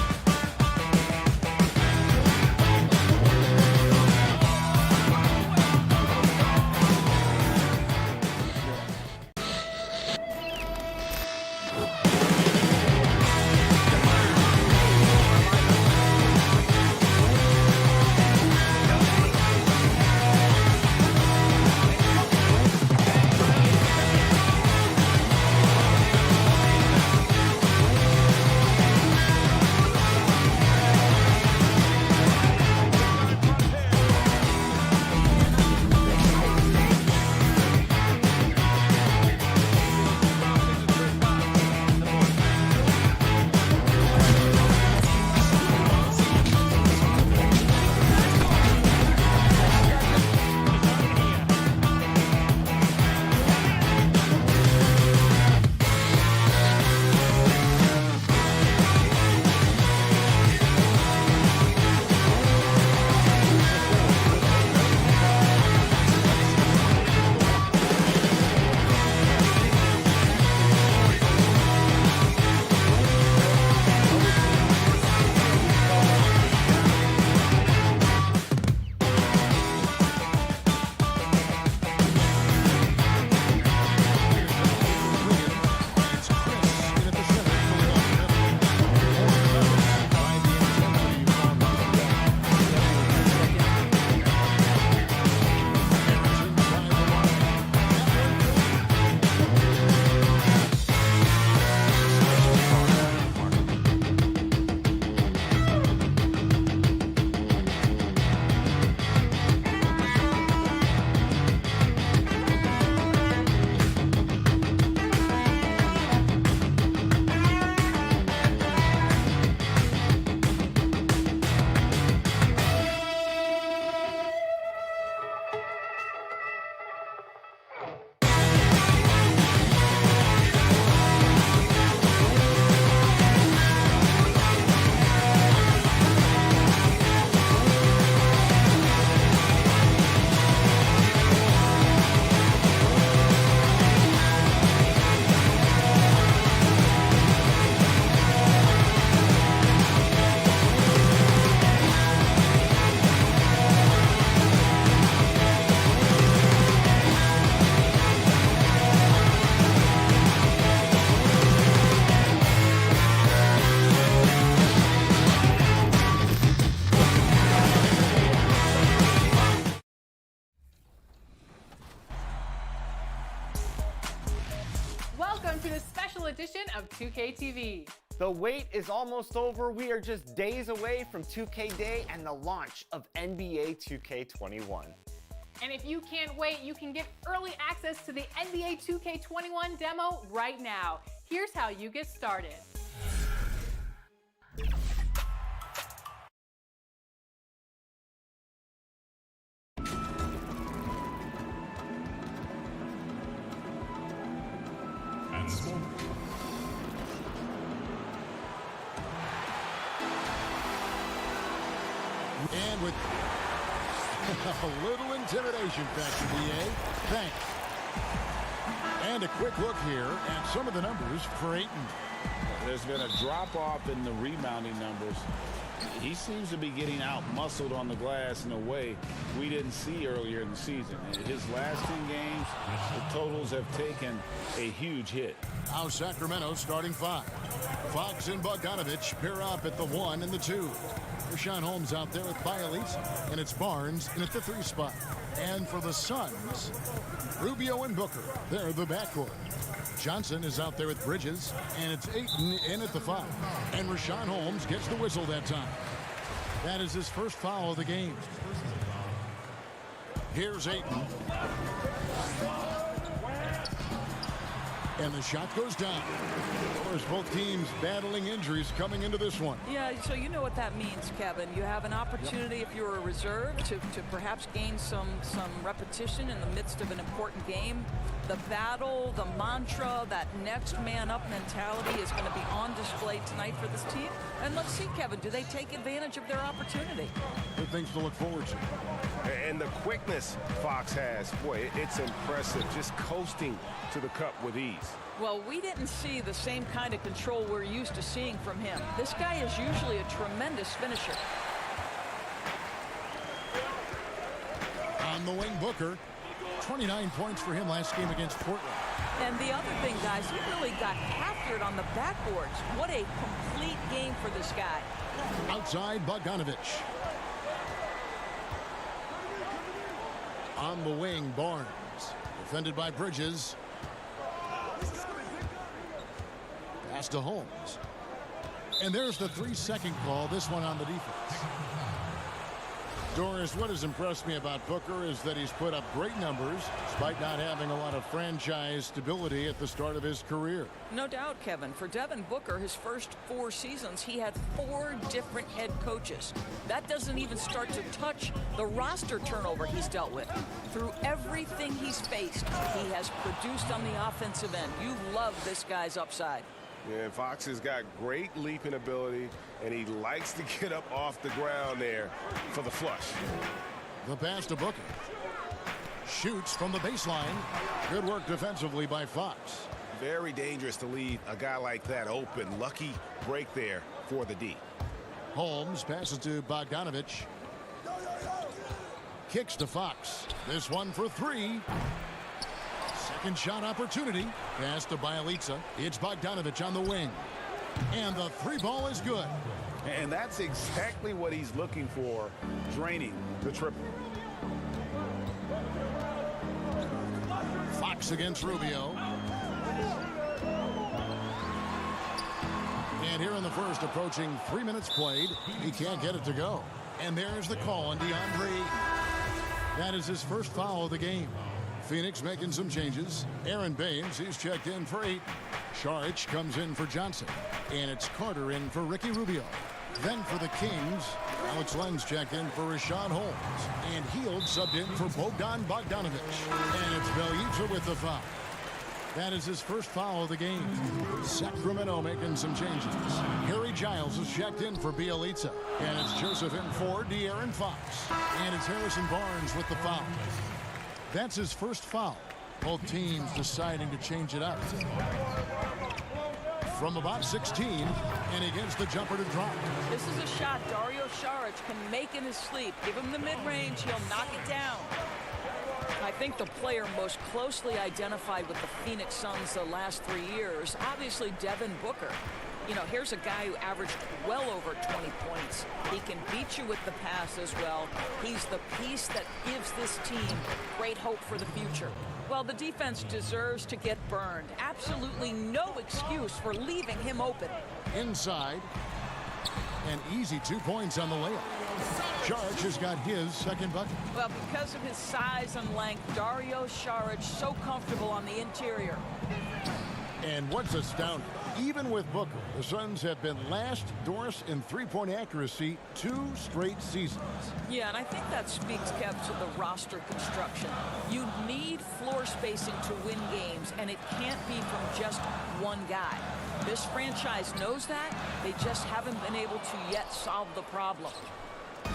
2K TV. The wait is almost over. We are just days away from 2K Day and the launch of NBA 2K21. And if you can't wait, you can get early access to the NBA 2K21 demo right now. Here's how you get started. And smoke. And with a little intimidation factor, EA. Thanks. And a quick look here at some of the numbers for Ayton. There's been a drop-off in the rebounding numbers. He seems to be getting out-muscled on the glass in a way we didn't see earlier in the season. In his last 10 games, the totals have taken a huge hit. Now Sacramento starting 5. Fox and Bogdanovich pair up at the 1 and the 2. Richaun Holmes out there with Bielitsa, and it's Barnes in at the 3 spot. And for the Suns, Rubio and Booker, they're the backcourt. Johnson is out there with Bridges, and it's Ayton in at the 5. And Richaun Holmes gets the whistle that time. That is his first foul of the game. Here's Ayton. And the shot goes down. Of course, both teams battling injuries coming into this one. Yeah, so you know what that means, Kevin. You have an opportunity, if you're a reserve, to perhaps gain some repetition in the midst of an important game. The battle, the mantra, that next man up mentality is going to be on display tonight for this team. And let's see, Kevin, do they take advantage of their opportunity? Good things to look forward to. And the quickness Fox has, boy, it's impressive. Just coasting to the cup with ease. Well, we didn't see the same kind of control we're used to seeing from him. This guy is usually a tremendous finisher. On the wing, Booker. 29 points for him last game against Portland. And the other thing, guys, he really got captured on the backboards. What a complete game for this guy. Outside, Bogdanovich. On the wing, Barnes. Defended by Bridges. Pass to Holmes. And there's the 3-second call, this one on the defense. Doris, what has impressed me about Booker is that he's put up great numbers despite not having a lot of franchise stability at the start of his career. No doubt, Kevin. For Devin Booker, his first 4 seasons, he had 4 different head coaches. That doesn't even start to touch the roster turnover he's dealt with. Through everything he's faced, he has produced on the offensive end. You love this guy's upside. Yeah, Fox has got great leaping ability, and he likes to get up off the ground there for the flush. The pass to Booker. Shoots from the baseline. Good work defensively by Fox. Very dangerous to leave a guy like that open. Lucky break there for the D. Holmes passes to Bogdanovich. Kicks to Fox. This one for 3. Second shot opportunity. Pass to Bielitsa. It's Bogdanovich on the wing. And the 3 ball is good. And that's exactly what he's looking for, draining the triple. Fox against Rubio. And here in the first, approaching 3 minutes played, he can't get it to go. And there's the call on DeAndre Ayton. That is his first foul of the game. Phoenix making some changes. Aaron Baines, he's checked in for 8. Saric comes in for Johnson. And it's Carter in for Ricky Rubio. Then for the Kings, Alex Len's checked in for Richaun Holmes. And Hield subbed in for Bogdan Bogdanovich. And it's Bielitsa with the foul. That is his first foul of the game. Sacramento making some changes. Harry Giles is checked in for Bielitsa. And it's Joseph in for De'Aaron Fox. And it's Harrison Barnes with the foul. That's his first foul. Both teams deciding to change it up. From about 16, and he gets the jumper to drop. This is a shot Dario Saric can make in his sleep. Give him the mid-range, he'll knock it down. I think the player most closely identified with the Phoenix Suns the last 3 years, obviously Devin Booker. You know, here's a guy who averaged well over 20 points. He can beat you with the pass as well. He's the piece that gives this team great hope for the future. Well, the defense deserves to get burned. Absolutely no excuse for leaving him open. Inside. An easy 2 points on the layup. Saric has got his second bucket. Well, because of his size and length, Dario Saric so comfortable on the interior. And what's astounding, even with Booker, the Suns have been last, Doris, in three-point accuracy 2 straight seasons. Yeah, and I think that speaks, Kev, to the roster construction. You need floor spacing to win games, and it can't be from just one guy. This franchise knows that. They just haven't been able to yet solve the problem.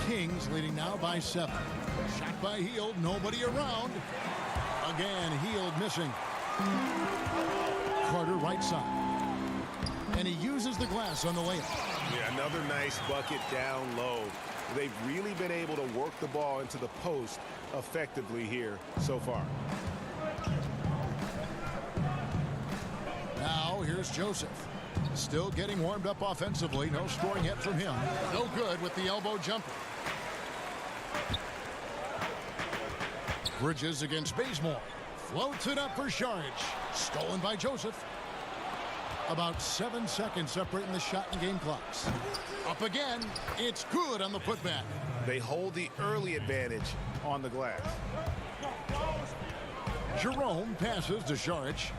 Kings leading now by 7. Shot by Hield, nobody around. Again, Hield missing. Carter right side. And he uses the glass on the layup. Yeah, another nice bucket down low. They've really been able to work the ball into the post effectively here so far. Now here's Joseph. Still getting warmed up offensively. No scoring yet from him. No good with the elbow jumper. Bridges against Bazemore. Floats it up for Saric. Stolen by Joseph. About 7 seconds separating the shot and game clocks. Up again. It's good on the putback. They hold the early advantage on the glass. Jerome passes to Saric.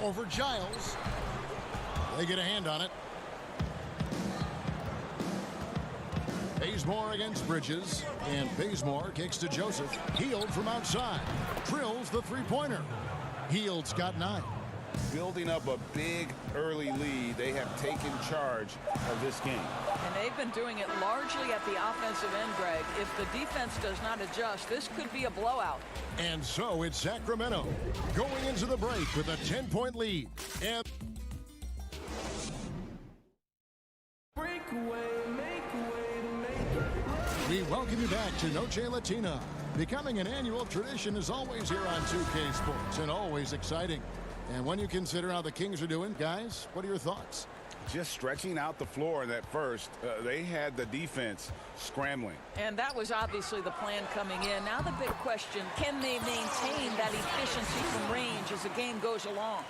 Over Giles. They get a hand on it. Bazemore against Bridges. And Bazemore kicks to Joseph. Hield from outside. Drills the three-pointer. Hield's got 9. Building up a big early lead, they have taken charge of this game. And they've been doing it largely at the offensive end, Greg. If the defense does not adjust, this could be a blowout. And so it's Sacramento going into the break with a 10-point lead. And we welcome you back to Noche Latina. Becoming an annual tradition is always here on 2K Sports and always exciting. And when you consider how the Kings are doing, guys, what are your thoughts? Just stretching out the floor in that first, they had the defense scrambling. And that was obviously the plan coming in. Now the big question, can they maintain that efficiency from range as the game goes along?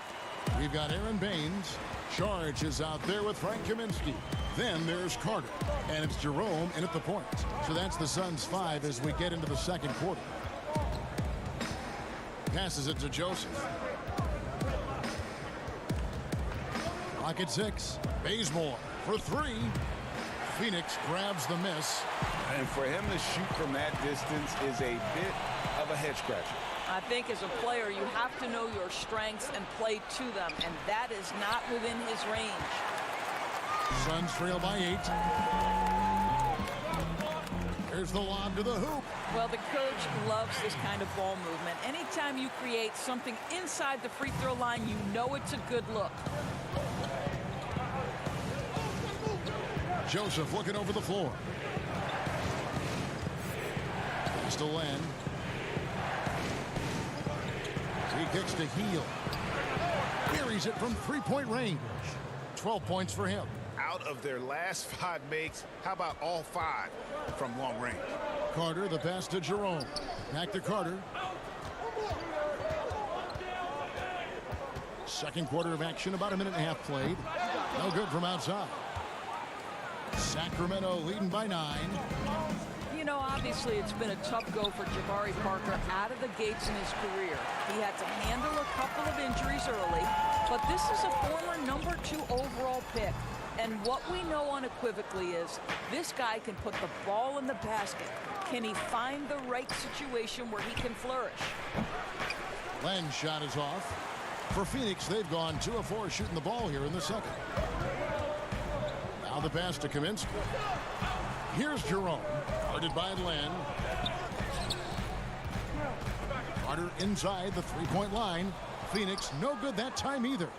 We've got Aaron Baines. Saric is out there with Frank Kaminsky. Then there's Carter. And it's Jerome in at the point. So that's the Suns' 5 as we get into the second quarter. Passes it to Joseph. Clock at 6. Bazemore for 3. Phoenix grabs the miss. And for him to shoot from that distance is a bit of a head scratcher. I think as a player, you have to know your strengths and play to them, and that is not within his range. Suns trail by 8. Here's the lob to the hoop. Well, the coach loves this kind of ball movement. Anytime you create something inside the free throw line, you know it's a good look. Joseph looking over the floor. He's to Len. He kicks to Hield. Buries it from three-point range. 12 points for him. Out of their last 5 makes, how about all 5 from long range? Carter, the pass to Jerome. Back to Carter. Second quarter of action, about a minute and a half played. No good from outside. Sacramento leading by 9. You know, obviously it's been a tough go for Jabari Parker out of the gates in his career. He had to handle a couple of injuries early, but this is a former number 2 overall pick. And what we know unequivocally is this guy can put the ball in the basket. Can he find the right situation where he can flourish? Len's shot is off. For Phoenix, they've gone 2 of 4 shooting the ball here in the second. Now the pass to Kaminsky. Here's Jerome, guarded by Len. Carter inside the three-point line. Phoenix no good that time either.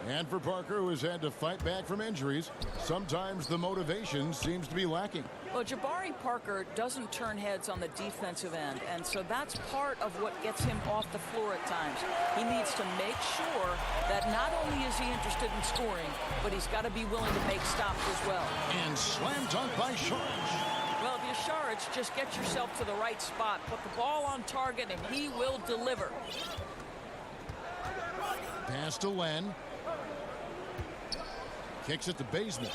And for Parker, who has had to fight back from injuries, sometimes the motivation seems to be lacking. Well, Jabari Parker doesn't turn heads on the defensive end, and so that's part of what gets him off the floor at times. He needs to make sure that not only is he interested in scoring, but he's got to be willing to make stops as well. And slam dunk by Saric. Well, if you're Saric, just get yourself to the right spot, put the ball on target, and he will deliver. Pass to Len. Kicks it to Bazemore.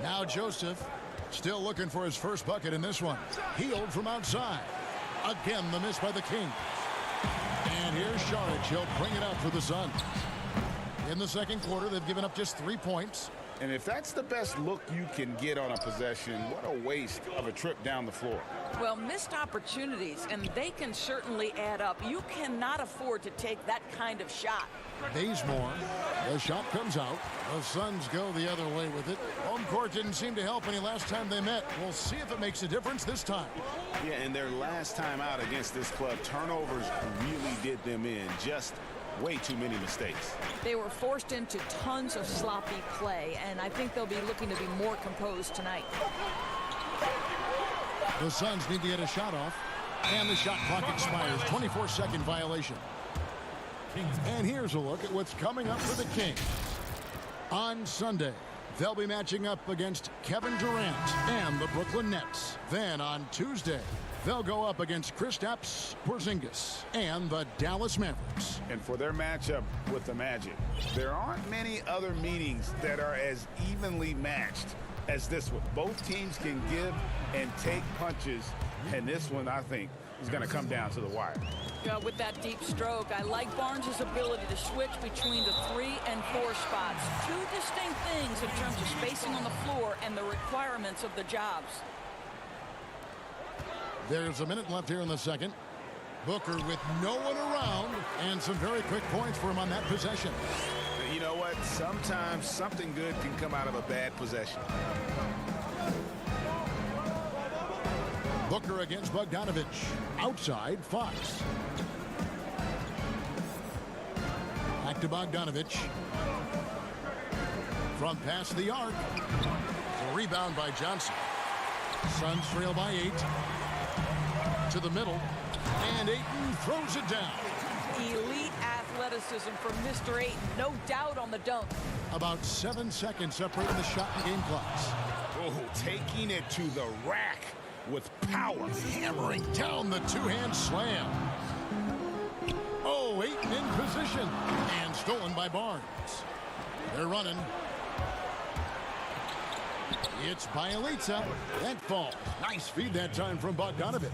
Now Joseph, still looking for his first bucket in this one. Healed from outside. Again, the miss by the Kings. And here's Saric. He'll bring it out for the Suns. In the second quarter, they've given up just 3 points. And if that's the best look you can get on a possession, what a waste of a trip down the floor. Well, missed opportunities, and they can certainly add up. You cannot afford to take that kind of shot. Bazemore, the shot comes out. The Suns go the other way with it. Home court didn't seem to help any last time they met. We'll see if it makes a difference this time. Yeah, and their last time out against this club, turnovers really did them in. Just way too many mistakes. They were forced into tons of sloppy play, and I think they'll be looking to be more composed tonight. The Suns need to get a shot off, and the shot clock expires. 24-second violation. And here's a look at what's coming up for the Kings. On Sunday, they'll be matching up against Kevin Durant and the Brooklyn Nets. Then on Tuesday, they'll go up against Kristaps Porzingis and the Dallas Mavericks. And for their matchup with the Magic, there aren't many other meetings that are as evenly matched as this one. Both teams can give and take punches, and this one, I think, is going to come down to the wire. With that deep stroke, I like Barnes' ability to switch between the 3 and 4 spots. Two distinct things in terms of spacing on the floor and the requirements of the jobs. There's a minute left here in the second. Booker with no one around, and some very quick points for him on that possession. You know what? Sometimes something good can come out of a bad possession. Booker against Bogdanovic. Outside, Fox. Back to Bogdanovic. From past the arc. A rebound by Johnson. Suns trail by 8. To the middle. And Ayton throws it down. Elite athleticism from Mr. Ayton. No doubt on the dunk. About 7 seconds separating the shot and game clocks. Oh, taking it to the rack with power. Hammering down the two-hand slam. Oh, Ayton in position. And stolen by Barnes. They're running. It's Bjelica. That falls. Nice feed that time from Bogdanovic.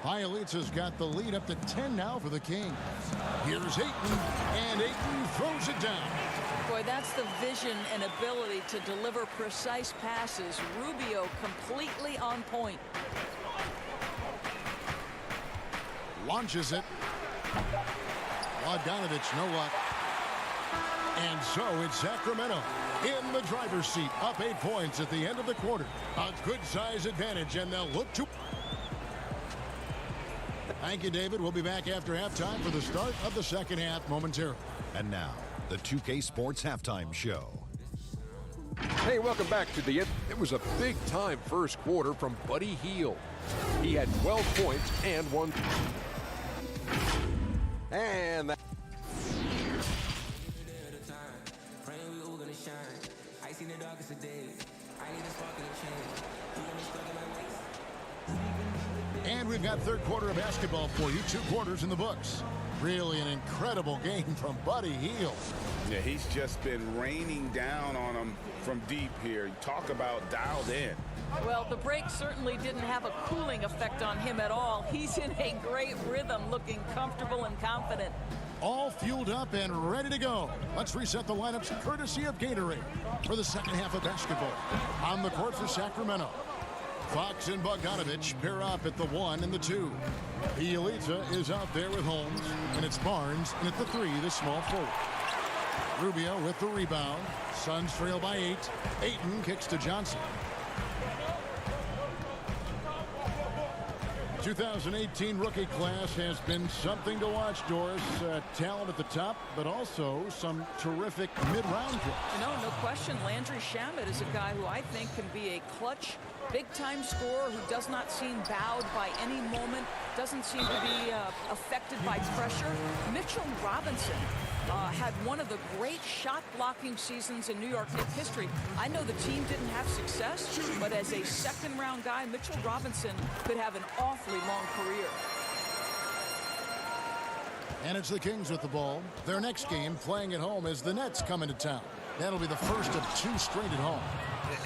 Bjelica's got the lead up to 10 now for the Kings. Here's Ayton, and Ayton throws it down. Boy, that's the vision and ability to deliver precise passes. Rubio completely on point. Launches it. Bogdanovic, no luck. And so it's Sacramento in the driver's seat, up 8 points at the end of the quarter. A good size advantage, and they'll look to... Thank you, David. We'll be back after halftime for the start of the second half momentarily. And now, the 2K Sports Halftime Show. Hey, welcome back to the... It was a big-time first quarter from Buddy Hield. He had 12 points and 1... And that... And we've got third quarter of basketball for you. 2 quarters in the books. Really an incredible game from Buddy Hield. Yeah, he's just been raining down on him from deep here. Talk about dialed in. Well, the break certainly didn't have a cooling effect on him at all. He's in a great rhythm, looking comfortable and confident. All fueled up and ready to go. Let's reset the lineups courtesy of Gatorade for the second half of basketball. On the court for Sacramento, Fox and Bogdanovic pair up at the 1 and the 2. Bjelica is out there with Holmes, and it's Barnes, and at the 3, the small forward. Rubio with the rebound. Suns trail by 8. Ayton kicks to Johnson. 2018 rookie class has been something to watch, Doris. Talent at the top, but also some terrific mid-round picks. No question. Landry Shamet is a guy who I think can be a clutch, big-time scorer who does not seem bowed by any moment, doesn't seem to be affected by pressure. Mitchell Robinson had one of the great shot-blocking seasons in New York Knicks history. I know the team didn't have success, but as a second-round guy, Mitchell Robinson could have an awfully long career. And it's the Kings with the ball. Their next game playing at home as the Nets come into town. That'll be the first of 2 straight at home.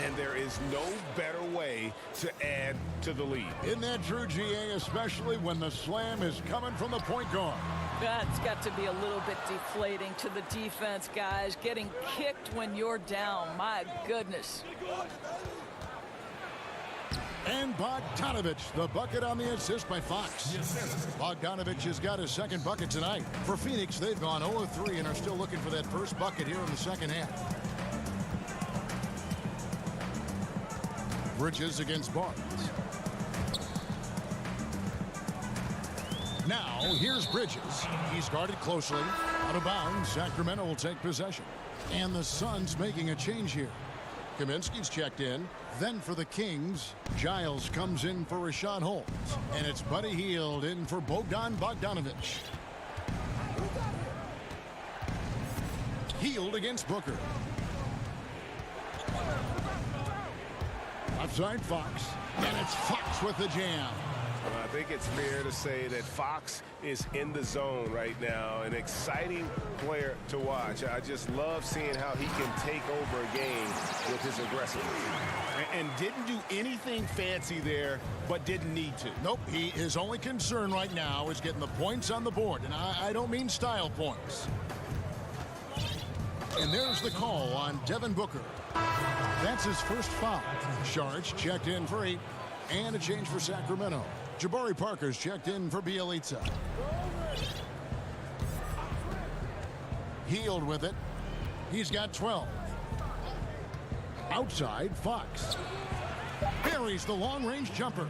And there is no better way to add to the lead. Isn't that true, GA, especially when the slam is coming from the point guard? That's got to be a little bit deflating to the defense, guys. Getting kicked when you're down. My goodness. And Bogdanovich, the bucket on the assist by Fox. Bogdanovich has got his second bucket tonight. For Phoenix, they've gone 0-3 and are still looking for that first bucket here in the second half. Bridges against Barnes. Now, here's Bridges. He's guarded closely. Out of bounds, Sacramento will take possession. And the Suns making a change here. Kaminsky's checked in. Then for the Kings, Giles comes in for Rashad Holmes. And it's Buddy Hield in for Bogdan Bogdanovich. Hield against Booker. Outside Fox. And it's Fox with the jam. I think it's fair to say that Fox is in the zone right now. An exciting player to watch. I just love seeing how he can take over a game with his aggressiveness. And didn't do anything fancy there, but didn't need to. Nope, his only concern right now is getting the points on the board. And I don't mean style points. And there's the call on Devin Booker. That's his first foul. Saric checked in for 8. And a change for Sacramento. Jabari Parker's checked in for Bielitsa. Hield with it. He's got 12. Outside, Fox. Buries the long-range jumper.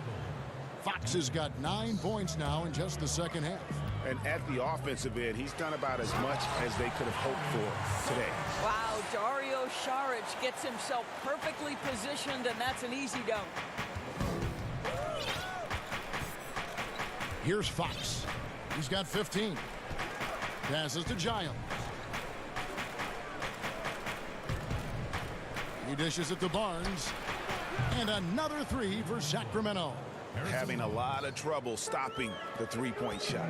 Fox has got 9 points now in just the second half. And at the offensive end, he's done about as much as they could have hoped for today. Wow, Dario Saric gets himself perfectly positioned, and that's an easy dunk. Here's Fox. He's got 15. Passes to Giles. He dishes it to Barnes. And another 3 for Sacramento. Having a lot of trouble stopping the three-point shot.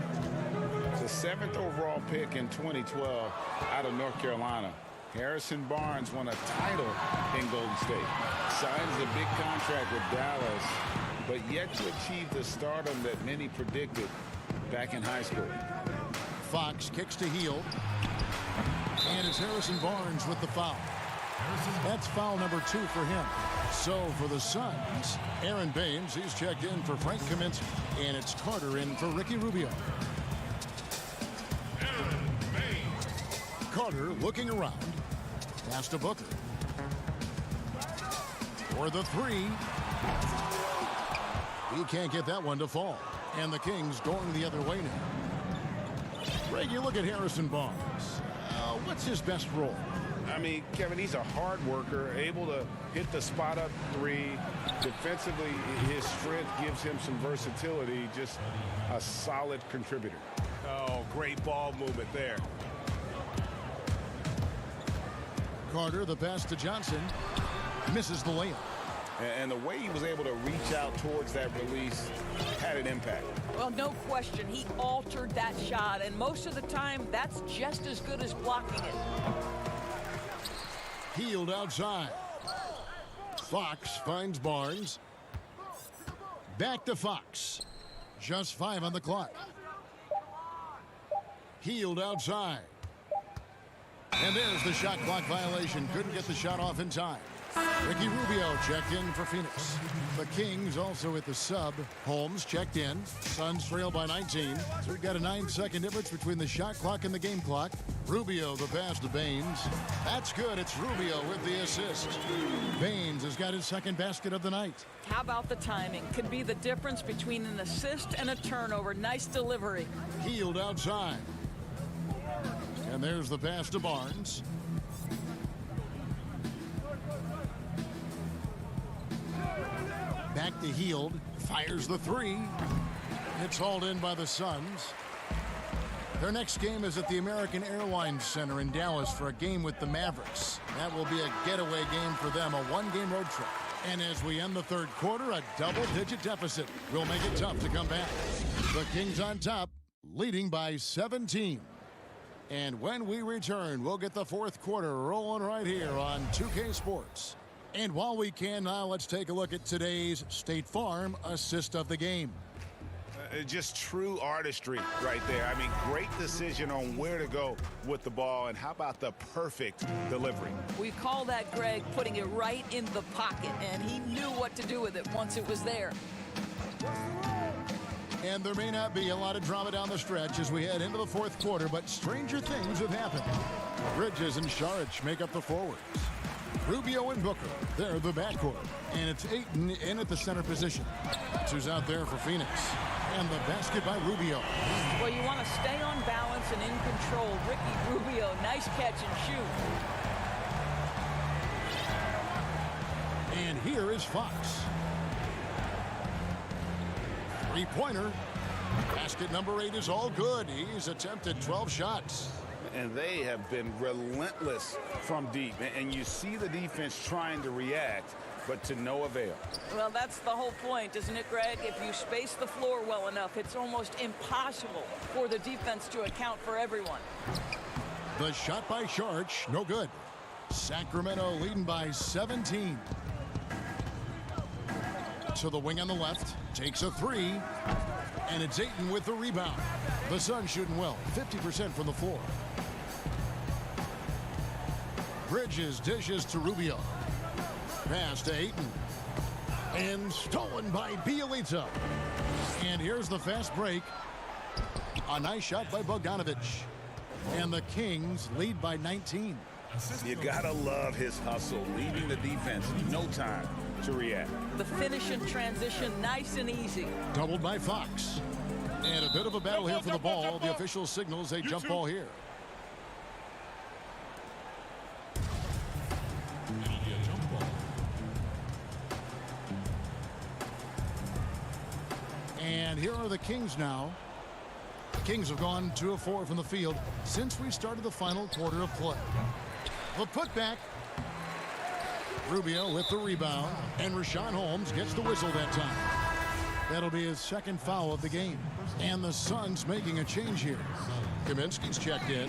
The 7th overall pick in 2012 out of North Carolina. Harrison Barnes won a title in Golden State. Signs a big contract with Dallas, but yet to achieve the stardom that many predicted back in high school. Fox kicks to Hield. And it's Harrison Barnes with the foul. That's foul number 2 for him. So for the Suns, Aaron Baines, he's checked in for Frank Kaminsky. And it's Carter in for Ricky Rubio. Carter looking around. Pass to Booker. For the 3. He can't get that one to fall. And the Kings going the other way now. Greg, you look at Harrison Barnes. What's his best role? I mean, Kevin, he's a hard worker, able to hit the spot-up 3. Defensively, his strength gives him some versatility, just a solid contributor. Oh, great ball movement there. Carter, the pass to Johnson. Misses the layup. And the way he was able to reach out towards that release had an impact. Well, no question. He altered that shot, and most of the time, that's just as good as blocking it. Hield outside. Fox finds Barnes. Back to Fox. Just 5 on the clock. Hield outside. And there's the shot clock violation. Couldn't get the shot off in time. Ricky Rubio checked in for Phoenix. The Kings also at the sub. Holmes checked in. Suns trail by 19. So we've got a 9-second difference between the shot clock and the game clock. Rubio the pass to Baines. That's good. It's Rubio with the assist. Baines has got his second basket of the night. How about the timing? Could be the difference between an assist and a turnover. Nice delivery. Hield outside. And there's the pass to Barnes. Back to Hield. Fires the three. It's hauled in by the Suns. Their next game is at the American Airlines Center in Dallas for a game with the Mavericks. That will be a getaway game for them, a one-game road trip. And as we end the third quarter, a double-digit deficit will make it tough to come back. The Kings on top, leading by 17. And when we return, we'll get the fourth quarter rolling right here on 2K Sports. And while we can now, let's take a look at today's State Farm assist of the game. Just true artistry right there. I mean, great decision on where to go with the ball, and how about the perfect delivery? We call that, Greg, putting it right in the pocket, and he knew what to do with it once it was there. And there may not be a lot of drama down the stretch as we head into the fourth quarter, but stranger things have happened. Bridges and Saric make up the forwards. Rubio and Booker, they're the backcourt. And it's Ayton in at the center position. That's who's out there for Phoenix. And the basket by Rubio. Well, you want to stay on balance and in control. Ricky Rubio, nice catch and shoot. And here is Fox. Three-pointer. Basket number 8 is all good. He's attempted 12 shots. And they have been relentless from deep. And you see the defense trying to react, but to no avail. Well, that's the whole point, isn't it, Greg? If you space the floor well enough, it's almost impossible for the defense to account for everyone. The shot by Saric, no good. Sacramento leading by 17. To the wing on the left, takes a three, and it's Ayton with the rebound. The Suns shooting well, 50% from the floor. Bridges dishes to Rubio. Pass to Ayton. And stolen by Bielitsa. And here's the fast break. A nice shot by Bogdanovic. And the Kings lead by 19. You gotta love his hustle, leaving the defense no time to react. The finish in transition, nice and easy. Doubled by Fox. And a bit of a battle here for the ball. The official signals a jump ball here. And here are the Kings now. The Kings have gone 2 of 4 from the field since we started the final quarter of play. The putback. Rubio with the rebound. And Richaun Holmes gets the whistle that time. That'll be his second foul of the game. And the Suns making a change here. Kaminsky's checked in.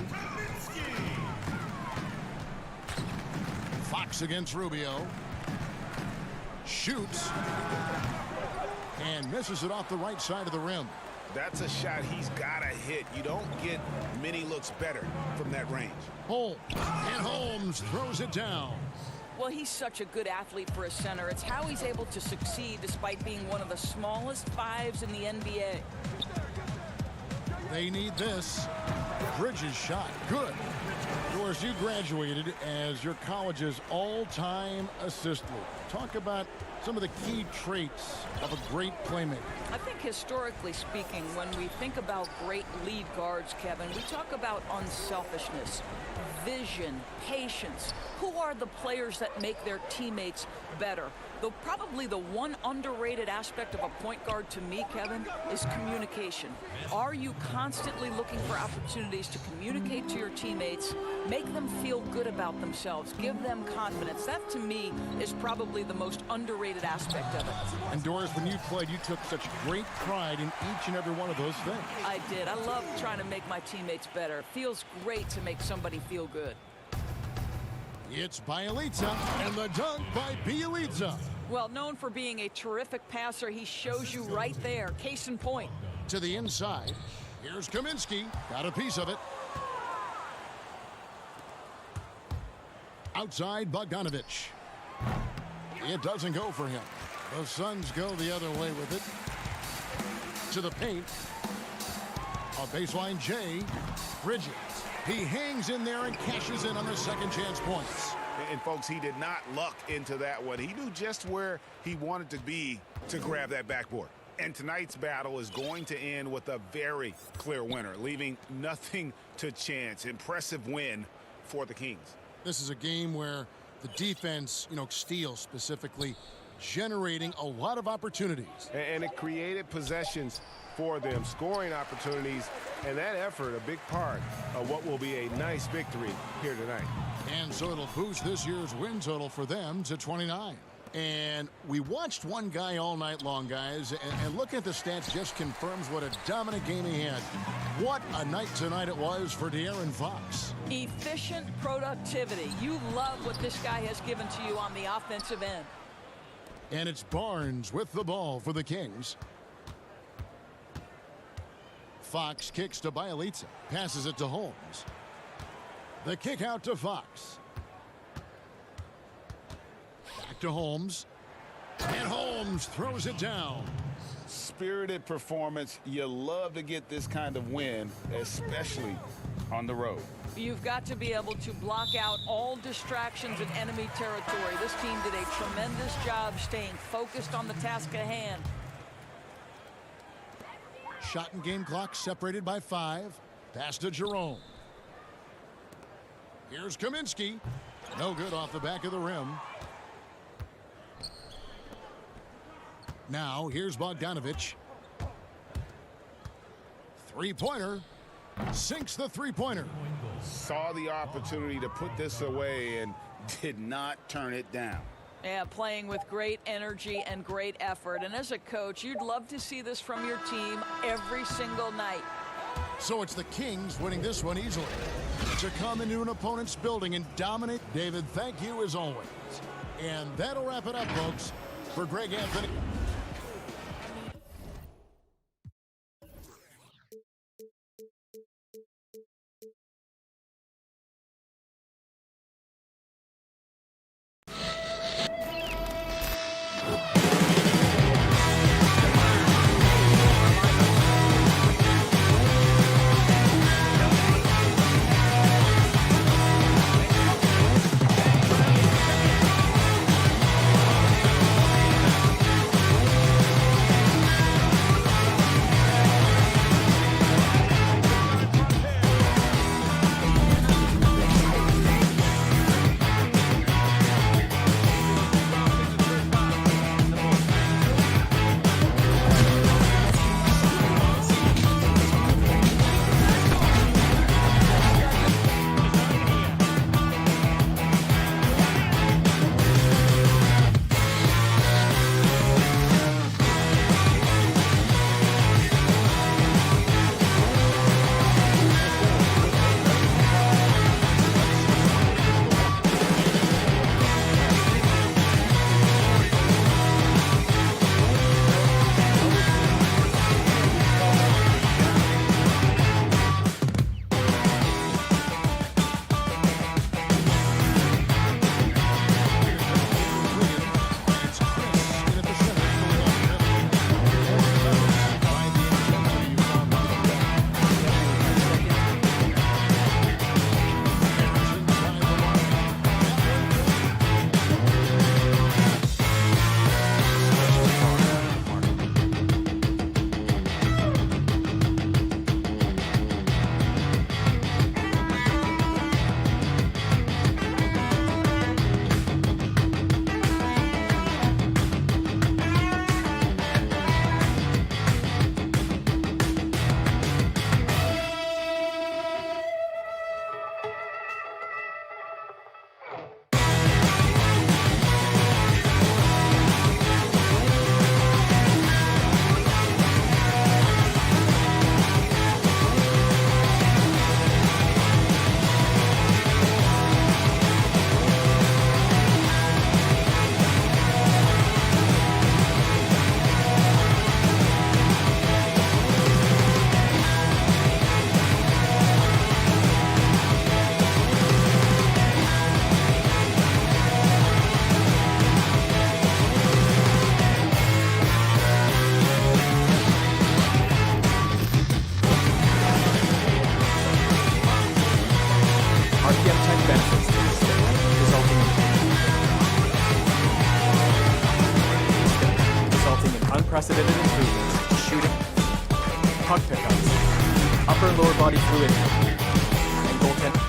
Fox against Rubio. Shoots. And misses it off the right side of the rim. That's a shot he's got to hit. You don't get many looks better from that range. Holmes. And Holmes throws it down. Well, he's such a good athlete for a center. It's how he's able to succeed despite being one of the smallest fives in the NBA. They need this. Bridges shot. Good. Doris, you graduated as your college's all-time assist leader. Talk about some of the key traits of a great playmaker. I think historically speaking, when we think about great lead guards, Kevin, we talk about unselfishness, vision, patience. Who are the players that make their teammates better? Though probably the one underrated aspect of a point guard to me, Kevin, is communication. Are you constantly looking for opportunities to communicate to your teammates, make them feel good about themselves, give them confidence? That, to me, is probably the most underrated aspect of it. And Doris, when you played, you took such great pride in each and every one of those things. I did. I love trying to make my teammates better. It feels great to make somebody feel good. It's Bielitsa, and the dunk by Bielitsa. Well, known for being a terrific passer, he shows you right there. Case in point. To the inside. Here's Kaminsky. Got a piece of it. Outside, Bogdanovic. It doesn't go for him. The Suns go the other way with it. To the paint. A baseline J. Bridges. He hangs in there and cashes in on the second chance points. And folks, he did not luck into that one. He knew just where he wanted to be to grab that backboard. And tonight's battle is going to end with a very clear winner, leaving nothing to chance. Impressive win for the Kings. This is a game where the defense, steals specifically, generating a lot of opportunities. And it created possessions for them, scoring opportunities, and that effort a big part of what will be a nice victory here tonight. And so it'll boost this year's win total for them to 29. And we watched one guy all night long, guys, and looking at the stats just confirms what a dominant game he had. What a night tonight it was for De'Aaron Fox. Efficient productivity. You love what this guy has given to you on the offensive end. And it's Barnes with the ball for the Kings. Fox kicks to Bielitsa, passes it to Holmes. The kick out to Fox. Back to Holmes. And Holmes throws it down. Spirited performance. You love to get this kind of win, especially on the road. You've got to be able to block out all distractions in enemy territory. This team did a tremendous job staying focused on the task at hand. Shot and game clock separated by 5. Pass to Jerome. Here's Kaminsky. No good off the back of the rim. Now here's Bogdanovich. Three-pointer. Sinks the three-pointer. Saw the opportunity to put this away and did not turn it down. Yeah, playing with great energy and great effort. And as a coach, you'd love to see this from your team every single night. So it's the Kings winning this one easily. To come into an opponent's building and dominate. David, thank you as always. And that'll wrap it up, folks. For Greg Anthony. unprecedented improvements to shooting, puck pickups, upper and lower body fluidity, and goaltending.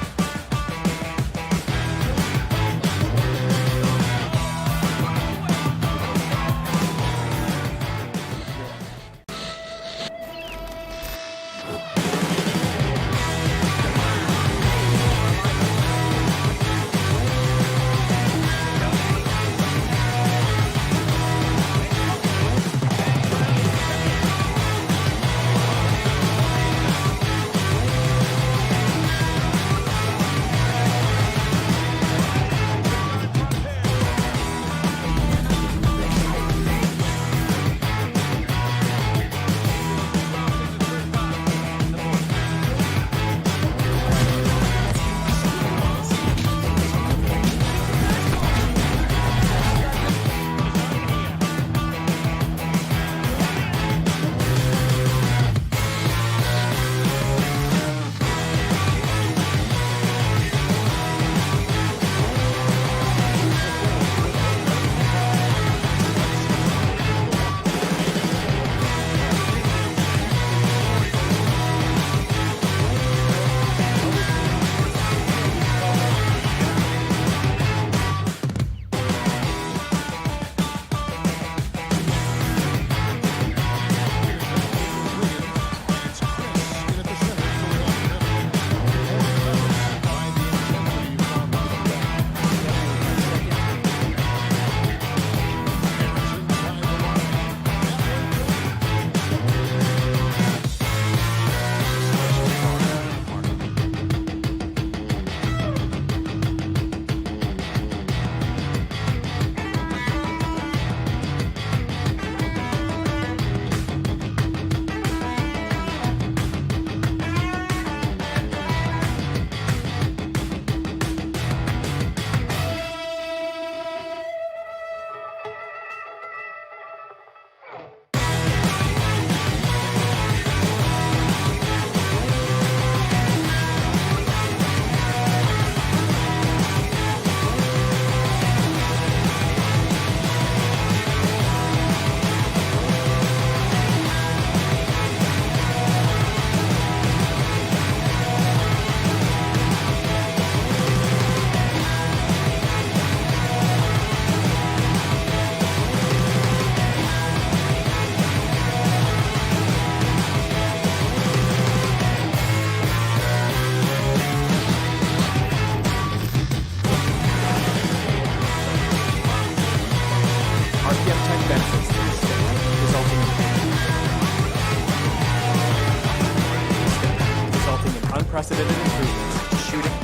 Unprecedented improvements to shooting,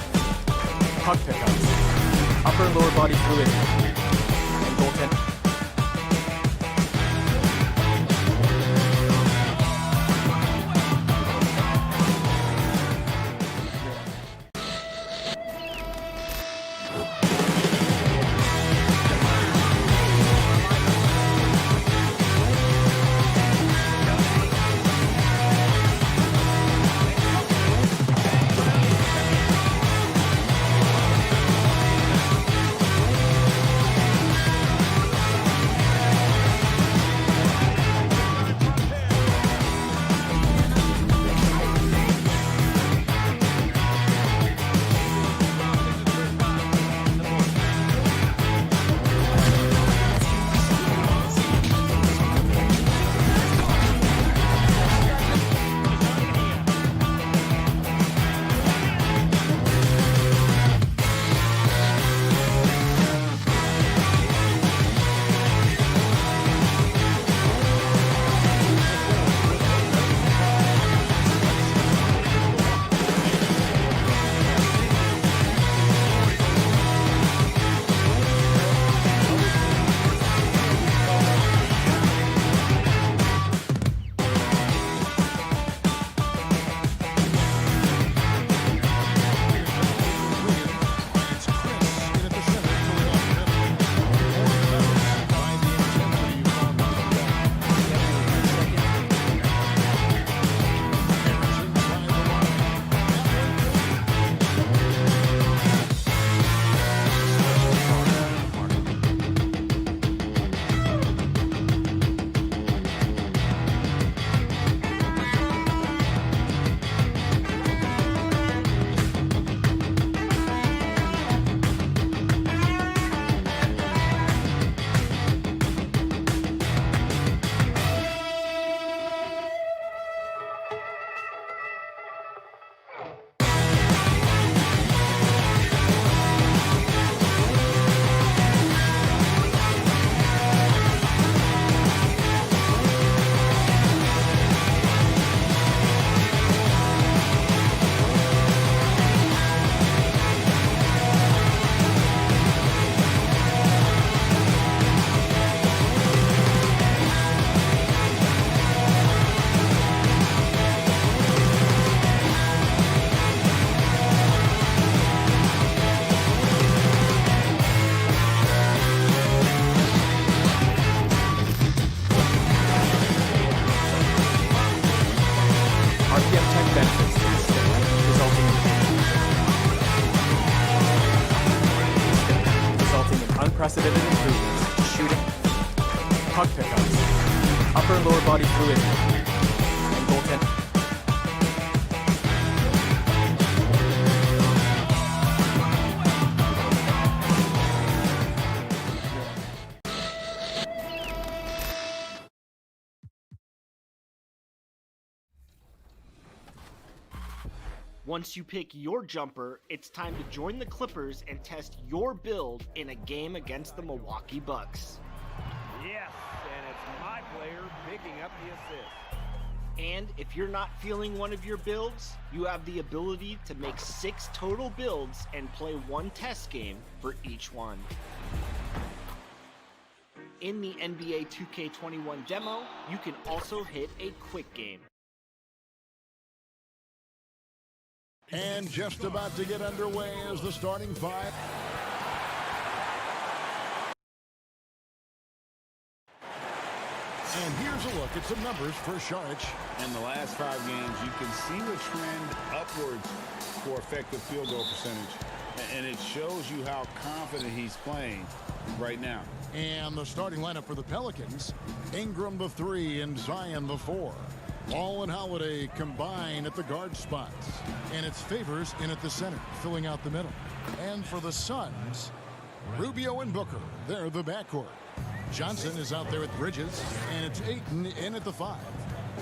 puck pickups, upper and lower body fluidity, and goaltending. unprecedented improvements, shooting, puck pickups, upper and lower body fluidity, and goaltending. Once you pick your jumper, it's time to join the Clippers and test your build in a game against the Milwaukee Bucks. Yes, and it's my player picking up the assist. And if you're not feeling one of your builds, you have the ability to make 6 total builds and play 1 test game for each one. In the NBA 2K21 demo, you can also hit a quick game. And just about to get underway as the starting 5. And here's a look at some numbers for Šarić. In the last 5 games, you can see the trend upwards for effective field goal percentage. And it shows you how confident he's playing right now. And the starting lineup for the Pelicans, Ingram the 3 and Zion the 4. Ball and Holiday combine at the guard spots. And it's Favors in at the center, filling out the middle. And for the Suns, Rubio and Booker, they're the backcourt. Johnson is out there with Bridges, and it's Ayton in at the 5.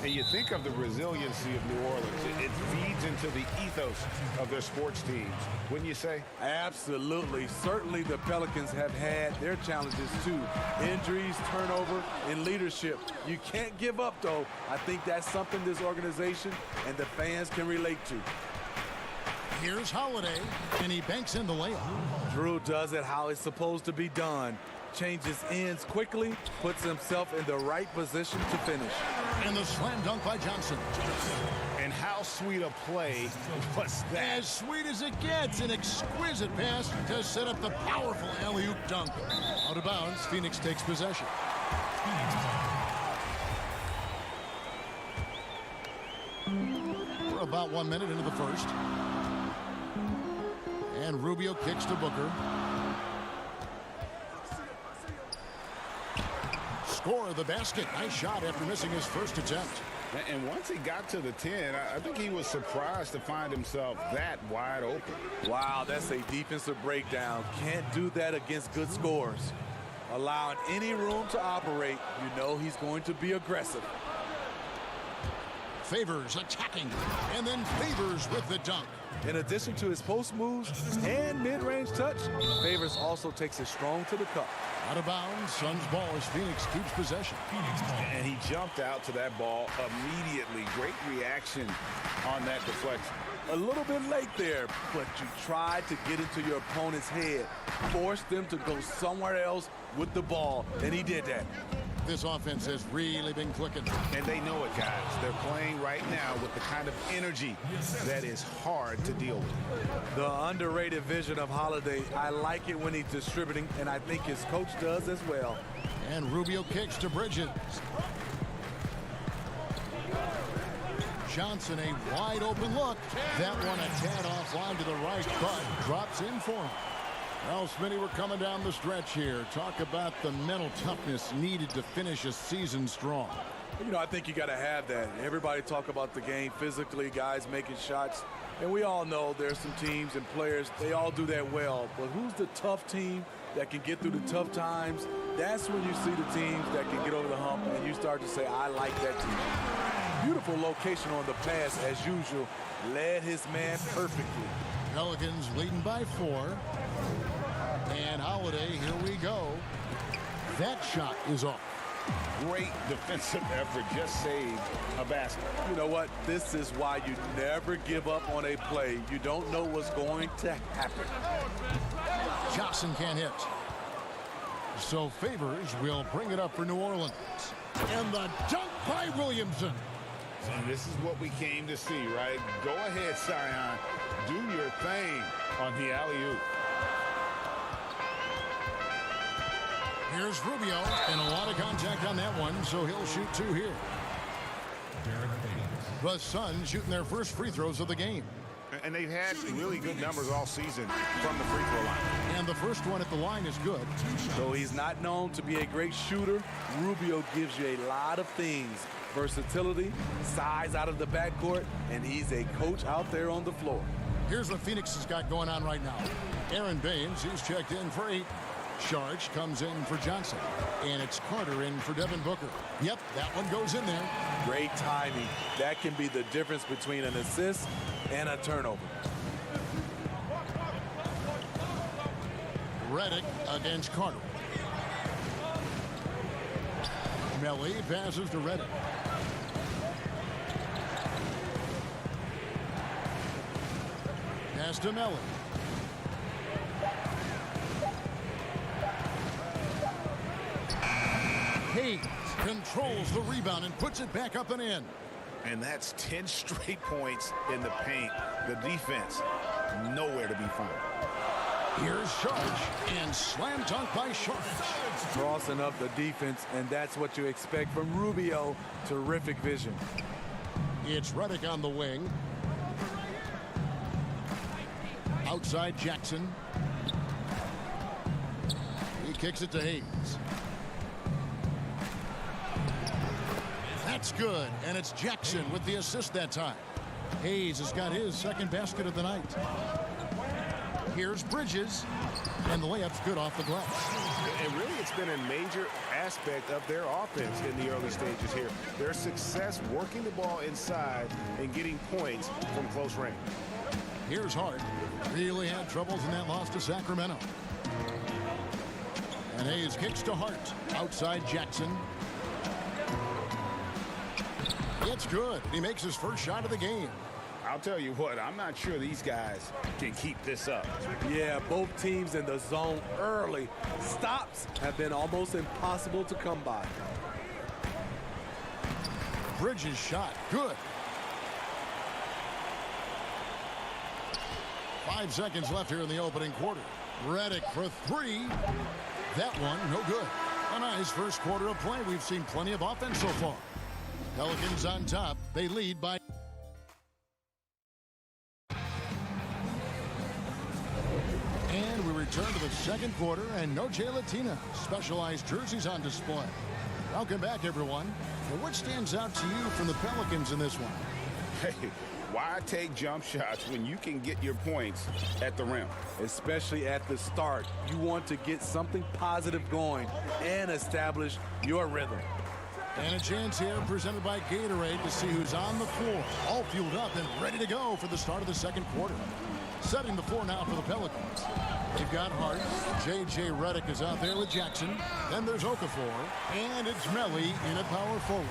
And you think of the resiliency of New Orleans. It feeds into the ethos of their sports teams, wouldn't you say? Absolutely. Certainly the Pelicans have had their challenges too. Injuries, turnover, and leadership. You can't give up, though. I think that's something this organization and the fans can relate to. Here's Holiday, and he banks in the layup. Drew does it how it's supposed to be done. Changes ends quickly, puts himself in the right position to finish. And the slam dunk by Johnson. And how sweet a play was that? As sweet as it gets, an exquisite pass to set up the powerful alley-oop dunk. Out of bounds, Phoenix takes possession. We're about 1 minute into the first. And Rubio kicks to Booker. Score of the basket. Nice shot after missing his first attempt. And once he got to the 10, I think he was surprised to find himself that wide open. Wow, that's a defensive breakdown. Can't do that against good scorers. Allowing any room to operate, you know he's going to be aggressive. Favors attacking, and then Favors with the dunk. In addition to his post moves and mid-range touch, Favors also takes it strong to the cup. Out of bounds, Suns ball as Phoenix keeps possession. And he jumped out to that ball immediately. Great reaction on that deflection. A little bit late there, but you tried to get into your opponent's head. Forced them to go somewhere else with the ball, and he did that. This offense has really been clicking. And they know it, guys. They're playing right now with the kind of energy that is hard to deal with. The underrated vision of Holiday. I like it when he's distributing, and I think his coach does as well. And Rubio kicks to Bridges. Johnson, a wide open look. That one a tad offline to the right, but drops in for him. Well, Smitty, we're coming down the stretch here. Talk about the mental toughness needed to finish a season strong. You know, I think you got to have that. Everybody talk about the game physically, guys making shots. And we all know there's some teams and players, they all do that well. But who's the tough team that can get through the tough times? That's when you see the teams that can get over the hump and you start to say, I like that team. Beautiful location on the pass, as usual. Led his man perfectly. Pelicans leading by 4. And Holiday, here we go. That shot is off. Great defensive effort, just saved a basket. You know what? This is why you never give up on a play. You don't know what's going to happen. Johnson can't hit. So Favors will bring it up for New Orleans. And the dunk by Williamson. And this is what we came to see, right? Go ahead, Zion. Do your thing on the alley-oop. Here's Rubio, and a lot of contact on that one, so he'll shoot 2 here. The Suns shooting their first free throws of the game. And they've had really good numbers all season from the free throw line. And the first one at the line is good. Though he's not known to be a great shooter, Rubio gives you a lot of things. Versatility, size out of the backcourt, and he's a coach out there on the floor. Here's what Phoenix has got going on right now. Aaron Baines, he's checked in for 8. Sharge comes in for Johnson. And it's Carter in for Devin Booker. Yep, that one goes in there. Great timing. That can be the difference between an assist and a turnover. Redick against Carter. Melli passes to Redick. Pass to Melli. Hayes controls the rebound and puts it back up and in. And that's 10 straight points in the paint. The defense, nowhere to be found. Here's Sharge, and slam dunk by Sharge. Crossing up the defense, and that's what you expect from Rubio. Terrific vision. It's Redick on the wing. Outside Jackson. He kicks it to Hayes. That's good, and it's Jackson with the assist that time. Hayes has got his second basket of the night. Here's Bridges, and the layup's good off the glass. And really, it's been a major aspect of their offense in the early stages here. Their success working the ball inside and getting points from close range. Here's Hart. Really had troubles in that loss to Sacramento. And Hayes kicks to Hart. Outside Jackson. It's good. He makes his first shot of the game. I'll tell you what, I'm not sure these guys can keep this up. Yeah, both teams in the zone early. Stops have been almost impossible to come by. Bridges shot. Good. 5 seconds left here in the opening quarter. Redick for 3. That one, no good. A nice first quarter of play. We've seen plenty of offense so far. Pelicans on top. They lead by... And we return to the second quarter, and no Jay Latina. Specialized jerseys on display. Welcome back, everyone. Now, what stands out to you from the Pelicans in this one? Hey, why take jump shots when you can get your points at the rim? Especially at the start. You want to get something positive going and establish your rhythm. And a chance here presented by Gatorade to see who's on the floor. All fueled up and ready to go for the start of the second quarter. Setting the floor now for the Pelicans. They've got Hart. J.J. Redick is out there with Jackson. Then there's Okafor. And it's Melli in at power forward.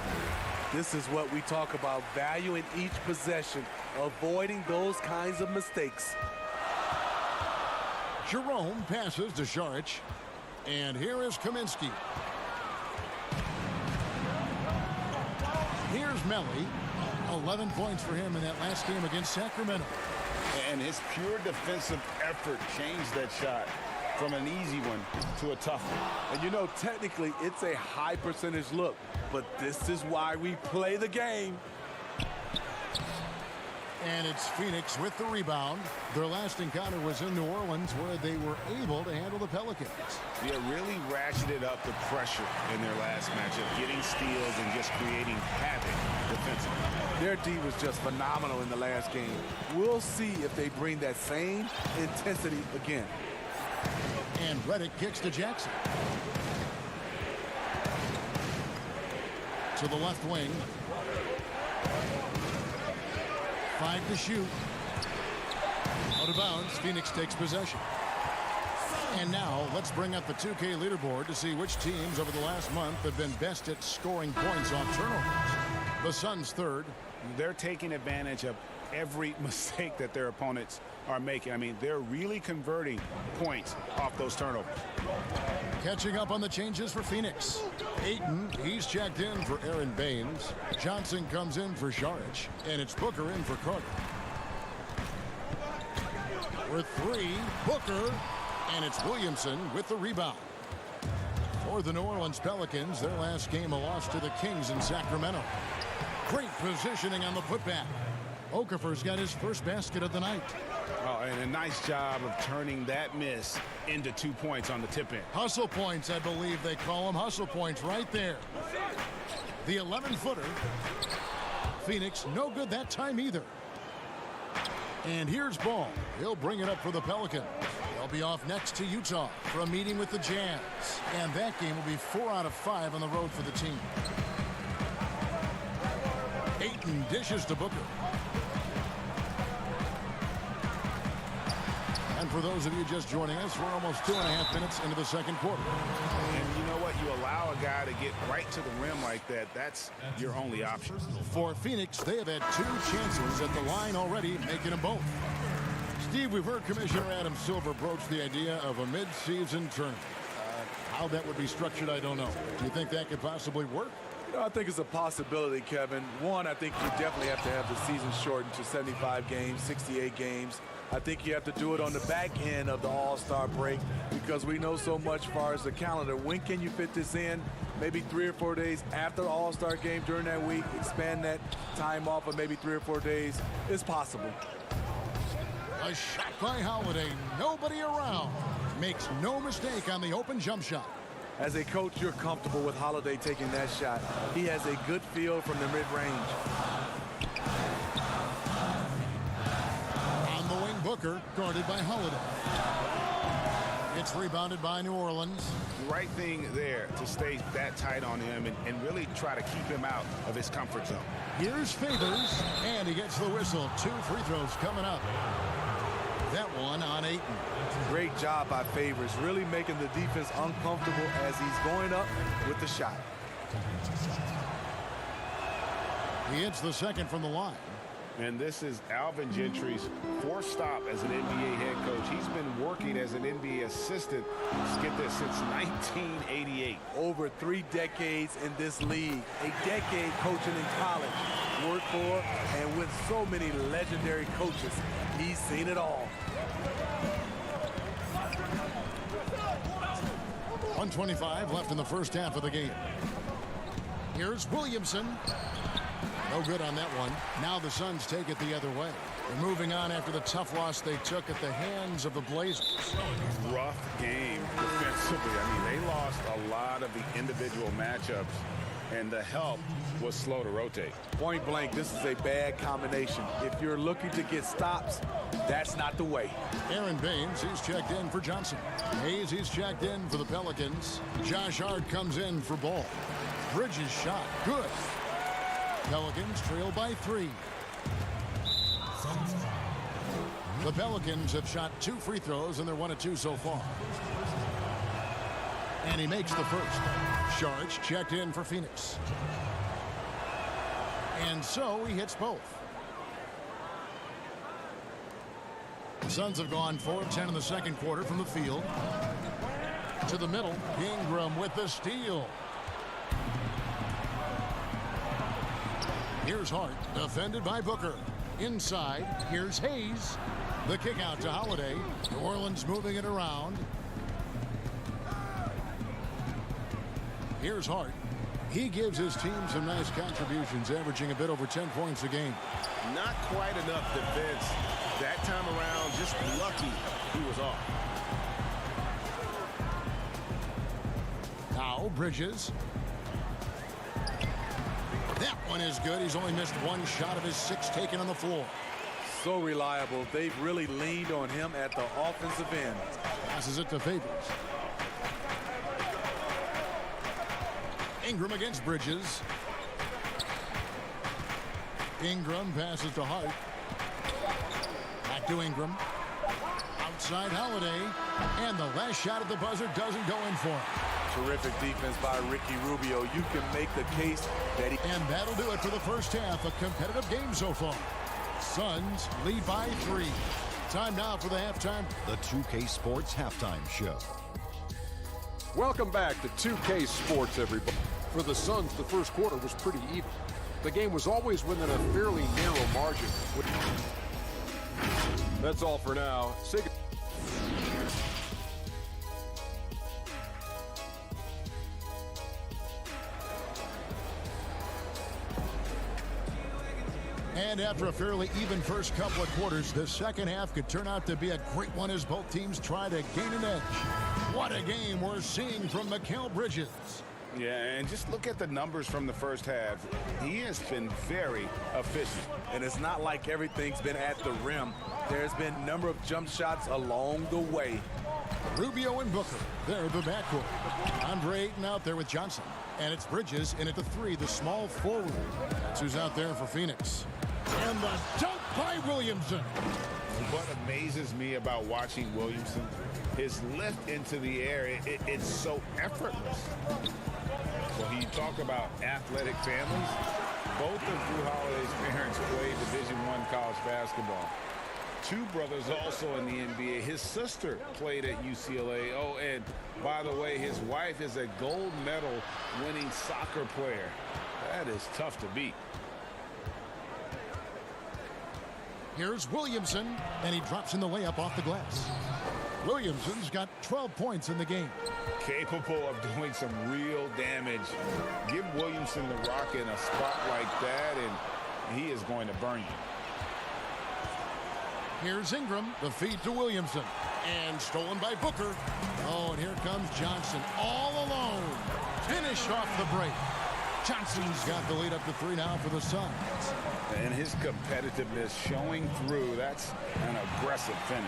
This is what we talk about, valuing each possession, avoiding those kinds of mistakes. Jerome passes to Saric. And here is Kaminsky. Here's Melli. 11 points for him in that last game against Sacramento. And his pure defensive effort changed that shot from an easy one to a tough one. And you know, technically, it's a high percentage look, but this is why we play the game. And it's Phoenix with the rebound. Their last encounter was in New Orleans, where they were able to handle the Pelicans. Yeah, really ratcheted up the pressure in their last matchup, getting steals and just creating havoc defensively. Their D was just phenomenal in the last game. We'll see if they bring that same intensity again. And Redick kicks to Jackson. To the left wing. 5 to shoot. Out of bounds, Phoenix takes possession. And now let's bring up the 2K leaderboard to see which teams over the last month have been best at scoring points off turnovers. The Suns third. They're taking advantage of every mistake that their opponents are making. I mean, they're really converting points off those turnovers. Catching up on the changes for Phoenix. Ayton, he's checked in for Aaron Baines. Johnson comes in for Saric. And it's Booker in for Carter. For 3, Booker. And it's Williamson with the rebound. For the New Orleans Pelicans, their last game a loss to the Kings in Sacramento. Great positioning on the putback. Okafor's got his first basket of the night. Oh, and a nice job of turning that miss into 2 points on the tip-in. Hustle points, I believe they call them. Hustle points right there. The 11-footer. Phoenix, no good that time either. And here's Ball. He'll bring it up for the Pelicans. They'll be off next to Utah for a meeting with the Jazz. And that game will be 4 out of 5 on the road for the team. Ayton dishes to Booker. And for those of you just joining us, we're almost 2.5 minutes into the second quarter. And you know what? You allow a guy to get right to the rim like that. That's your only option. For Phoenix, they have had 2 chances at the line already, making them both. Steve, we've heard Commissioner Adam Silver broach the idea of a mid-season tournament. How that would be structured, I don't know. Do you think that could possibly work? You know, I think it's a possibility, Kevin. One, I think you definitely have to have the season shortened to 75 games, 68 games. I think you have to do it on the back end of the All-Star break because we know so much as far as the calendar. When can you fit this in? Maybe 3 or 4 days after the All-Star game during that week. Expand that time off of maybe 3 or 4 days. It's possible. A shot by Holiday. Nobody around. Makes no mistake on the open jump shot. As a coach, you're comfortable with Holiday taking that shot. He has a good feel from the mid-range. On the wing, Booker, guarded by Holiday. It's rebounded by New Orleans. The right thing there to stay that tight on him and really try to keep him out of his comfort zone. Here's Favors, and he gets the whistle. 2 free throws coming up. That one on Ayton. Great job by Favors, really making the defense uncomfortable as he's going up with the shot. He hits the second from the line. And this is Alvin Gentry's 4th stop as an NBA head coach. He's been working as an NBA assistant, let's get this, since 1988. Over 3 decades in this league. A decade coaching in college. Worked for and with so many legendary coaches. He's seen it all. 1:25 left in the first half of the game. Here's Williamson. No good on that one. Now the Suns take it the other way. They're moving on after the tough loss they took at the hands of the Blazers. Rough game defensively. I mean, they lost a lot of the individual matchups, and the help was slow to rotate. Point blank, this is a bad combination. If you're looking to get stops, that's not the way. Aaron Baines, he's checked in for Johnson. Hayes, he's checked in for the Pelicans. Josh Hart comes in for Ball. Bridges shot, good. Pelicans trail by 3. The Pelicans have shot 2 free throws, and they're 1 of 2 so far. And he makes the first. Sharks checked in for Phoenix. And so he hits both. The Suns have gone 4 of 10 in the second quarter from the field. To the middle, Ingram with the steal. Here's Hart, defended by Booker. Inside, here's Hayes. The kick out to Holiday. New Orleans moving it around. Here's Hart. He gives his team some nice contributions, averaging a bit over 10 points a game. Not quite enough defense that time around. Just lucky he was off. Now Bridges. That one is good. He's only missed 1 shot of his 6 taken on the floor. So reliable. They've really leaned on him at the offensive end. Passes it to Favors. Ingram against Bridges. Ingram passes to Hart. Back to Ingram. Outside Holiday. And the last shot at the buzzer doesn't go in for him. Terrific defense by Ricky Rubio. You can make the case that he... And that'll do it for the first half. A competitive game so far. Suns lead by 3. Time now for the halftime. The 2K Sports Halftime Show. Welcome back to 2K Sports, everybody. For the Suns, the first quarter was pretty even. The game was always within a fairly narrow margin. That's all for now. And after a fairly even first couple of quarters, the second half could turn out to be a great one as both teams try to gain an edge. What a game we're seeing from Mikal Bridges. Yeah, and just look at the numbers from the first half. He has been very efficient. And it's not like everything's been at the rim. There's been a number of jump shots along the way. Rubio and Booker, they're the backcourt. Andre Ayton out there with Johnson. And it's Bridges in at the 3, the small forward. That's who's out there for Phoenix. And the dunk by Williamson. What amazes me about watching Williamson, his lift into the air, it's so effortless. Well, you talk about athletic families. Both of Drew Holiday's parents played Division I college basketball. 2 brothers also in the NBA. His sister played at UCLA. Oh, and by the way, his wife is a gold medal winning soccer player. That is tough to beat. Here's Williamson, and he drops in the layup off the glass. Williamson's got 12 points in the game. Capable of doing some real damage. Give Williamson the rock in a spot like that, and he is going to burn you. Here's Ingram, the feed to Williamson, and stolen by Booker. Oh, and here comes Johnson all alone. Finish off the break. Johnson's got the lead up to 3 now for the Suns. And his competitiveness showing through. That's an aggressive finish.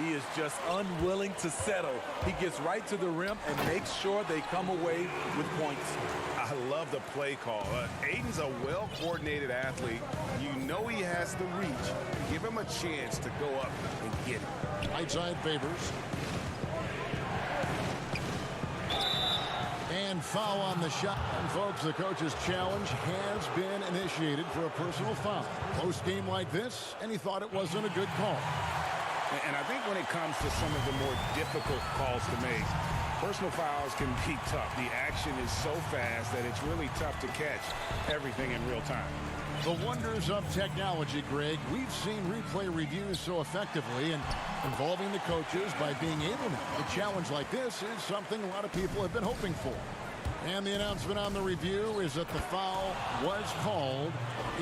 He is just unwilling to settle. He gets right to the rim and makes sure they come away with points. I love the play call. Ayton's a well-coordinated athlete. You know he has the reach. Give him a chance to go up and get it. Right side favors. And foul on the shot. And folks, the coach's challenge has been initiated for a personal foul. Close game like this, and he thought it wasn't a good call. And I think when it comes to some of the more difficult calls to make, personal fouls can be tough. The action is so fast that it's really tough to catch everything in real time. The wonders of technology, Greg. We've seen replay reviews so effectively, and involving the coaches by being able to. A challenge like this is something a lot of people have been hoping for. And the announcement on the review is that the foul was called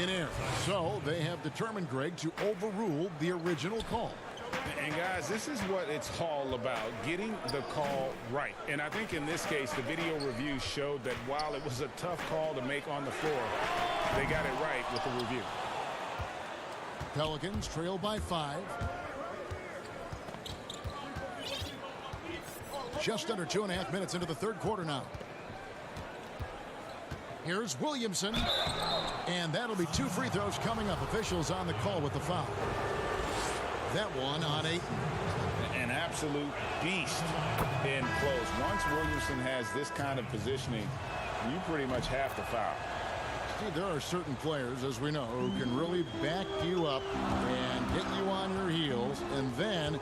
in error. So they have determined, Greg, to overrule the original call. And guys, this is what it's all about, getting the call right. And I think in this case, the video review showed that while it was a tough call to make on the floor, they got it right with the review. Pelicans trail by 5. Just under 2.5 minutes into the third quarter now. Here's Williamson, and that'll be 2 free throws coming up. Officials on the call with the foul. That one on Ayton. An absolute beast in close. Once Williamson has this kind of positioning, you pretty much have to foul. See, there are certain players, as we know, who can really back you up and get you on your heels, and then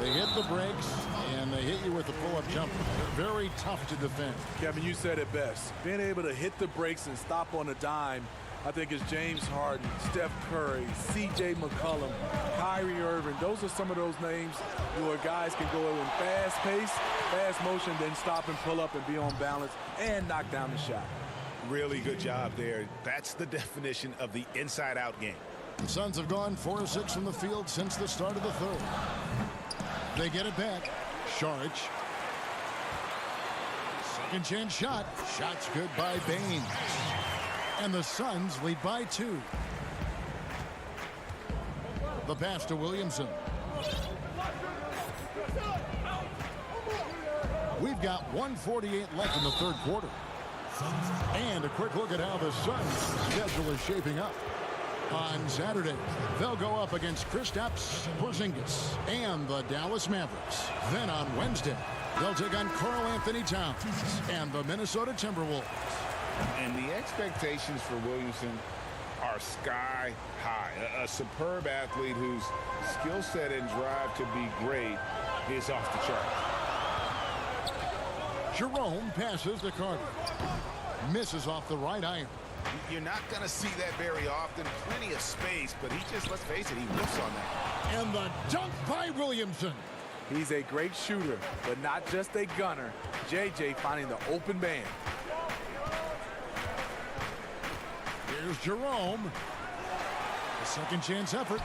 they hit the brakes and they hit you with a pull-up jumper. They're very tough to defend. Kevin, you said it best. Being able to hit the brakes and stop on a dime, I think it's James Harden, Steph Curry, C.J. McCollum, Kyrie Irving. Those are some of those names where guys can go in fast pace, fast motion, then stop and pull up and be on balance and knock down the shot. Really good job there. That's the definition of the inside-out game. The Suns have gone 4 of 6 from the field since the start of the third. They get it back. Saric. Second chance shot. Shot's good by Baines. And the Suns lead by 2. The pass to Williamson. We've got 1:48 left in the third quarter. And a quick look at how the Suns' schedule is shaping up. On Saturday, they'll go up against Kristaps Porzingis and the Dallas Mavericks. Then on Wednesday, they'll take on Karl Anthony Towns and the Minnesota Timberwolves. And the expectations for Williamson are sky high. A superb athlete whose skill set and drive to be great is off the charts. Jerome passes to Carter. Misses off the right iron. You're not going to see that very often. Plenty of space, but he just, let's face it, he whiffs on that. And the dunk by Williamson. He's a great shooter, but not just a gunner. JJ finding the open man. Here's Jerome. Second chance effort.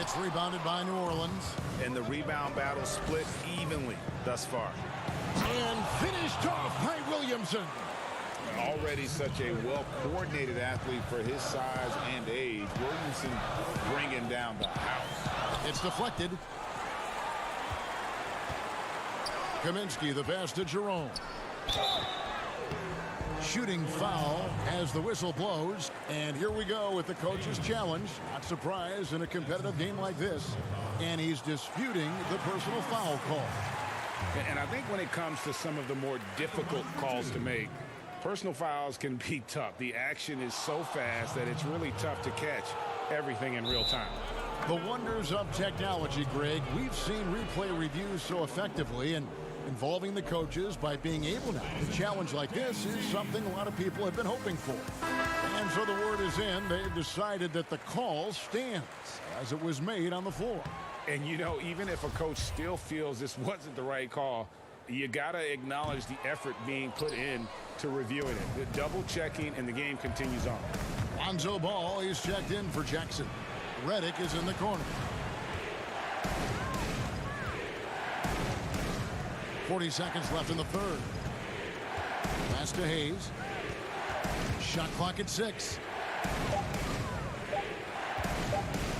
It's rebounded by New Orleans. And the rebound battle split evenly thus far. And finished off by Williamson. Already such a well-coordinated athlete for his size and age. Williamson bringing down the house. It's deflected. Kaminsky, the pass to Jerome. Shooting foul as the whistle blows. And here we go with the coach's challenge. Not surprised in a competitive game like this. And he's disputing the personal foul call. And I think when it comes to some of the more difficult calls to make, personal fouls can be tough. The action is so fast that it's really tough to catch everything in real time. The wonders of technology, Greg. We've seen replay reviews so effectively, and involving the coaches by being able now to challenge like this is something a lot of people have been hoping for. And so the word is in. They've decided that the call stands as it was made on the floor. And, you know, even if a coach still feels this wasn't the right call, you got to acknowledge the effort being put in to reviewing it. The double checking, and the game continues on. Lonzo Ball is checked in for Jackson. Redick is in the corner. 40 seconds left in the third. Pass to Hayes. Shot clock at 6.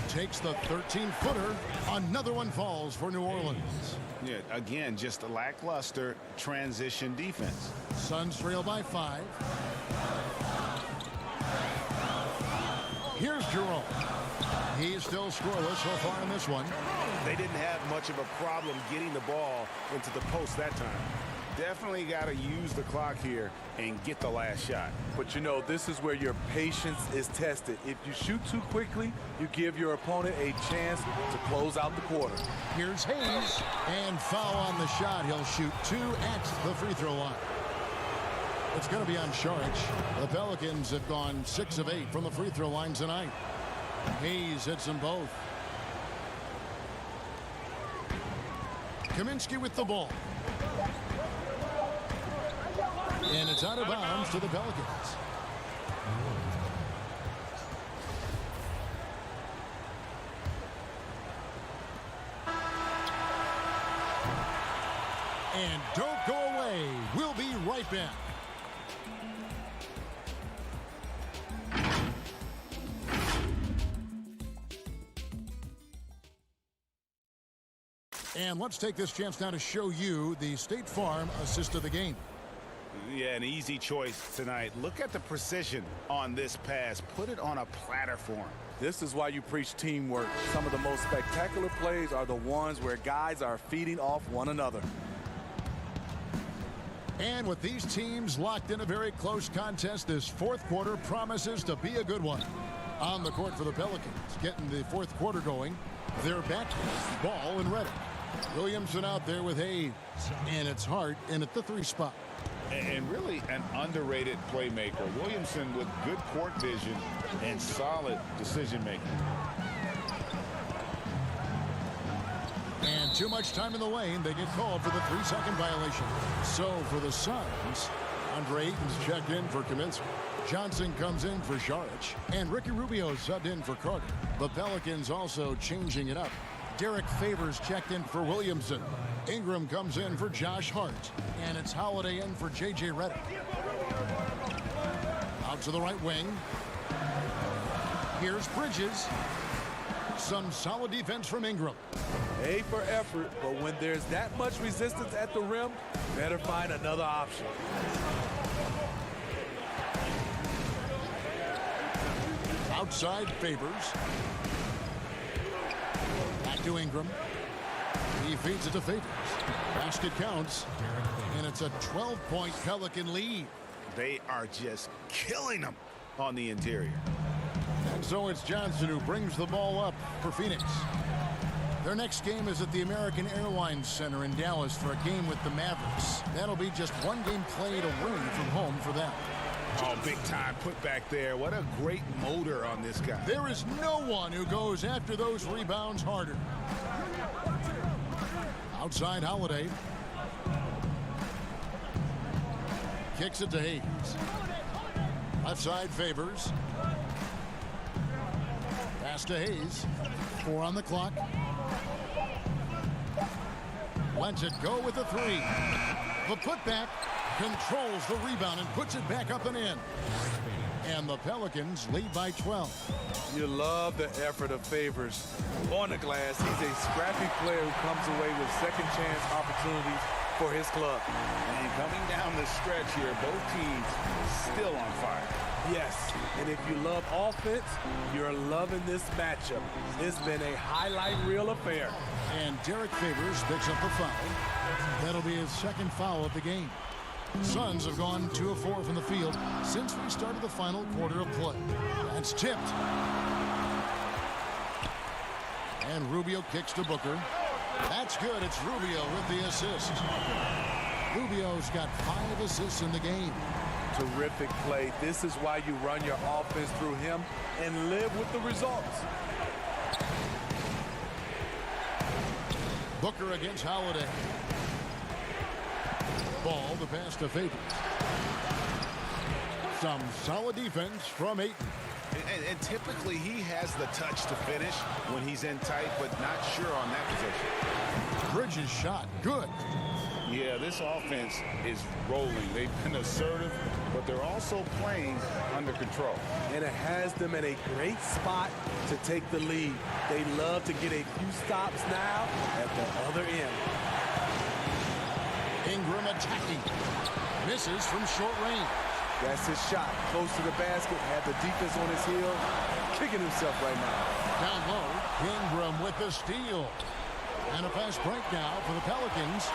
Takes the 13-footer. Another one falls for New Orleans. Yeah, again, just a lackluster transition defense. Suns trail by 5. Here's Jerome. He's still scoreless so far in this one. They didn't have much of a problem getting the ball into the post that time. Definitely got to use the clock here and get the last shot. But, you know, this is where your patience is tested. If you shoot too quickly, you give your opponent a chance to close out the quarter. Here's Hayes. And foul on the shot. He'll shoot 2 at the free throw line. It's going to be on Saric. The Pelicans have gone 6 of 8 from the free throw line tonight. Hayes hits them both. Kaminsky with the ball. And it's out of bounds to the Pelicans. And don't go away. We'll be right back. And let's take this chance now to show you the State Farm assist of the game. Yeah, an easy choice tonight. Look at the precision on this pass. Put it on a platter for him. This is why you preach teamwork. Some of the most spectacular plays are the ones where guys are feeding off one another. And with these teams locked in a very close contest, this fourth quarter promises to be a good one. On the court for the Pelicans, getting the fourth quarter going. They're back. Ball and Redick. Williamson out there with Hayes. And it's Hart in at the 3 spot. And really an underrated playmaker. Williamson with good court vision and solid decision making. And too much time in the lane. They get called for the 3-second violation. So for the Suns, Andre Ayton's checked in for Kaminsky. Johnson comes in for Saric. And Ricky Rubio subbed in for Carter. The Pelicans also changing it up. Derek Favors checked in for Williamson. Ingram comes in for Josh Hart. And it's Holiday in for J.J. Redick. Out to the right wing. Here's Bridges. Some solid defense from Ingram. A for effort, but when there's that much resistance at the rim, better find another option. Outside Favors. Back to Ingram. He feeds it to Favors. Basket counts. And it's a 12-point Pelican lead. They are just killing them on the interior. And so it's Johnson who brings the ball up for Phoenix. Their next game is at the American Airlines Center in Dallas for a game with the Mavericks. That'll be just one game played away from home for them. Oh, big time put back there. What a great motor on this guy. There is no one who goes after those rebounds harder. Outside Holiday. Kicks it to Hayes. Left side Favors. Pass to Hayes. 4 on the clock. Lets it go with the 3. The putback controls the rebound and puts it back up and in. And the Pelicans lead by 12. You love the effort of Favors on the glass. He's a scrappy player who comes away with second chance opportunities for his club. And coming down the stretch here, both teams still on fire. Yes, and if you love offense, you're loving this matchup. It's been a highlight reel affair. And Derek Favors picks up the foul. That'll be his second foul of the game. Suns have gone 2 of 4 from the field since we started the final quarter of play. That's tipped. And Rubio kicks to Booker. That's good. It's Rubio with the assist. Rubio's got 5 assists in the game. Terrific play. This is why you run your offense through him and live with the results. Booker against Holiday. Ball to pass to Favors. Some solid defense from Ayton. And typically he has the touch to finish when he's in tight, but not sure on that position. Bridges shot. Good. Yeah, this offense is rolling. They've been assertive, but they're also playing under control. And it has them in a great spot to take the lead. They love to get a few stops now at the other end. Ingram attacking. Misses from short range. That's his shot. Close to the basket. Had the defense on his heels. Kicking himself right now. Down low. Ingram with the steal. And a fast break now for the Pelicans.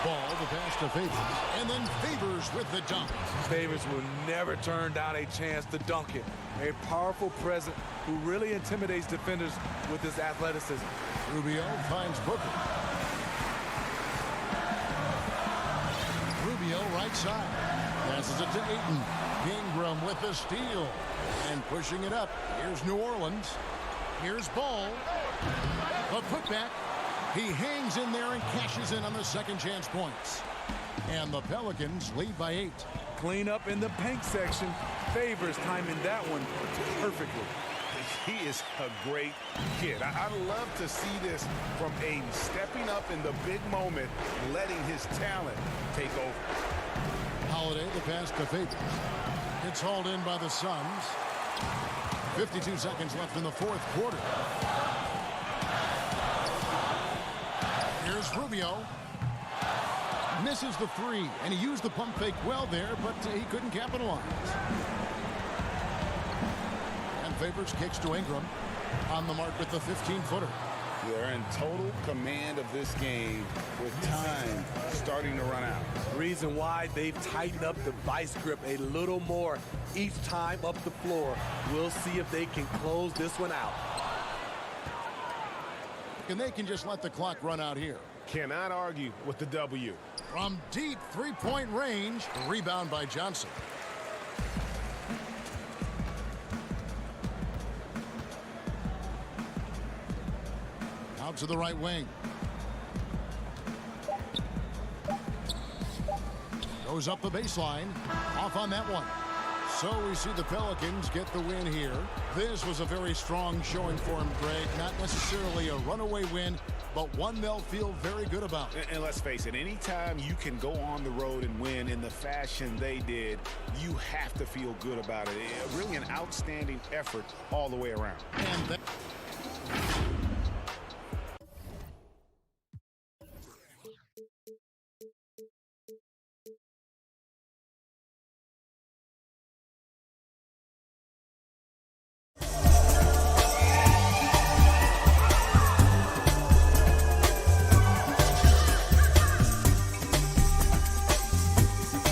Ball the pass to Favors. And then Favors with the dunk. Favors will never turn down a chance to dunk it. A powerful presence who really intimidates defenders with his athleticism. Rubio finds Booker. Rubio right side. Passes it to Ayton. Ingram with the steal. And pushing it up. Here's New Orleans. Here's Ball. A putback. He hangs in there and cashes in on the second chance points. And the Pelicans lead by 8. Clean up in the paint section. Favors timing that one perfectly. He is a great kid. I love to see this from Ayton, stepping up in the big moment, letting his talent take over. Holiday, the pass to Favors. It's hauled in by the Suns. 52 seconds left in the fourth quarter. Here's Rubio. Misses the 3, and he used the pump fake well there, but he couldn't capitalize. And Favors kicks to Ingram. On the mark with the 15-footer. They're in total command of this game with time starting to run out. Reason why they've tightened up the vice grip a little more each time up the floor. We'll see if they can close this one out. And they can just let the clock run out here. Cannot argue with the W. From deep three-point range, rebound by Johnson. Out to the right wing. Goes up the baseline. Off on that one. So we see the Pelicans get the win here. This was a very strong showing for him, Greg. Not necessarily a runaway win, but one they'll feel very good about. And let's face it, anytime you can go on the road and win in the fashion they did, you have to feel good about it. Really an outstanding effort all the way around. And